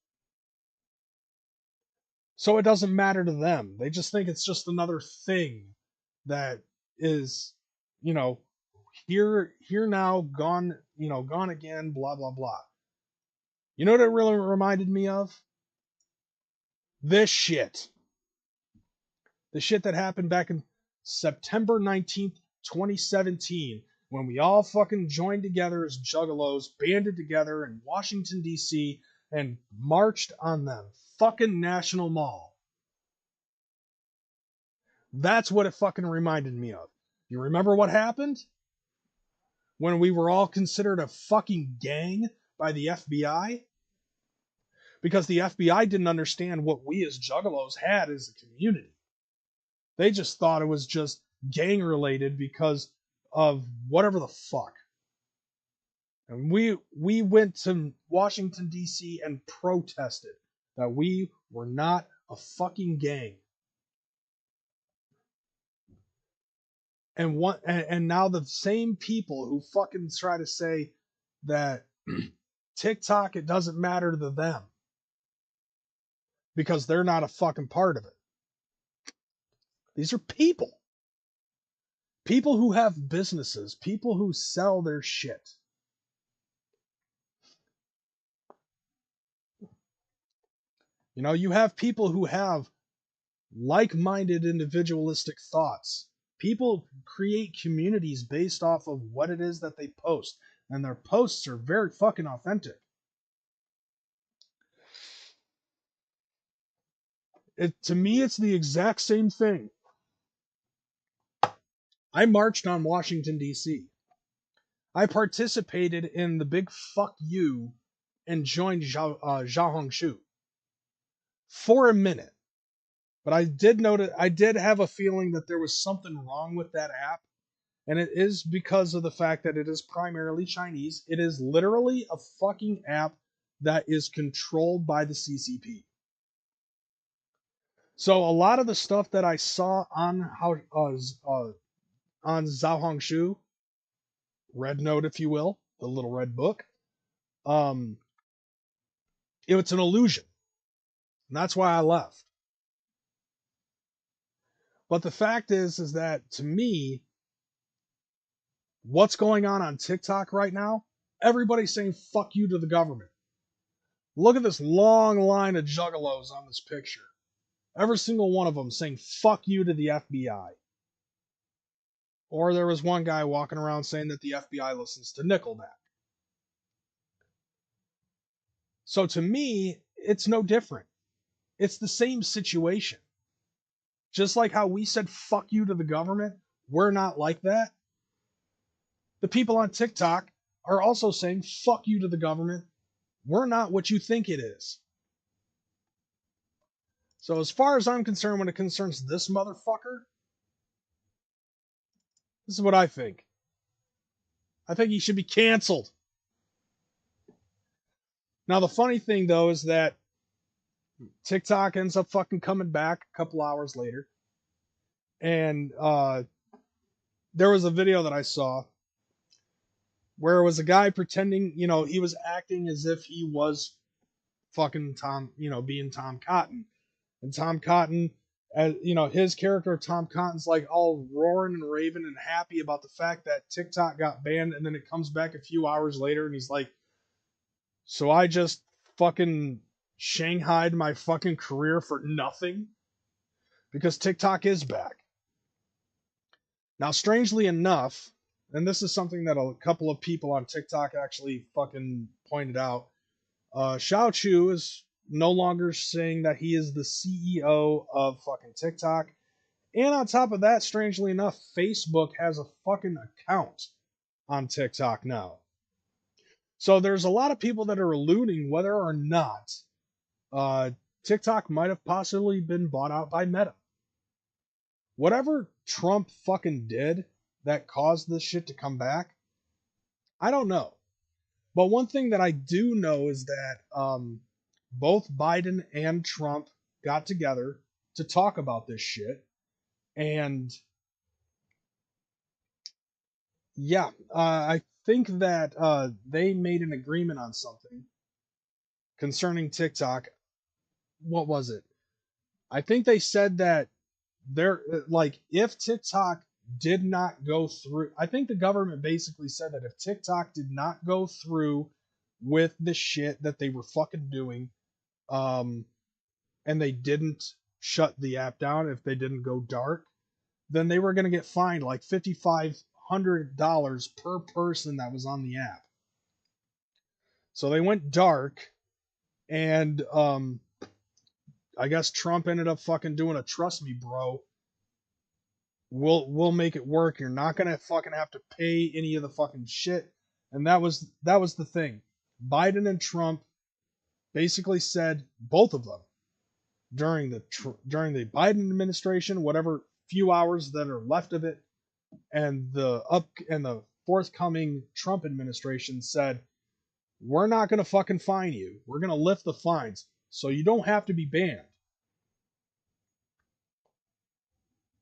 So it doesn't matter to them. They just think it's just another thing that is, here now, gone, gone again, blah, blah, blah. You know what it really reminded me of? This shit. The shit that happened back in September 19th, 2017, when we all fucking joined together as Juggalos, banded together in Washington, D.C., and marched on the fucking National Mall. That's what it fucking reminded me of. You remember what happened? When we were all considered a fucking gang by the FBI? Because the FBI didn't understand what we as Juggalos had as a community. They just thought it was just gang related because of whatever the fuck. And we went to Washington, D.C. and protested that we were not a fucking gang. And now the same people who fucking try to say that TikTok, it doesn't matter to them because they're not a fucking part of it. These are people. People who have businesses, people who sell their shit. You have people who have like-minded individualistic thoughts. People create communities based off of what it is that they post, and their posts are very fucking authentic. To me, it's the exact same thing. I marched on Washington, D.C. I participated in the big fuck you and joined Xiaohongshu for a minute. But I did have a feeling that there was something wrong with that app. And it is because of the fact that it is primarily Chinese. It is literally a fucking app that is controlled by the CCP. So a lot of the stuff that I saw on Xiaohongshu, Red Note, if you will, the little red book, it's an illusion. And that's why I left. But the fact is that to me, what's going on TikTok right now, everybody's saying fuck you to the government. Look at this long line of juggalos on this picture. Every single one of them saying fuck you to the FBI. Or there was one guy walking around saying that the FBI listens to Nickelback. So to me, it's no different. It's the same situation. Just like how we said fuck you to the government, we're not like that. The people on TikTok are also saying fuck you to the government. We're not what you think it is. So as far as I'm concerned, when it concerns this motherfucker, this is what I think. I think he should be canceled. Now, the funny thing, though, is that TikTok ends up fucking coming back a couple hours later. And there was a video that I saw where it was a guy pretending, you know, he was acting as if he was fucking Tom, you know, being Tom Cotton. And Tom Cotton, as you know, his character Tom Cotton's like all roaring and raving and happy about the fact that TikTok got banned, and then it comes back a few hours later and he's like, so I just fucking shanghaied my fucking career for nothing because TikTok is back. Now, strangely enough, and this is something that a couple of people on TikTok actually fucking pointed out, Xiao Chu is no longer saying that he is the CEO of fucking TikTok. And on top of that, strangely enough, Facebook has a fucking account on TikTok now. So there's a lot of people that are alluding whether or not TikTok might have possibly been bought out by Meta. Whatever Trump fucking did that caused this shit to come back, I don't know. But one thing that I do know is that both Biden and Trump got together to talk about this shit. And yeah, I think that they made an agreement on something concerning TikTok. What was it? I think they said that they're like, if TikTok did not go through, I think the government basically said that if TikTok did not go through with the shit that they were fucking doing, and they didn't shut the app down, if they didn't go dark, then they were going to get fined like $5,500 per person that was on the app. So they went dark, and I guess Trump ended up fucking doing a trust me, bro. We'll make it work. You're not gonna fucking have to pay any of the fucking shit. And that was the thing. Biden and Trump basically said, both of them, during the Biden administration, whatever few hours that are left of it, and the forthcoming Trump administration said, we're not gonna fucking fine you. We're gonna lift the fines, so you don't have to be banned.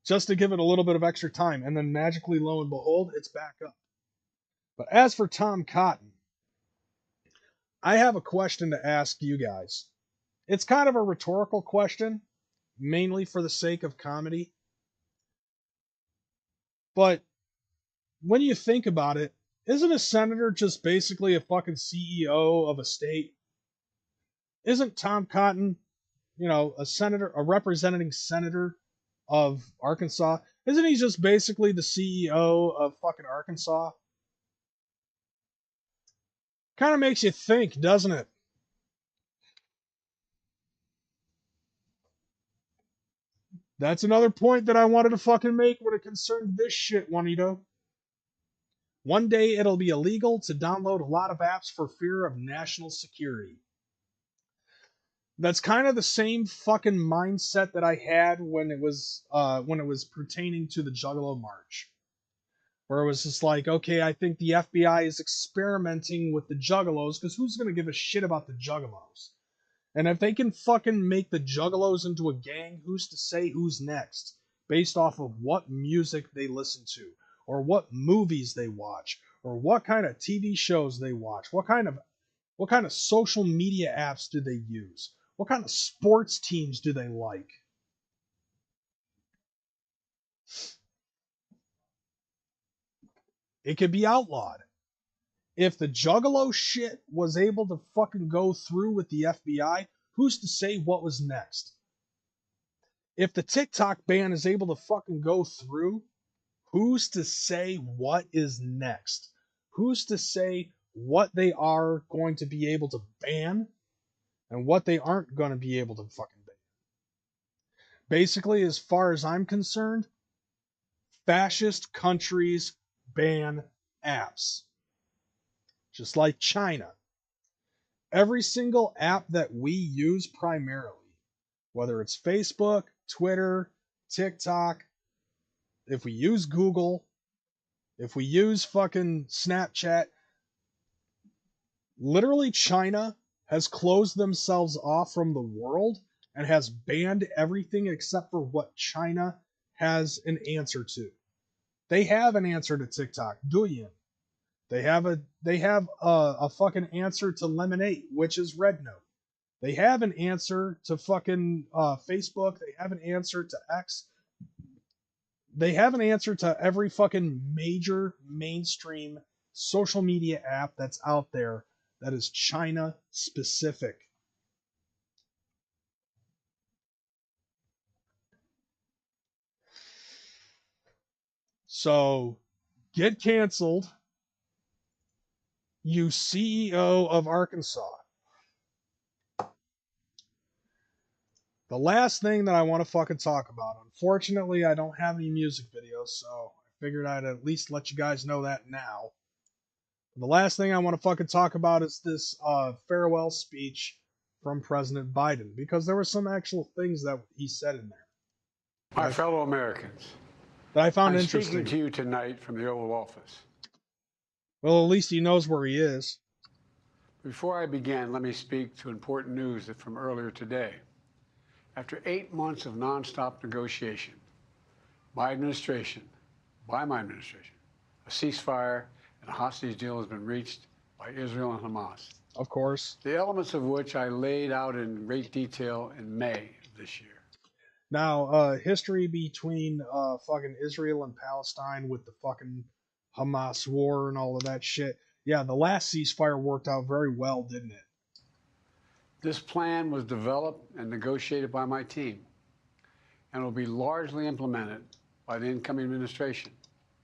Just to give it a little bit of extra time, and then magically, lo and behold, it's back up. But as for Tom Cotton, I have a question to ask you guys. It's kind of a rhetorical question, mainly for the sake of comedy. But when you think about it, isn't a senator just basically a fucking CEO of a state? Isn't Tom Cotton, you know, a senator, a representing senator of Arkansas? Isn't he just basically the CEO of fucking Arkansas? Kind of makes you think, doesn't it? That's another point that I wanted to fucking make when it concerned this shit, Juanito. One day it'll be illegal to download a lot of apps for fear of national security. That's kind of the same fucking mindset that I had when it was pertaining to the Juggalo March. Where it was just like, okay, I think the FBI is experimenting with the Juggalos, because who's going to give a shit about the Juggalos? And if they can fucking make the Juggalos into a gang, who's to say who's next? Based off of what music they listen to, or what movies they watch, or what kind of TV shows they watch, what kind of social media apps do they use, what kind of sports teams do they like? It could be outlawed. If the Juggalo shit was able to fucking go through with the FBI, who's to say what was next? If the TikTok ban is able to fucking go through, who's to say what is next? Who's to say what they are going to be able to ban and what they aren't going to be able to fucking ban? Basically, as far as I'm concerned, fascist countries ban apps. Just like China. Every single app that we use primarily, whether it's Facebook, Twitter, TikTok, if we use Google, if we use fucking Snapchat, literally China has closed themselves off from the world and has banned everything except for what China has an answer to. They have an answer to TikTok, Douyin. They have a fucking answer to Lemonade, which is Red Note. They have an answer to fucking Facebook. They have an answer to X. They have an answer to every fucking major mainstream social media app that's out there that is China specific. So get canceled, you CEO of Arkansas. The last thing that I want to fucking talk about, unfortunately, I don't have any music videos, so I figured I'd at least let you guys know that now. The last thing I want to fucking talk about is this farewell speech from President Biden, because there were some actual things that he said in there. My fellow Americans, that I found I'm interesting. speaking to you tonight from the Oval Office. Well, at least he knows where he is. Before I begin, let me speak to important news from earlier today. After 8 months of nonstop negotiation, by my administration, a ceasefire and a hostage deal has been reached by Israel and Hamas. Of course. The elements of which I laid out in great detail in May of this year. Now, history between fucking Israel and Palestine with the fucking Hamas war and all of that shit. Yeah, the last ceasefire worked out very well, didn't it? This plan was developed and negotiated by my team and will be largely implemented by the incoming administration.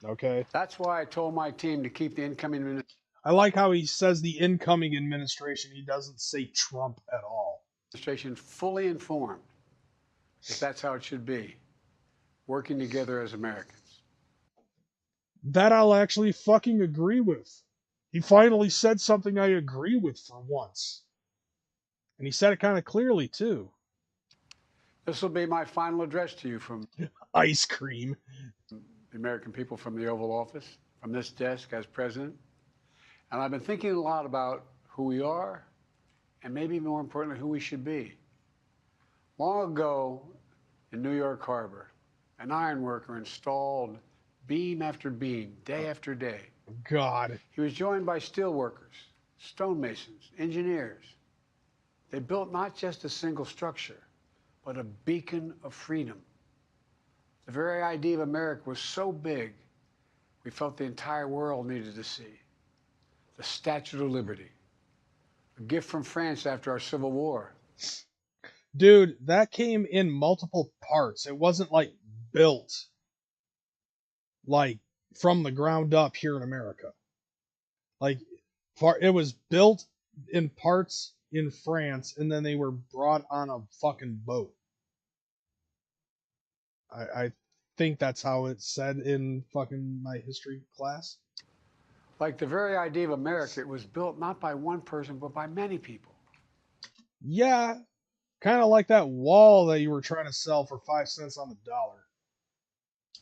Okay. That's why I told my team to keep the incoming administration. I like how he says the incoming administration. He doesn't say Trump at all. Administration fully informed, if that's how it should be, working together as Americans. That I'll actually fucking agree with. He finally said something I agree with for once. And he said it kind of clearly, too. This will be my final address to you from ice cream. The American people from the Oval Office, from this desk as president. And I've been thinking a lot about who we are and maybe more importantly, who we should be. Long ago in New York Harbor, an iron worker installed beam after beam, day after day. God. He was joined by steel workers, stonemasons, engineers. They built not just a single structure, but a beacon of freedom. The very idea of America was so big, we felt the entire world needed to see. The Statue of Liberty, a gift from France after our Civil War. Dude, that came in multiple parts. It wasn't like built like from the ground up here in America. Like it was built in parts in France, and then they were brought on a fucking boat. I think that's how it's said in fucking my history class. Like the very idea of America, it was built not by one person, but by many people. Yeah, kind of like that wall that you were trying to sell for 5 cents on the dollar.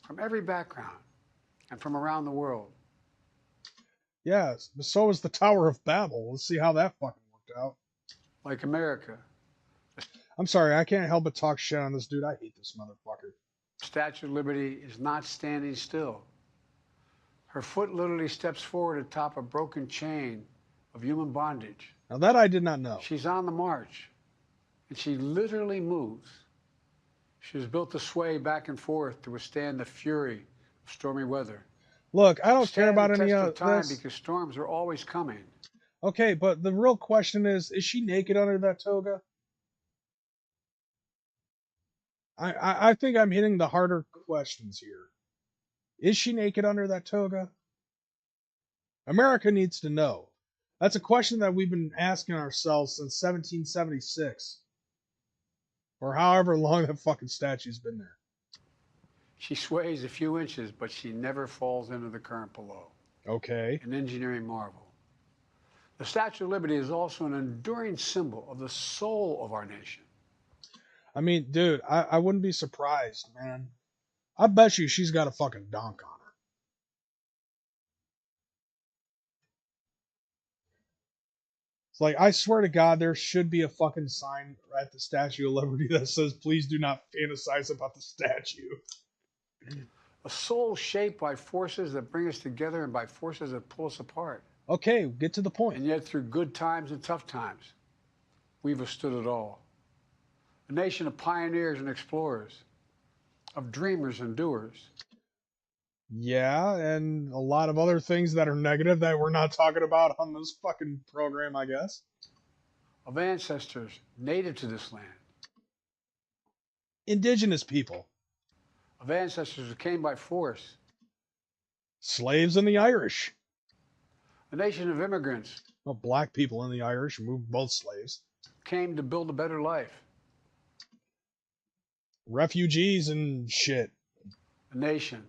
From every background and from around the world. Yeah, so is the Tower of Babel. Let's see how that fucking worked out. Like America. I'm sorry, I can't help but talk shit on this dude. I hate this motherfucker. Statue of Liberty is not standing still. Her foot literally steps forward atop a broken chain of human bondage. Now that I did not know. She's on the march, and she literally moves. She was built to sway back and forth to withstand the fury of stormy weather. Look, I don't care about any of time this. because storms are always coming. Okay, but the real question is she naked under that toga? I think I'm hitting the harder questions here. Is she naked under that toga? America needs to know. That's a question that we've been asking ourselves since 1776. Or however long that fucking statue's been there. She sways a few inches, but she never falls into the current below. Okay. An engineering marvel. The Statue of Liberty is also an enduring symbol of the soul of our nation. I mean, dude, I wouldn't be surprised, man. I bet you she's got a fucking donk on her. It's like, I swear to God, there should be a fucking sign at the Statue of Liberty that says, please do not fantasize about the statue. A soul shaped by forces that bring us together and by forces that pull us apart. Okay, get to the point. And yet, through good times and tough times, we've withstood it all. A nation of pioneers and explorers, of dreamers and doers. Yeah, and a lot of other things that are negative that we're not talking about on this fucking program, I guess. Of ancestors native to this land. Indigenous people. Of ancestors who came by force. Slaves and the Irish. A nation of immigrants. Well, black people and the Irish moved both slaves. Came to build a better life. Refugees and shit. A nation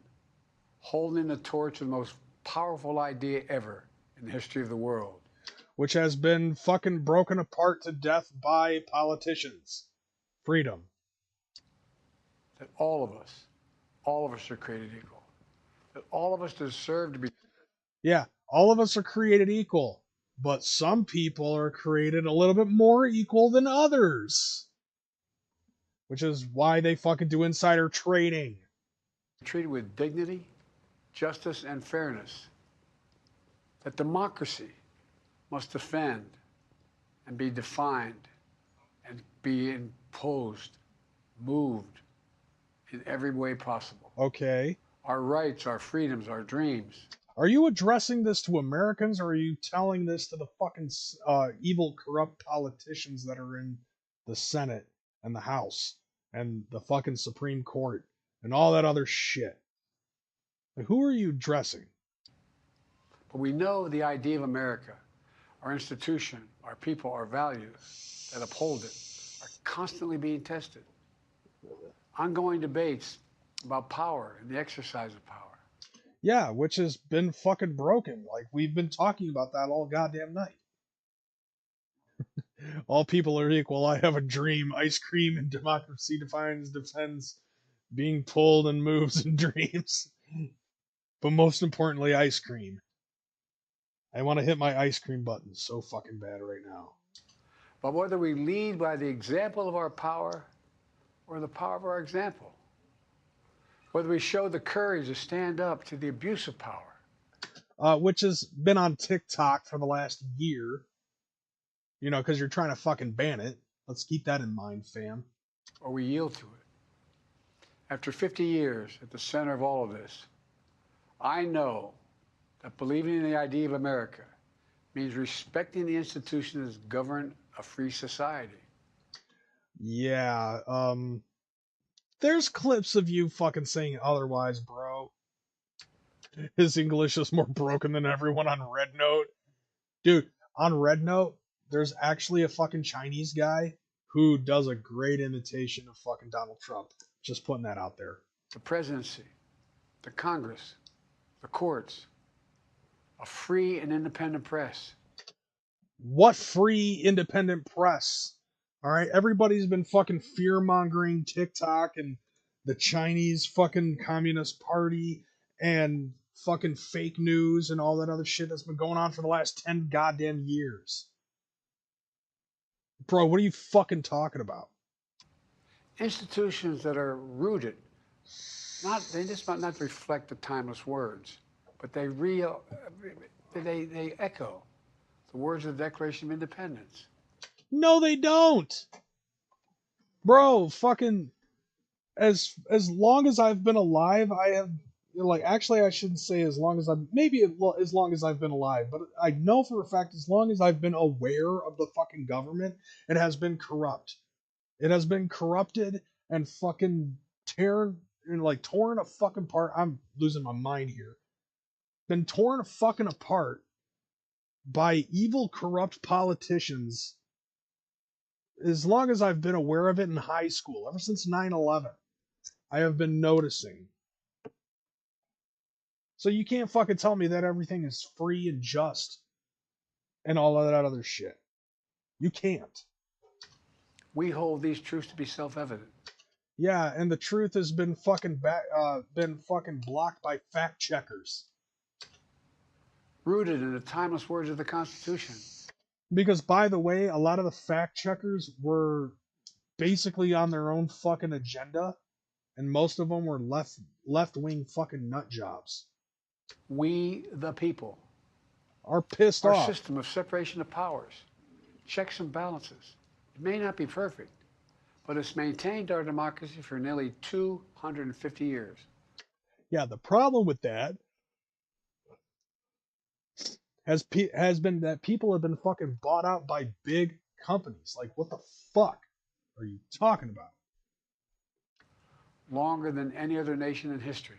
holding the torch of the most powerful idea ever in the history of the world. Which has been fucking broken apart to death by politicians. Freedom. That all of us are created equal. That all of us deserve to be... Yeah, all of us are created equal. But some people are created a little bit more equal than others. Which is why they fucking do insider trading. Treated with dignity, justice, and fairness. That democracy must defend and be defined and be imposed, moved in every way possible. Okay. Our rights, our freedoms, our dreams. Are you addressing this to Americans, or are you telling this to the fucking evil, corrupt politicians that are in the Senate and the House and the fucking Supreme Court and all that other shit? Like, who are you addressing? But we know the idea of America, our institution, our people, our values that uphold it are constantly being tested. Ongoing debates about power and the exercise of power. Yeah, which has been fucking broken. Like, we've been talking about that all goddamn night. All people are equal. I have a dream. Ice cream and democracy defends being pulled and moves in dreams. But most importantly, ice cream. I want to hit my ice cream button so fucking bad right now. But whether we lead by the example of our power or the power of our example, whether we show the courage to stand up to the abuse of power. Which has been on TikTok for the last year. You know, because you're trying to fucking ban it. Let's keep that in mind, fam. Or we yield to it. After 50 years at the center of all of this, I know that believing in the idea of America means respecting the institutions that govern a free society. Yeah, there's clips of you fucking saying otherwise, bro. His English is more broken than everyone on Red Note. Dude, on Red Note, there's actually a fucking Chinese guy who does a great imitation of fucking Donald Trump. Just putting that out there. The presidency, the Congress, the courts, a free and independent press. What free independent press? All right, everybody's been fucking fear-mongering TikTok and the Chinese fucking Communist Party and fucking fake news and all that other shit that's been going on for the last 10 goddamn years. Bro, what are you fucking talking about? Institutions that are rooted, they just might not reflect the timeless words, but they echo the words of the Declaration of Independence. No, they don't. Bro, fucking as long as I've been alive, I have actually I shouldn't say as long as I've as long as I've been alive, but I know for a fact as long as I've been aware of the fucking government, it has been corrupt. It has been corrupted and fucking torn a fucking apart. I'm losing my mind here. Been torn a fucking apart by evil, corrupt politicians as long as I've been aware of it in high school, ever since 9/11, I have been noticing. So you can't fucking tell me that everything is free and just and all of that other shit. You can't. We hold these truths to be self-evident. Yeah, and the truth has been fucking blocked by fact checkers. Rooted in the timeless words of the Constitution. Because, by the way, a lot of the fact checkers were basically on their own fucking agenda. and most of them were left wing fucking nut jobs. We, the people, are pissed our off. system of separation of powers, checks and balances. It may not be perfect, but it's maintained our democracy for nearly 250 years. Yeah, the problem with that has been that people have been fucking bought out by big companies. Like, what the fuck are you talking about? Longer than any other nation in history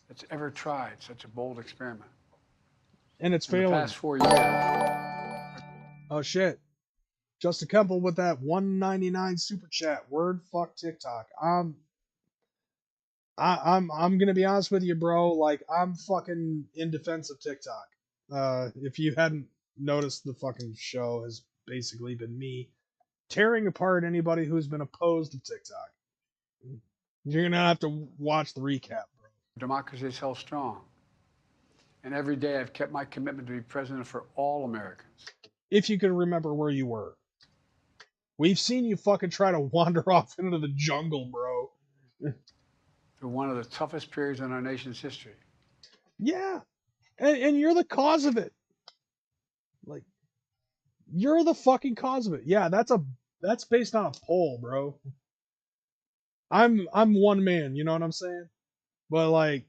that's ever tried such a bold experiment. And it's In failing. the past 4 years. Oh shit. Justin Kemple with that $1.99 super chat. Word fuck TikTok. I'm gonna be honest with you, bro. Like, I'm fucking in defense of TikTok. If you hadn't noticed, the fucking show has basically been me tearing apart anybody who's been opposed to TikTok. You're gonna have to watch the recap, bro. Democracy is held strong. And every day I've kept my commitment to be president for all Americans. If you can remember where you were. We've seen you fucking try to wander off into the jungle, bro. Through one of the toughest periods in our nation's history. Yeah. And you're the cause of it. Like, you're the fucking cause of it. Yeah, that's based on a poll, bro. I'm one man, you know what I'm saying? But like,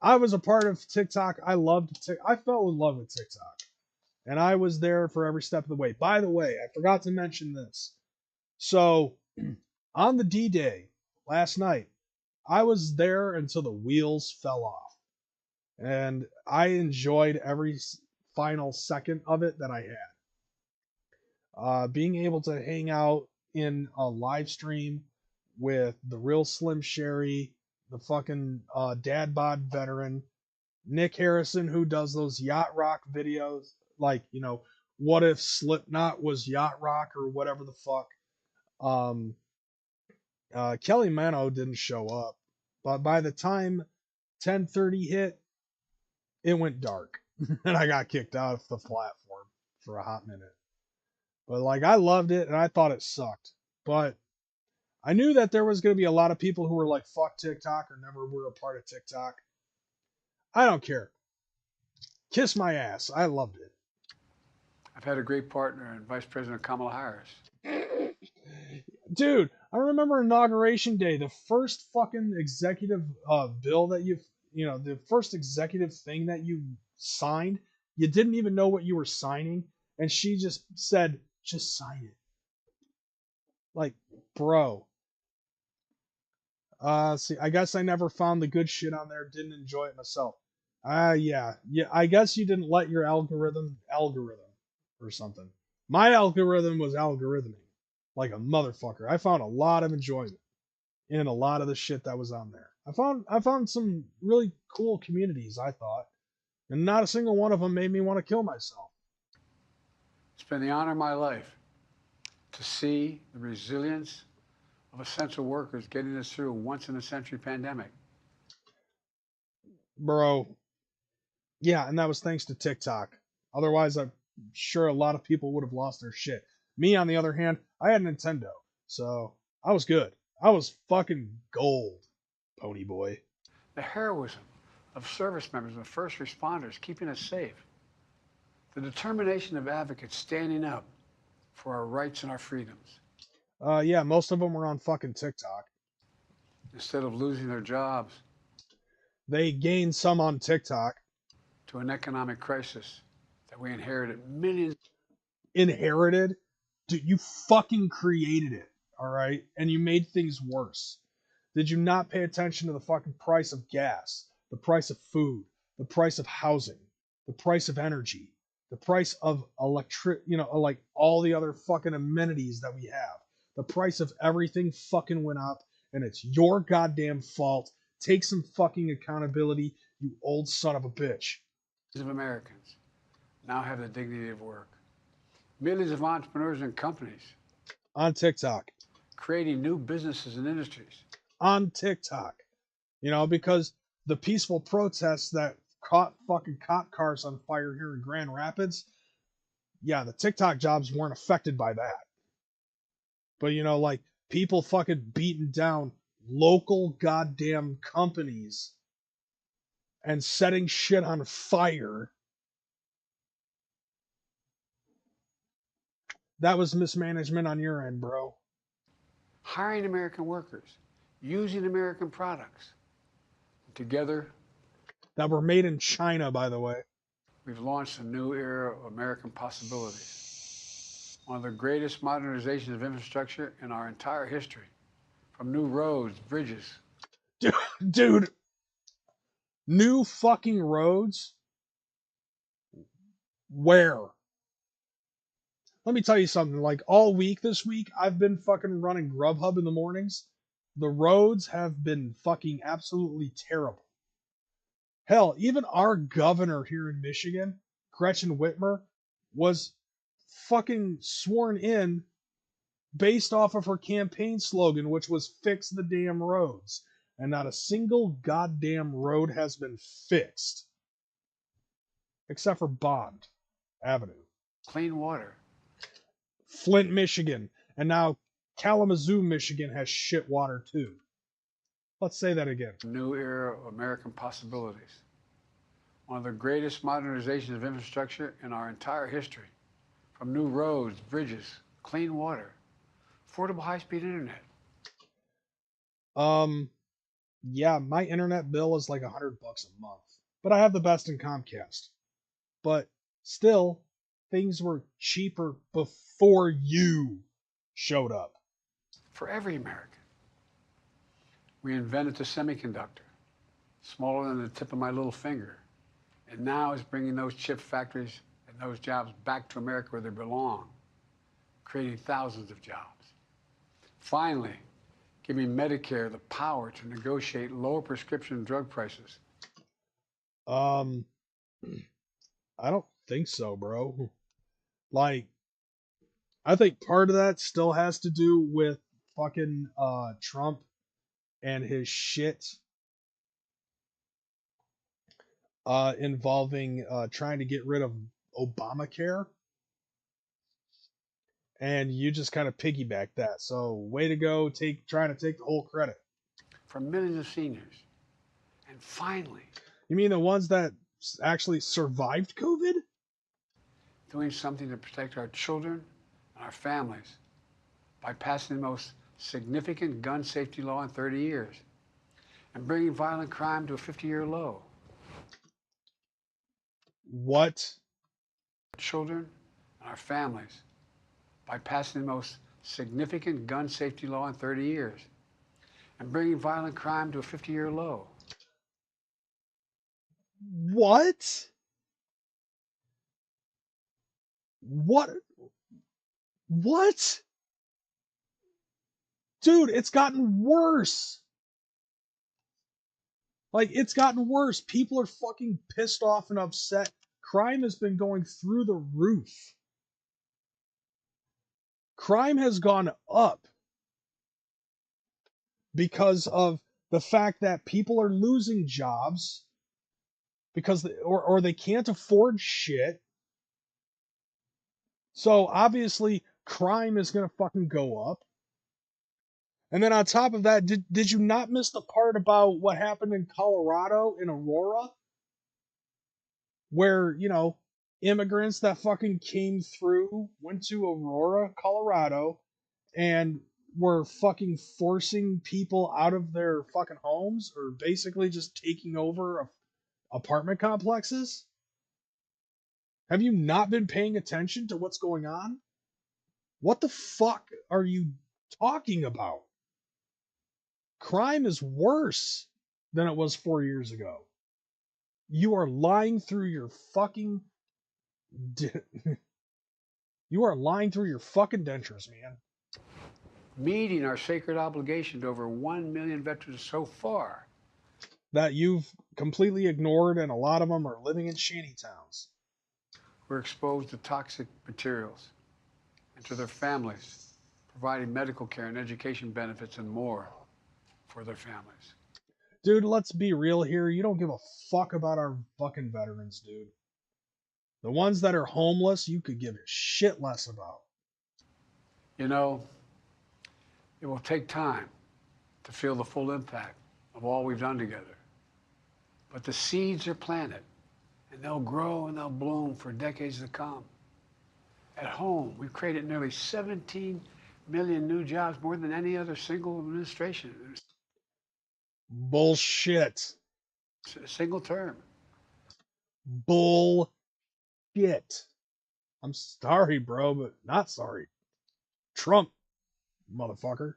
I was a part of TikTok. I fell in love with TikTok. And I was there for every step of the way. By the way, I forgot to mention this. So, on the D-Day last night, I was there until the wheels fell off. And I enjoyed every final second of it that I had. Being able to hang out in a live stream with the real Slim Sherry, the fucking Dad Bod veteran, Nick Harrison, who does those yacht rock videos, like, you know, what if Slipknot was yacht rock or whatever the fuck. Kelly Mano didn't show up, but by the time 10:30 hit, it went dark, and I got kicked out of the platform for a hot minute. But like, I loved it, and I thought it sucked, but I knew that there was going to be a lot of people who were like, fuck TikTok, or never were a part of TikTok. I don't care. Kiss my ass. I loved it. I've had a great partner in Vice President Kamala Harris. Dude, I remember Inauguration Day, the first fucking executive bill that the first executive thing that you signed, you didn't even know what you were signing, and she just said, just sign it. Like, bro. See, I guess I never found the good shit on there, didn't enjoy it myself. Yeah, I guess you didn't let your algorithm or something. My algorithm was algorithming like a motherfucker. I found a lot of enjoyment in a lot of the shit that was on there. I found some really cool communities, I thought, and not a single one of them made me want to kill myself. It's been the honor of my life to see the resilience of essential workers getting us through a once-in-a-century pandemic. Bro, yeah, and that was thanks to TikTok. Otherwise, I'm sure a lot of people would have lost their shit. Me, on the other hand, I had Nintendo, so I was good. I was fucking gold, pony boy. The heroism of service members and first responders keeping us safe. The determination of advocates standing up for our rights and our freedoms. Yeah, most of them were on fucking TikTok. Instead of losing their jobs. They gained some on TikTok. To an economic crisis that we inherited millions. Inherited? Dude, you fucking created it, all right? And you made things worse. Did you not pay attention to the fucking price of gas, the price of food, the price of housing, the price of energy, the price of like all the other fucking amenities that we have? The price of everything fucking went up, and it's your goddamn fault. Take some fucking accountability, you old son of a bitch. Of Americans now have the dignity of work. Millions of entrepreneurs and companies. On TikTok. Creating new businesses and industries. On TikTok. You know, because the peaceful protests that caught fucking cop cars on fire here in Grand Rapids, yeah, the TikTok jobs weren't affected by that. But, you know, like, people fucking beating down local goddamn companies and setting shit on fire. That was mismanagement on your end, bro. Hiring American workers, using American products. Together, that were made in China, by the way. We've launched a new era of American possibilities. One of the greatest modernizations of infrastructure in our entire history. From new roads, bridges. Dude, new fucking roads? Where? Let me tell you something. Like, all week this week, I've been fucking running Grubhub in the mornings. The roads have been fucking absolutely terrible. Hell, even our governor here in Michigan, Gretchen Whitmer, was fucking sworn in based off of her campaign slogan, which was fix the damn roads. And not a single goddamn road has been fixed. Except for Bond Avenue. Clean water. Flint, Michigan. And now Kalamazoo, Michigan has shit water too. Let's say that again. New era of American possibilities. One of the greatest modernizations of infrastructure in our entire history. From new roads, bridges, clean water, affordable high-speed internet. Yeah, my internet bill is like $100 a month. But I have the best in Comcast. But still, things were cheaper before you showed up. For every American. We invented the semiconductor, smaller than the tip of my little finger. And now it's bringing those chip factories and those jobs back to America where they belong, creating thousands of jobs. Finally, giving Medicare the power to negotiate lower prescription drug prices. I don't think so, bro. Like, I think part of that still has to do with fucking Trump and his shit involving trying to get rid of Obamacare. And you just kind of piggyback that. So way to go, trying to take the whole credit. For millions of seniors. And finally. You mean the ones that actually survived COVID? Doing something to protect our children and our families by passing the most significant gun safety law in 30 years and bringing violent crime to a 50-year low. What? Children and our families by passing the most significant gun safety law in 30 years and bringing violent crime to a 50-year low. What? What? What? Dude, it's gotten worse. Like, it's gotten worse. People are fucking pissed off and upset. Crime has been going through the roof. Crime has gone up because of the fact that people are losing jobs because or they can't afford shit. So obviously crime is going to fucking go up. And then on top of that, did you not miss the part about what happened in Colorado, in Aurora? Where, you know, immigrants that fucking came through, went to Aurora, Colorado, and were fucking forcing people out of their fucking homes, or basically just taking over apartment complexes? Have you not been paying attention to what's going on? What the fuck are you talking about? Crime is worse than it was 4 years ago. You are lying through your fucking... You are lying through your fucking dentures, man. Meeting our sacred obligation to over 1 million veterans so far. That you've completely ignored, and a lot of them are living in shanty towns. We're exposed to toxic materials and to their families, providing medical care and education benefits and more for their families. Dude, let's be real here. You don't give a fuck about our fucking veterans, dude. The ones that are homeless, you could give a shit less about. You know, it will take time to feel the full impact of all we've done together. But the seeds are planted, and they'll grow and they'll bloom for decades to come. At home, we've created nearly 17 million new jobs, more than any other single administration. Bullshit. A single term. Bullshit. I'm sorry, bro, but not sorry. Trump, motherfucker.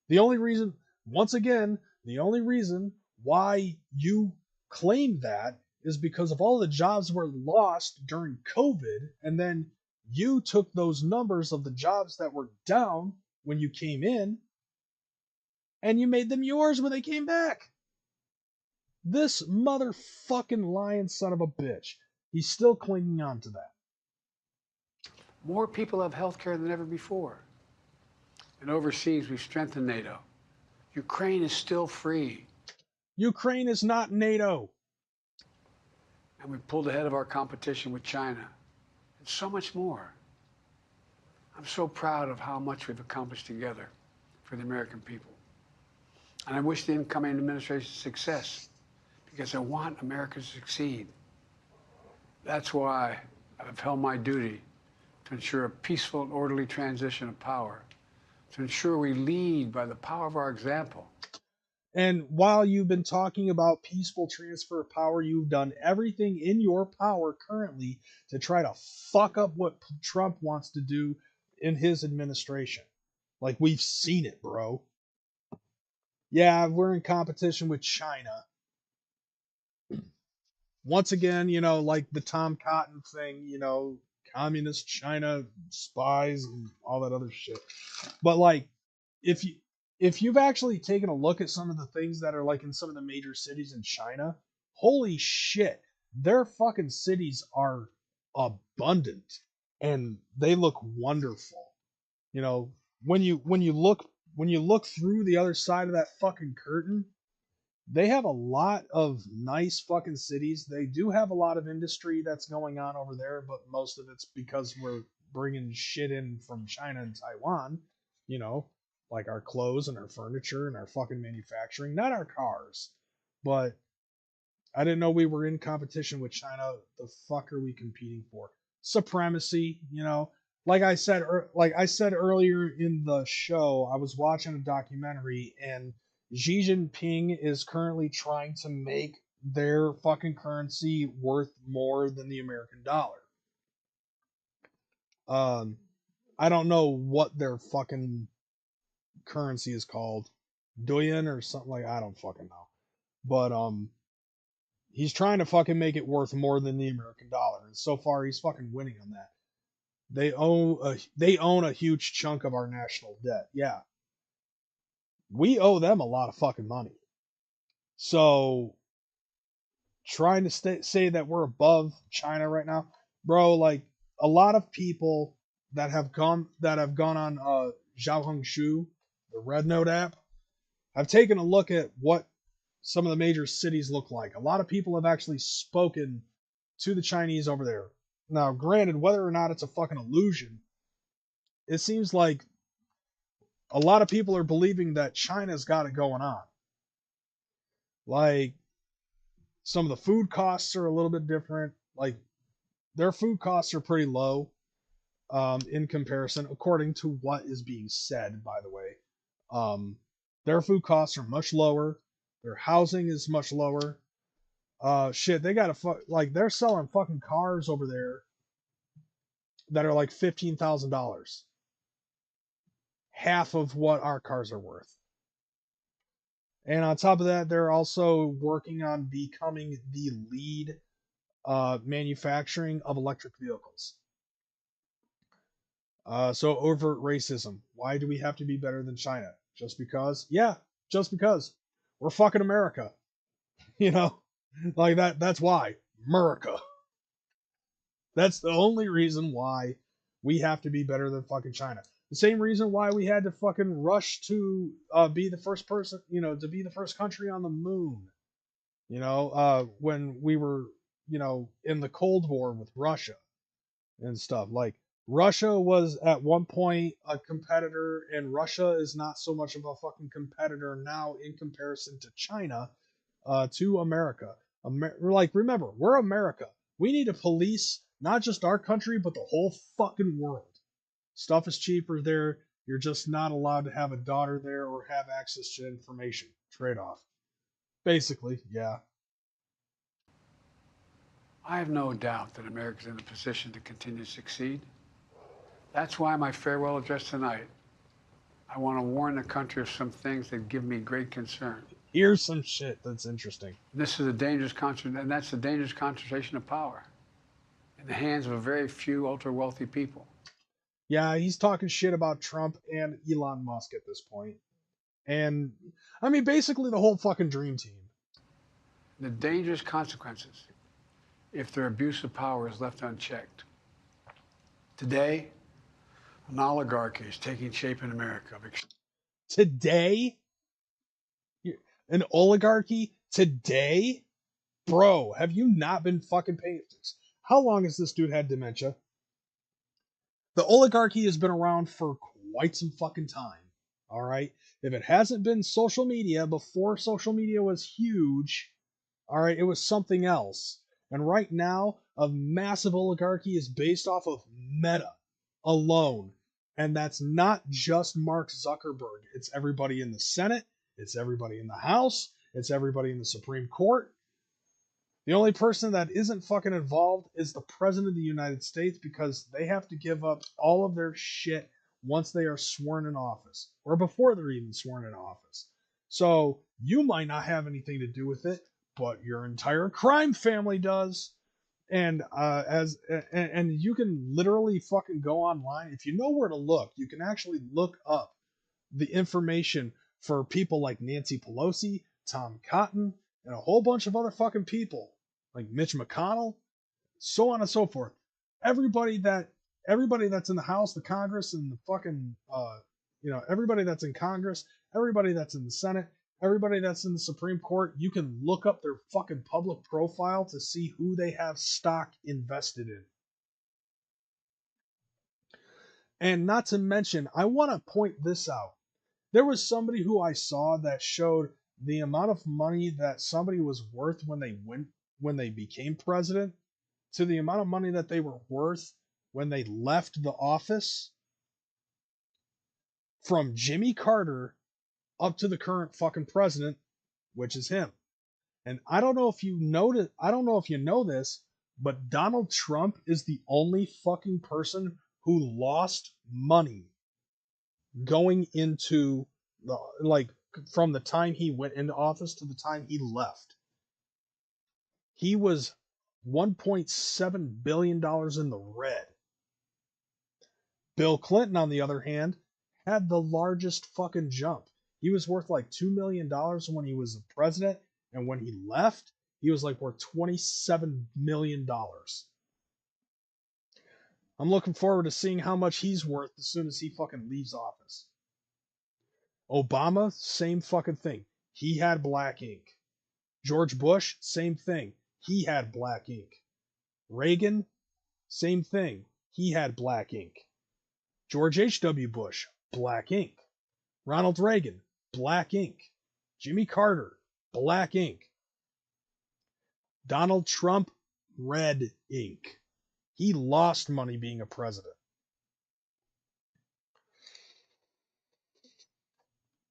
The only reason, once again, the only reason why you claim that is because of all the jobs were lost during COVID, and then you took those numbers of the jobs that were down when you came in, and you made them yours when they came back. This motherfucking lying son of a bitch. He's still clinging on to that. More people have health care than ever before. And overseas, we've strengthened NATO. Ukraine is still free. Ukraine is not NATO. And we've pulled ahead of our competition with China. And so much more. I'm so proud of how much we've accomplished together for the American people. And I wish the incoming administration success, because I want America to succeed. That's why I've held my duty to ensure a peaceful and orderly transition of power, to ensure we lead by the power of our example. And while you've been talking about peaceful transfer of power, you've done everything in your power currently to try to fuck up what Trump wants to do in his administration. Like, we've seen it, bro. Yeah, we're in competition with China. Once again, you know, like the Tom Cotton thing, you know, communist China spies and all that other shit. But like, if you've actually taken a look at some of the things that are like in some of the major cities in China, holy shit, their fucking cities are abundant and they look wonderful. You know, when you look through the other side of that fucking curtain, they have a lot of nice fucking cities. They do have a lot of industry that's going on over there, but most of it's because we're bringing shit in from China and Taiwan, you know, like our clothes and our furniture and our fucking manufacturing, not our cars. But I didn't know we were in competition with China. The fuck are we competing for? Supremacy, you know. Like I said earlier in the show, I was watching a documentary, and Xi Jinping is currently trying to make their fucking currency worth more than the American dollar. I don't know what their fucking currency is called, Douyin or something like, I don't fucking know. But he's trying to fucking make it worth more than the American dollar, and so far he's fucking winning on that. They own a huge chunk of our national debt. Yeah. We owe them a lot of fucking money. So trying to say that we're above China right now, bro, like a lot of people that have gone on Xiaohongshu, the Red Note app, have taken a look at what some of the major cities look like. A lot of people have actually spoken to the Chinese over there. Now, granted, whether or not it's a fucking illusion, it seems like a lot of people are believing that China's got it going on. Like, some of the food costs are a little bit different. Like, their food costs are pretty low in comparison, according to what is being said, by the way. Their food costs are much lower. Their housing is much lower. Shit, they got like, they're selling fucking cars over there that are like $15,000. Half of what our cars are worth. And on top of that, they're also working on becoming the lead manufacturing of electric vehicles. So overt racism. Why do we have to be better than China? Just because? Yeah, just because. We're fucking America. You know? Like that's why. America. That's the only reason why we have to be better than fucking China. The same reason why we had to fucking rush to be the first person, you know, to be the first country on the moon. You know, when we were, you know, in the Cold War with Russia and stuff. Like, Russia was at one point a competitor, and Russia is not so much of a fucking competitor now in comparison to China, to America. Remember, we're America. We need to police not just our country, but the whole fucking world. Stuff is cheaper there. You're just not allowed to have a daughter there or have access to information. Trade off. Basically, yeah. I have no doubt that America's in a position to continue to succeed. That's why my farewell address tonight, I want to warn the country of some things that give me great concern. Here's some shit that's interesting. This is a dangerous concentration, and that's a dangerous concentration of power in the hands of a very few ultra-wealthy people. Yeah, he's talking shit about Trump and Elon Musk at this point. And, I mean, basically the whole fucking dream team. The dangerous consequences if their abuse of power is left unchecked. Today, an oligarchy is taking shape in America. Today? An oligarchy? Today? Bro, have you not been fucking paying attention? How long has this dude had dementia? The oligarchy has been around for quite some fucking time. Alright? If it hasn't been social media before social media was huge, alright, it was something else. And right now, a massive oligarchy is based off of Meta alone. And that's not just Mark Zuckerberg. It's everybody in the Senate. It's everybody in the House. It's everybody in the Supreme Court. The only person that isn't fucking involved is the President of the United States, because they have to give up all of their shit once they are sworn in office, or before they're even sworn in office. So you might not have anything to do with it, but your entire crime family does. And and you can literally fucking go online. If you know where to look, you can actually look up the information for people like Nancy Pelosi, Tom Cotton, and a whole bunch of other fucking people like Mitch McConnell, so on and so forth. Everybody that's in the House, the Congress, and the fucking everybody that's in Congress, everybody that's in the Senate, everybody that's in the Supreme Court, you can look up their fucking public profile to see who they have stock invested in. And not to mention, I want to point this out. There was somebody who I saw that showed the amount of money that somebody was worth when they became president to the amount of money that they were worth when they left the office, from Jimmy Carter up to the current fucking president, which is him. And I don't know if you know this, but Donald Trump is the only fucking person who lost money going into from the time he went into office to the time he left. He was $1.7 billion in the red. Bill Clinton, on the other hand, had the largest fucking jump. He was worth like $2 million when he was the president, and when he left, he was like worth $27 million. I'm looking forward to seeing how much he's worth as soon as he fucking leaves office. Obama, same fucking thing. He had black ink. George Bush, same thing. He had black ink. Reagan, same thing. He had black ink. George H.W. Bush, black ink. Ronald Reagan, black ink. Jimmy Carter, black ink. Donald Trump, red ink. He lost money being a president.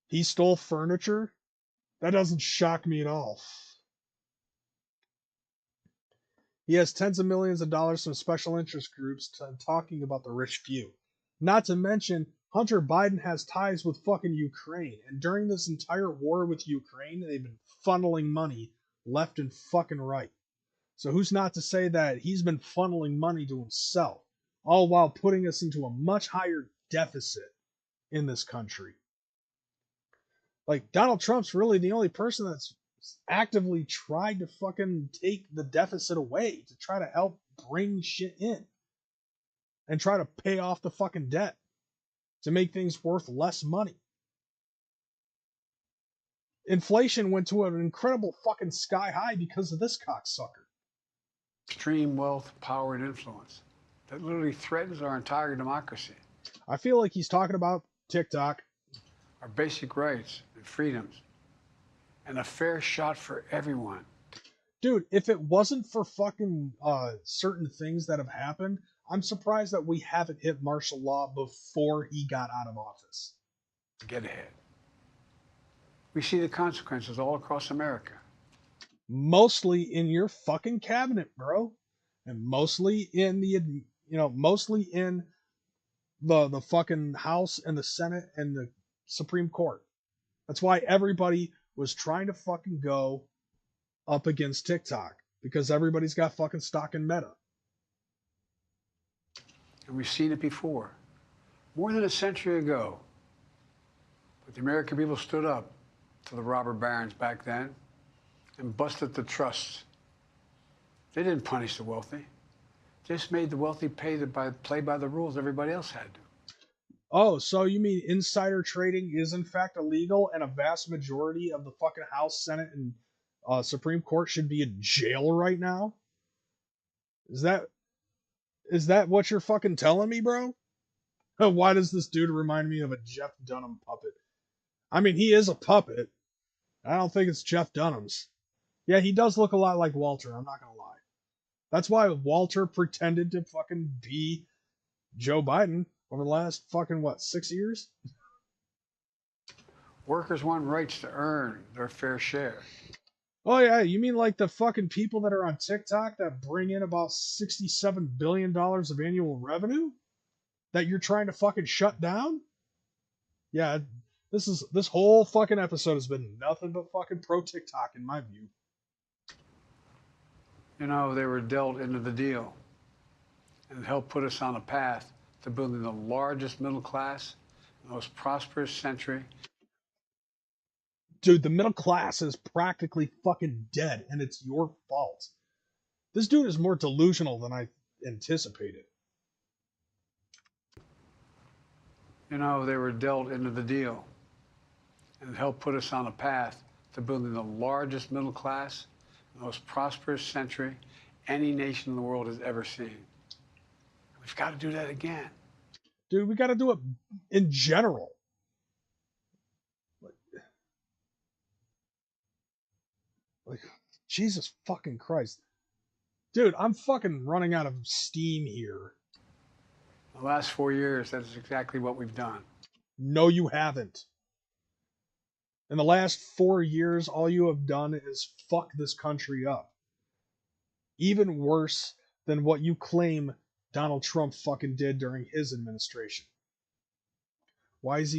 He stole furniture? That doesn't shock me at all. He has tens of millions of dollars from special interest groups talking about the rich few. Not to mention, Hunter Biden has ties with fucking Ukraine. And during this entire war with Ukraine, they've been funneling money left and fucking right. So who's not to say that he's been funneling money to himself, all while putting us into a much higher deficit in this country? Like, Donald Trump's really the only person that's actively tried to fucking take the deficit away, to try to help bring shit in and try to pay off the fucking debt to make things worth less money. Inflation went to an incredible fucking sky high because of this cocksucker. Extreme wealth, power, and influence. that literally threatens our entire democracy, I feel like he's talking about TikTok. our basic rights and freedoms, and a fair shot for everyone. Dude, if it wasn't for fucking certain things that have happened, I'm surprised that we haven't hit martial law before he got out of office. Get ahead. We see the consequences all across America. Mostly in your fucking cabinet, bro. And mostly in mostly in the fucking House and the Senate and the Supreme Court. That's why everybody was trying to fucking go up against TikTok, because everybody's got fucking stock in Meta. And we've seen it before, more than a century ago. But the American people stood up to the robber barons back then and busted the trusts. They didn't punish the wealthy, just made the wealthy play by the rules everybody else had to. Oh, so you mean insider trading is in fact illegal, and a vast majority of the fucking House, Senate, and Supreme Court should be in jail right now? Is that what you're fucking telling me, bro? Why does this dude remind me of a Jeff Dunham puppet? I mean, he is a puppet. I don't think it's Jeff Dunham's. Yeah, he does look a lot like Walter, I'm not gonna lie. That's why Walter pretended to fucking be Joe Biden over the last fucking, 6 years? Workers want rights to earn their fair share. Oh yeah, you mean like the fucking people that are on TikTok that bring in about $67 billion of annual revenue that you're trying to fucking shut down? Yeah, this whole fucking episode has been nothing but fucking pro TikTok in my view. You know, they were dealt into the deal and helped put us on a path to building the largest middle class, the most prosperous century. Dude, the middle class is practically fucking dead, and it's your fault. This dude is more delusional than I anticipated. You know, they were dealt into the deal and helped put us on a path to building the largest middle class, the most prosperous century any nation in the world has ever seen. We've got to do that again. Dude, we got to do it in general. Like, Jesus fucking Christ. Dude, I'm fucking running out of steam here. The last 4 years, that's exactly what we've done. No, you haven't. In the last 4 years, all you have done is fuck this country up. Even worse than what you claim Donald Trump fucking did during his administration. Why is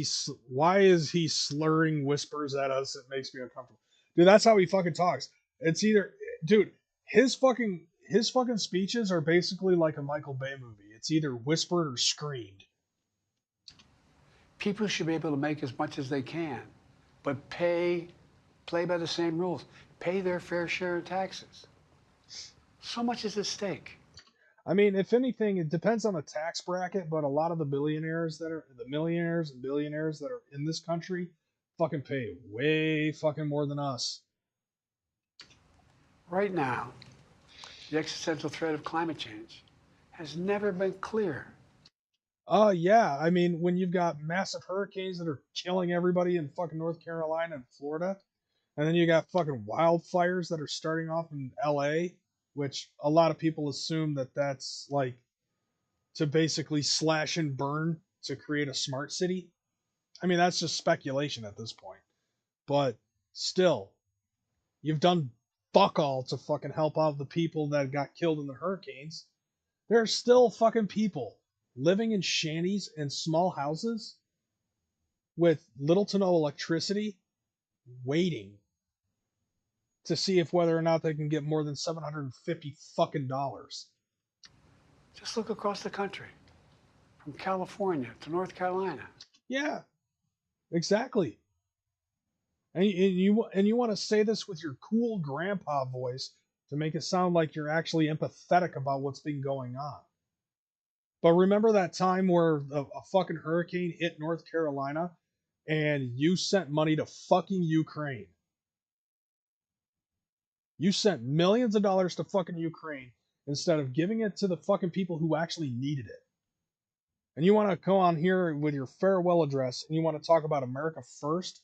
he slurring whispers at us? It makes me uncomfortable. Dude, that's how he fucking talks. It's either, dude, his fucking speeches are basically like a Michael Bay movie. It's either whispered or screamed. People should be able to make as much as they can, but play by the same rules. Pay their fair share of taxes. So much is at stake. I mean, if anything, it depends on the tax bracket, but a lot of the millionaires and billionaires that are in this country fucking pay way fucking more than us. Right now, the existential threat of climate change has never been clearer. Yeah. I mean, when you've got massive hurricanes that are killing everybody in fucking North Carolina and Florida, and then you got fucking wildfires that are starting off in LA, which a lot of people assume that that's like to basically slash and burn to create a smart city. I mean, that's just speculation at this point. But still, you've done fuck all to fucking help out the people that got killed in the hurricanes. There are still fucking people living in shanties and small houses with little to no electricity, waiting to see if whether or not they can get more than $750 fucking dollars. Just look across the country, from California to North Carolina. Yeah, exactly. And you want to say this with your cool grandpa voice to make it sound like you're actually empathetic about what's been going on. But remember that time where a fucking hurricane hit North Carolina and you sent money to fucking Ukraine? You sent millions of dollars to fucking Ukraine, instead of giving it to the fucking people who actually needed it. And you want to go on here with your farewell address and you want to talk about America first?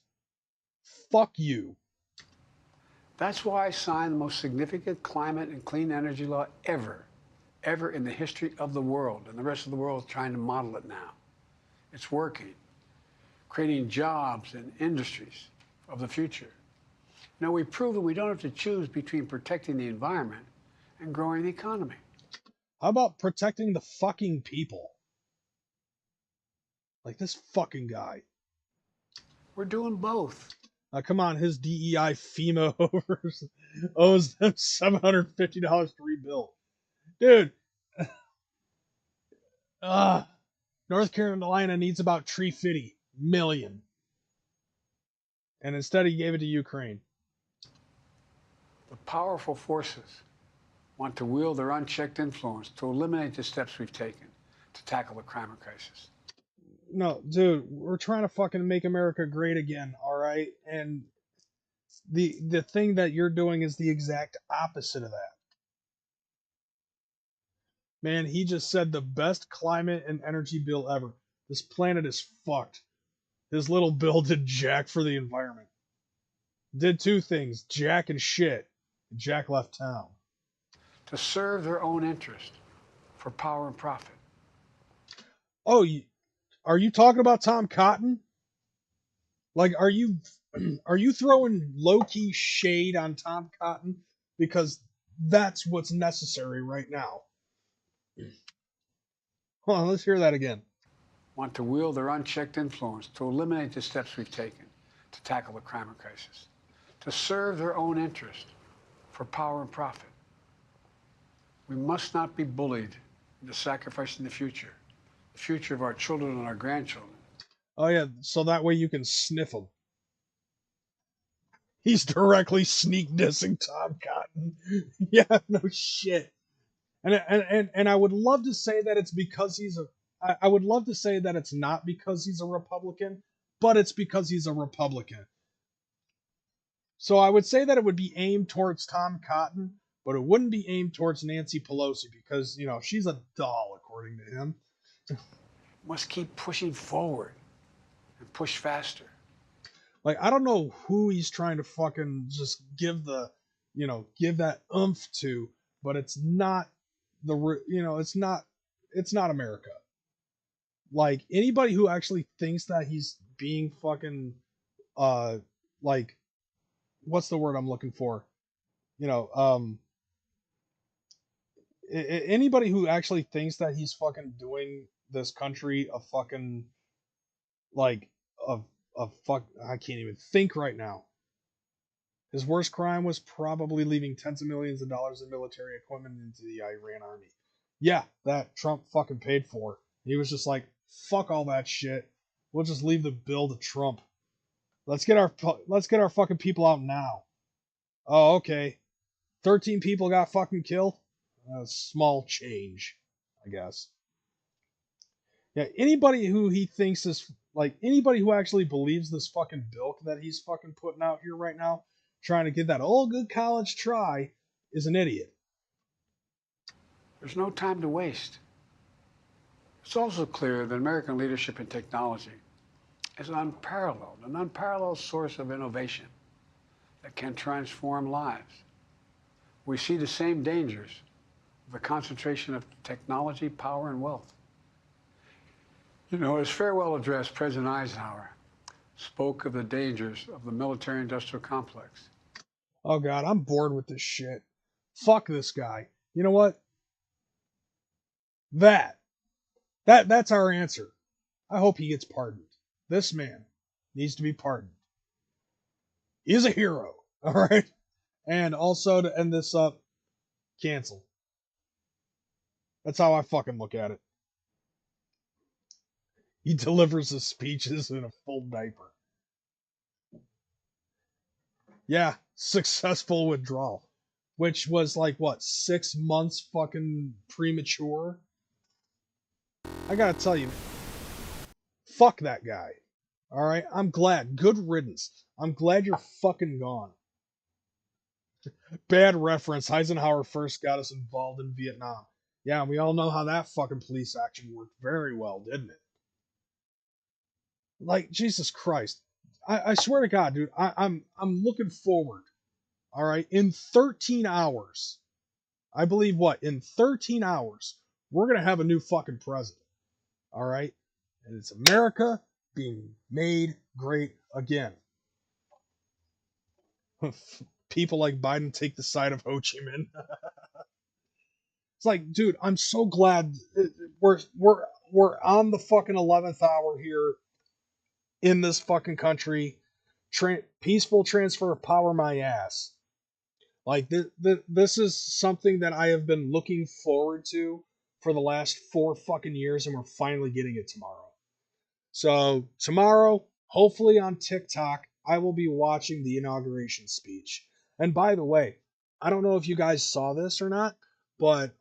Fuck you. That's why I signed the most significant climate and clean energy law ever in the history of the world. And the rest of the world is trying to model it now. It's working, creating jobs and industries of the future. Now, we've proven we don't have to choose between protecting the environment and growing the economy. How about protecting the fucking people? Like this fucking guy. We're doing both. Come on, his DEI FEMA owes them $750 to rebuild. Dude. North Carolina needs about $350 million. And instead he gave it to Ukraine. The powerful forces want to wield their unchecked influence to eliminate the steps we've taken to tackle the climate crisis. No, dude, we're trying to fucking make America great again, all right? And the thing that you're doing is the exact opposite of that. Man, he just said the best climate and energy bill ever. This planet is fucked. His little bill did jack for the environment. Did two things, jack and shit. Jack left town. To serve their own interest for power and profit. Oh, are you talking about Tom Cotton? Like, are you throwing low-key shade on Tom Cotton? Because that's what's necessary right now. Hold on, let's hear that again. Want to wield their unchecked influence to eliminate the steps we've taken to tackle the climate crisis. To serve their own interest for power and profit. We must not be bullied into sacrificing the future of our children and our grandchildren. Oh yeah, so that way you can sniff them. He's directly sneak dissing Tom Cotton. Yeah, no shit. And I would love to say that it's because I would love to say that it's not because he's a Republican, but it's because he's a Republican. So I would say that it would be aimed towards Tom Cotton, but it wouldn't be aimed towards Nancy Pelosi because, you know, she's a doll, according to him. Must keep pushing forward and push faster. Like, I don't know who he's trying to fucking just give that oomph to, but it's not it's not America. Like, anybody who actually thinks that he's being fucking, like, what's the word I'm looking for? Anybody who actually thinks that he's fucking doing this country a fucking, like, I can't even think right now. His worst crime was probably leaving tens of millions of dollars in military equipment into the Iran army. Yeah, that Trump fucking paid for. He was just like, fuck all that shit. We'll just leave the bill to Trump. Let's get our fucking people out now. Oh, okay. 13 people got fucking killed. Small change, I guess. Yeah, anybody who he thinks is, like, anybody who actually believes this fucking bill that he's fucking putting out here right now, trying to get that old good college try, is an idiot. There's no time to waste. It's also clear that American leadership in technology is an unparalleled source of innovation that can transform lives. We see the same dangers of the concentration of technology, power, and wealth. You know, his farewell address, President Eisenhower spoke of the dangers of the military-industrial complex. Oh God, I'm bored with this shit. Fuck this guy. You know what? That's our answer. I hope he gets pardoned. This man needs to be pardoned. He is a hero, all right? And also, to end this up, cancel. That's how I fucking look at it. He delivers his speeches in a full diaper. Yeah, successful withdrawal. Which was like, what, 6 months fucking premature? I gotta tell you, fuck that guy. Alright? I'm glad. Good riddance. I'm glad you're fucking gone. Bad reference. Eisenhower first got us involved in Vietnam. Yeah, we all know how that fucking police action worked very well, didn't it? Like, Jesus Christ. I swear to God, dude, I'm looking forward. All right. In 13 hours. I believe what? In 13 hours, we're gonna have a new fucking president. All right? And it's America being made great again. People like Biden take the side of Ho Chi Minh. It's like, dude, I'm so glad we're on the fucking 11th hour here in this fucking country. Peaceful transfer of power, my ass. Like this is something that I have been looking forward to for the last 4 fucking years, and we're finally getting it tomorrow. So tomorrow, hopefully on TikTok, I will be watching the inauguration speech. And by the way, I don't know if you guys saw this or not, but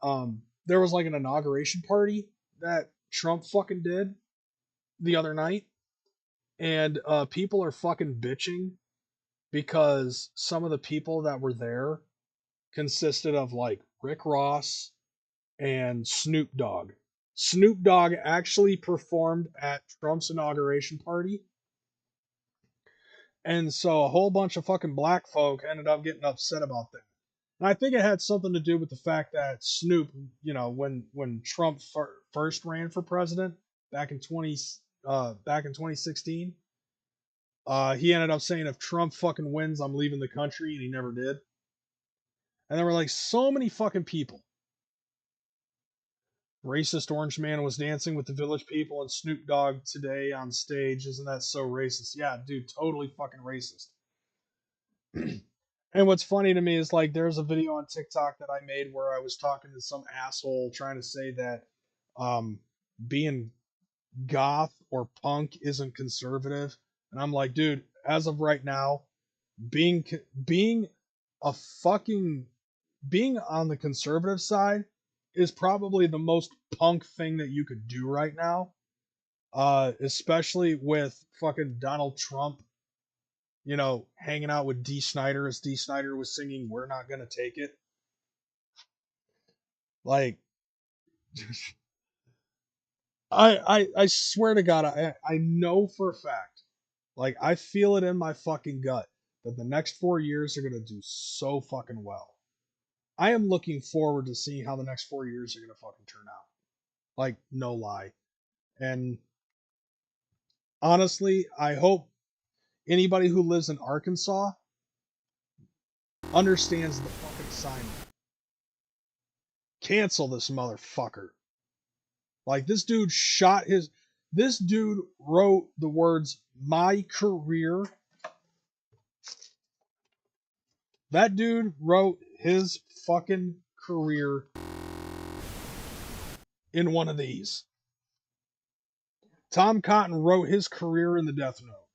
there was like an inauguration party that Trump fucking did the other night, and people are fucking bitching because some of the people that were there consisted of like Rick Ross and Snoop Dogg. Snoop Dogg actually performed at Trump's inauguration party. And so a whole bunch of fucking black folk ended up getting upset about that. And I think it had something to do with the fact that Snoop, you know, when Trump first ran for president back in 2016, he ended up saying if Trump fucking wins, I'm leaving the country, and he never did. And there were like so many fucking people. Racist Orange Man was dancing with the Village People and Snoop Dogg today on stage. Isn't that so racist? Yeah, dude, totally fucking racist. And what's funny to me is like there's a video on TikTok that I made where I was talking to some asshole trying to say that being goth or punk isn't conservative. And I'm like, dude, as of right now, being a fucking being on the conservative side is probably the most punk thing that you could do right now. Especially with fucking Donald Trump, you know, hanging out with D. Snyder as D. Snyder was singing We're Not Gonna Take It. Like I swear to God, I know for a fact, like I feel it in my fucking gut that the next 4 years are gonna do so fucking well. I am looking forward to seeing how the next 4 years are gonna fucking turn out. Like, no lie. And honestly, I hope anybody who lives in Arkansas understands the fucking assignment. Cancel this motherfucker. Like, this dude wrote the words, my career. That dude wrote his fucking career in one of these. Tom Cotton wrote his career in the Death Note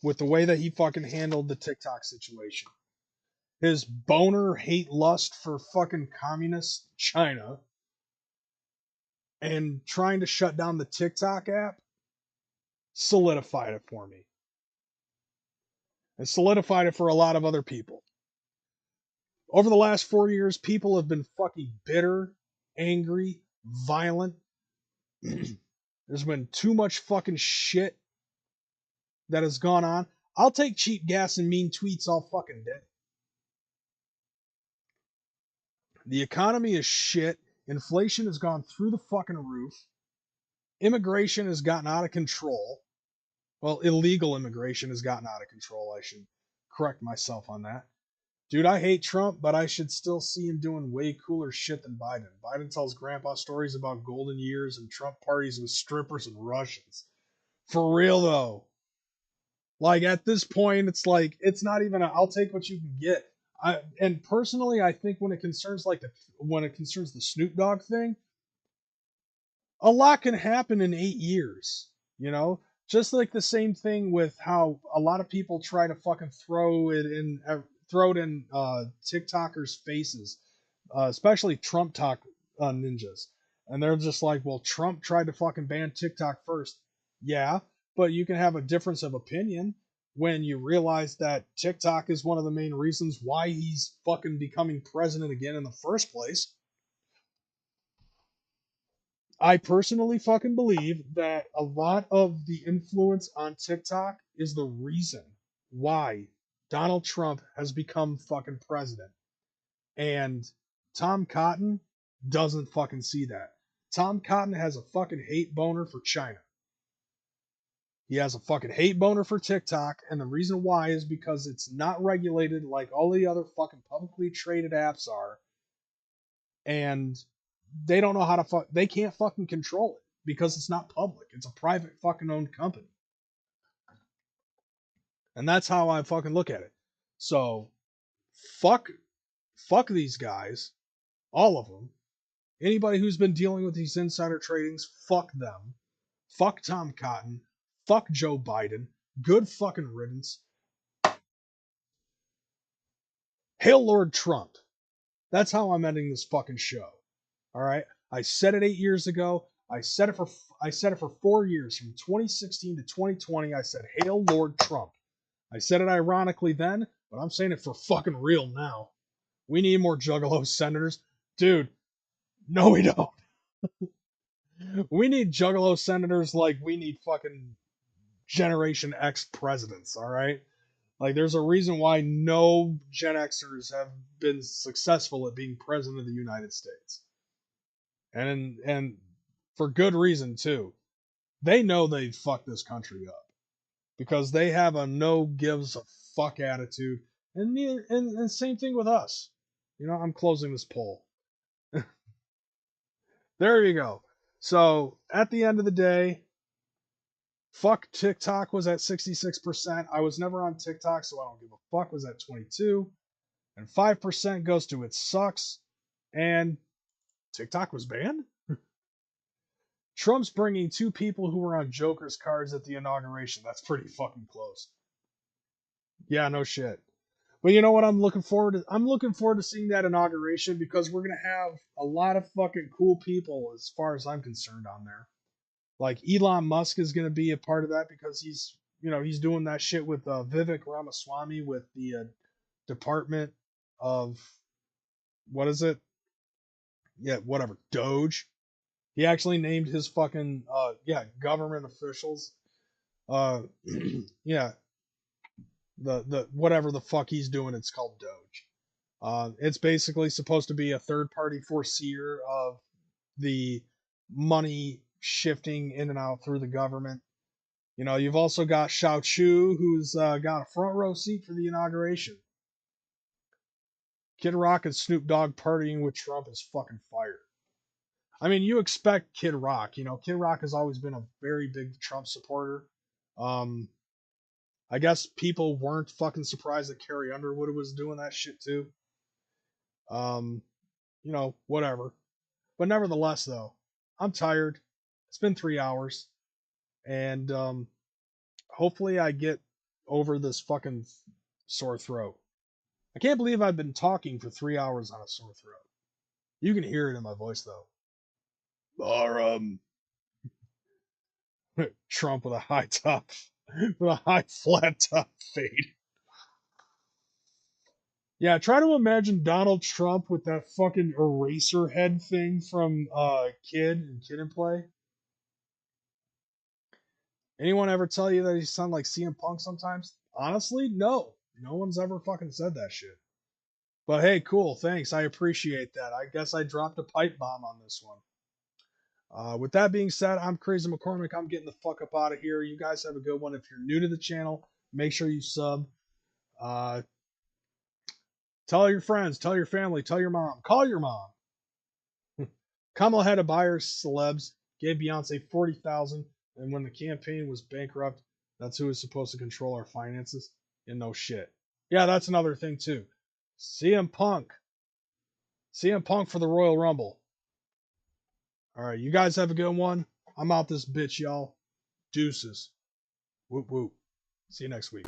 with the way that he fucking handled the TikTok situation. His boner hate lust for fucking communist China and trying to shut down the TikTok app solidified it for me. And solidified it for a lot of other people. Over the last 4 years, people have been fucking bitter, angry, violent. There's been too much fucking shit that has gone on. I'll take cheap gas and mean tweets all fucking day. The economy is shit. Inflation has gone through the fucking roof. Immigration has gotten out of control. Well, illegal immigration has gotten out of control. I should correct myself on that. Dude, I hate Trump, but I should still see him doing way cooler shit than Biden. Biden tells grandpa stories about golden years and Trump parties with strippers and Russians. For real, though. Like, at this point, it's like, it's not even I'll take what you can get. And personally, I think when it concerns the Snoop Dogg thing, a lot can happen in 8 years, you know? Just like the same thing with how a lot of people try to fucking throw it in TikTokers' faces, especially Trump talk ninjas. And they're just like, well, Trump tried to fucking ban TikTok first. Yeah, but you can have a difference of opinion. when you realize that TikTok is one of the main reasons why he's fucking becoming president again in the first place. I personally fucking believe that a lot of the influence on TikTok is the reason why Donald Trump has become fucking president. And Tom Cotton doesn't fucking see that. Tom Cotton has a fucking hate boner for China. He has a fucking hate boner for TikTok, and the reason why is because it's not regulated like all the other fucking publicly traded apps are. And they don't know how to they can't fucking control it because it's not public. It's a private fucking owned company. And that's how I fucking look at it. So fuck these guys, all of them. Anybody who's been dealing with these insider tradings, fuck them. Fuck Tom Cotton. Fuck Joe Biden. Good fucking riddance. Hail Lord Trump. That's how I'm ending this fucking show. All right? I said it 8 years ago. I said it for 4 years, from 2016 to 2020. I said, "Hail Lord Trump." I said it ironically then, but I'm saying it for fucking real now. We need more Juggalo senators, dude. No, we don't. We need Juggalo senators like we need fucking Generation X presidents. All right, like there's a reason why no Gen Xers have been successful at being president of the United States. And for good reason too. They know they fucked this country up because they have a no gives a fuck attitude, and same thing with us. You know, I'm closing this poll. There you go. So at the end of the day, fuck TikTok was at 66%. I was never on TikTok, so I don't give a fuck was at 22, and 5% goes to it sucks, and TikTok was banned. Trump's bringing 2 people who were on Joker's cards at the inauguration. That's pretty fucking close. Yeah, no shit. But you know what I'm looking forward to? I'm looking forward to seeing that inauguration because we're going to have a lot of fucking cool people as far as I'm concerned on there. Like Elon Musk is going to be a part of that because he's doing that shit with Vivek Ramaswamy with the Department of, what is it? Yeah, whatever. Doge. He actually named his fucking government officials. Yeah, the whatever the fuck he's doing, it's called Doge. It's basically supposed to be a third party foreseer of the money shifting in and out through the government. You know, you've also got Shao Chu, who's got a front row seat for the inauguration. Kid Rock and Snoop Dogg partying with Trump is fucking fire. I mean, you expect Kid Rock. You know, Kid Rock has always been a very big Trump supporter. I guess people weren't fucking surprised that Carrie Underwood was doing that shit too. You know, whatever. But nevertheless, though, I'm tired. It's been 3 hours. And hopefully I get over this fucking sore throat. I can't believe I've been talking for 3 hours on a sore throat. You can hear it in my voice, though. Or, Trump with a high top, with a high flat top fade. Yeah, try to imagine Donald Trump with that fucking eraser head thing from Kid and Play. Anyone ever tell you that you sound like CM Punk sometimes? Honestly, no. No one's ever fucking said that shit. But hey, cool, thanks. I appreciate that. I guess I dropped a pipe bomb on this one. With that being said, I'm Kreyz McKormik. I'm getting the fuck up out of here. You guys have a good one. If you're new to the channel, make sure you sub. Tell your friends, tell your family, tell your mom. Call your mom. Kamala had to buy her celebs, gave Beyonce $40,000, and when the campaign was bankrupt, that's who was supposed to control our finances. And no shit. Yeah, that's another thing too. CM Punk for the Royal Rumble. All right, you guys have a good one. I'm out this bitch, y'all. Deuces. Whoop whoop. See you next week.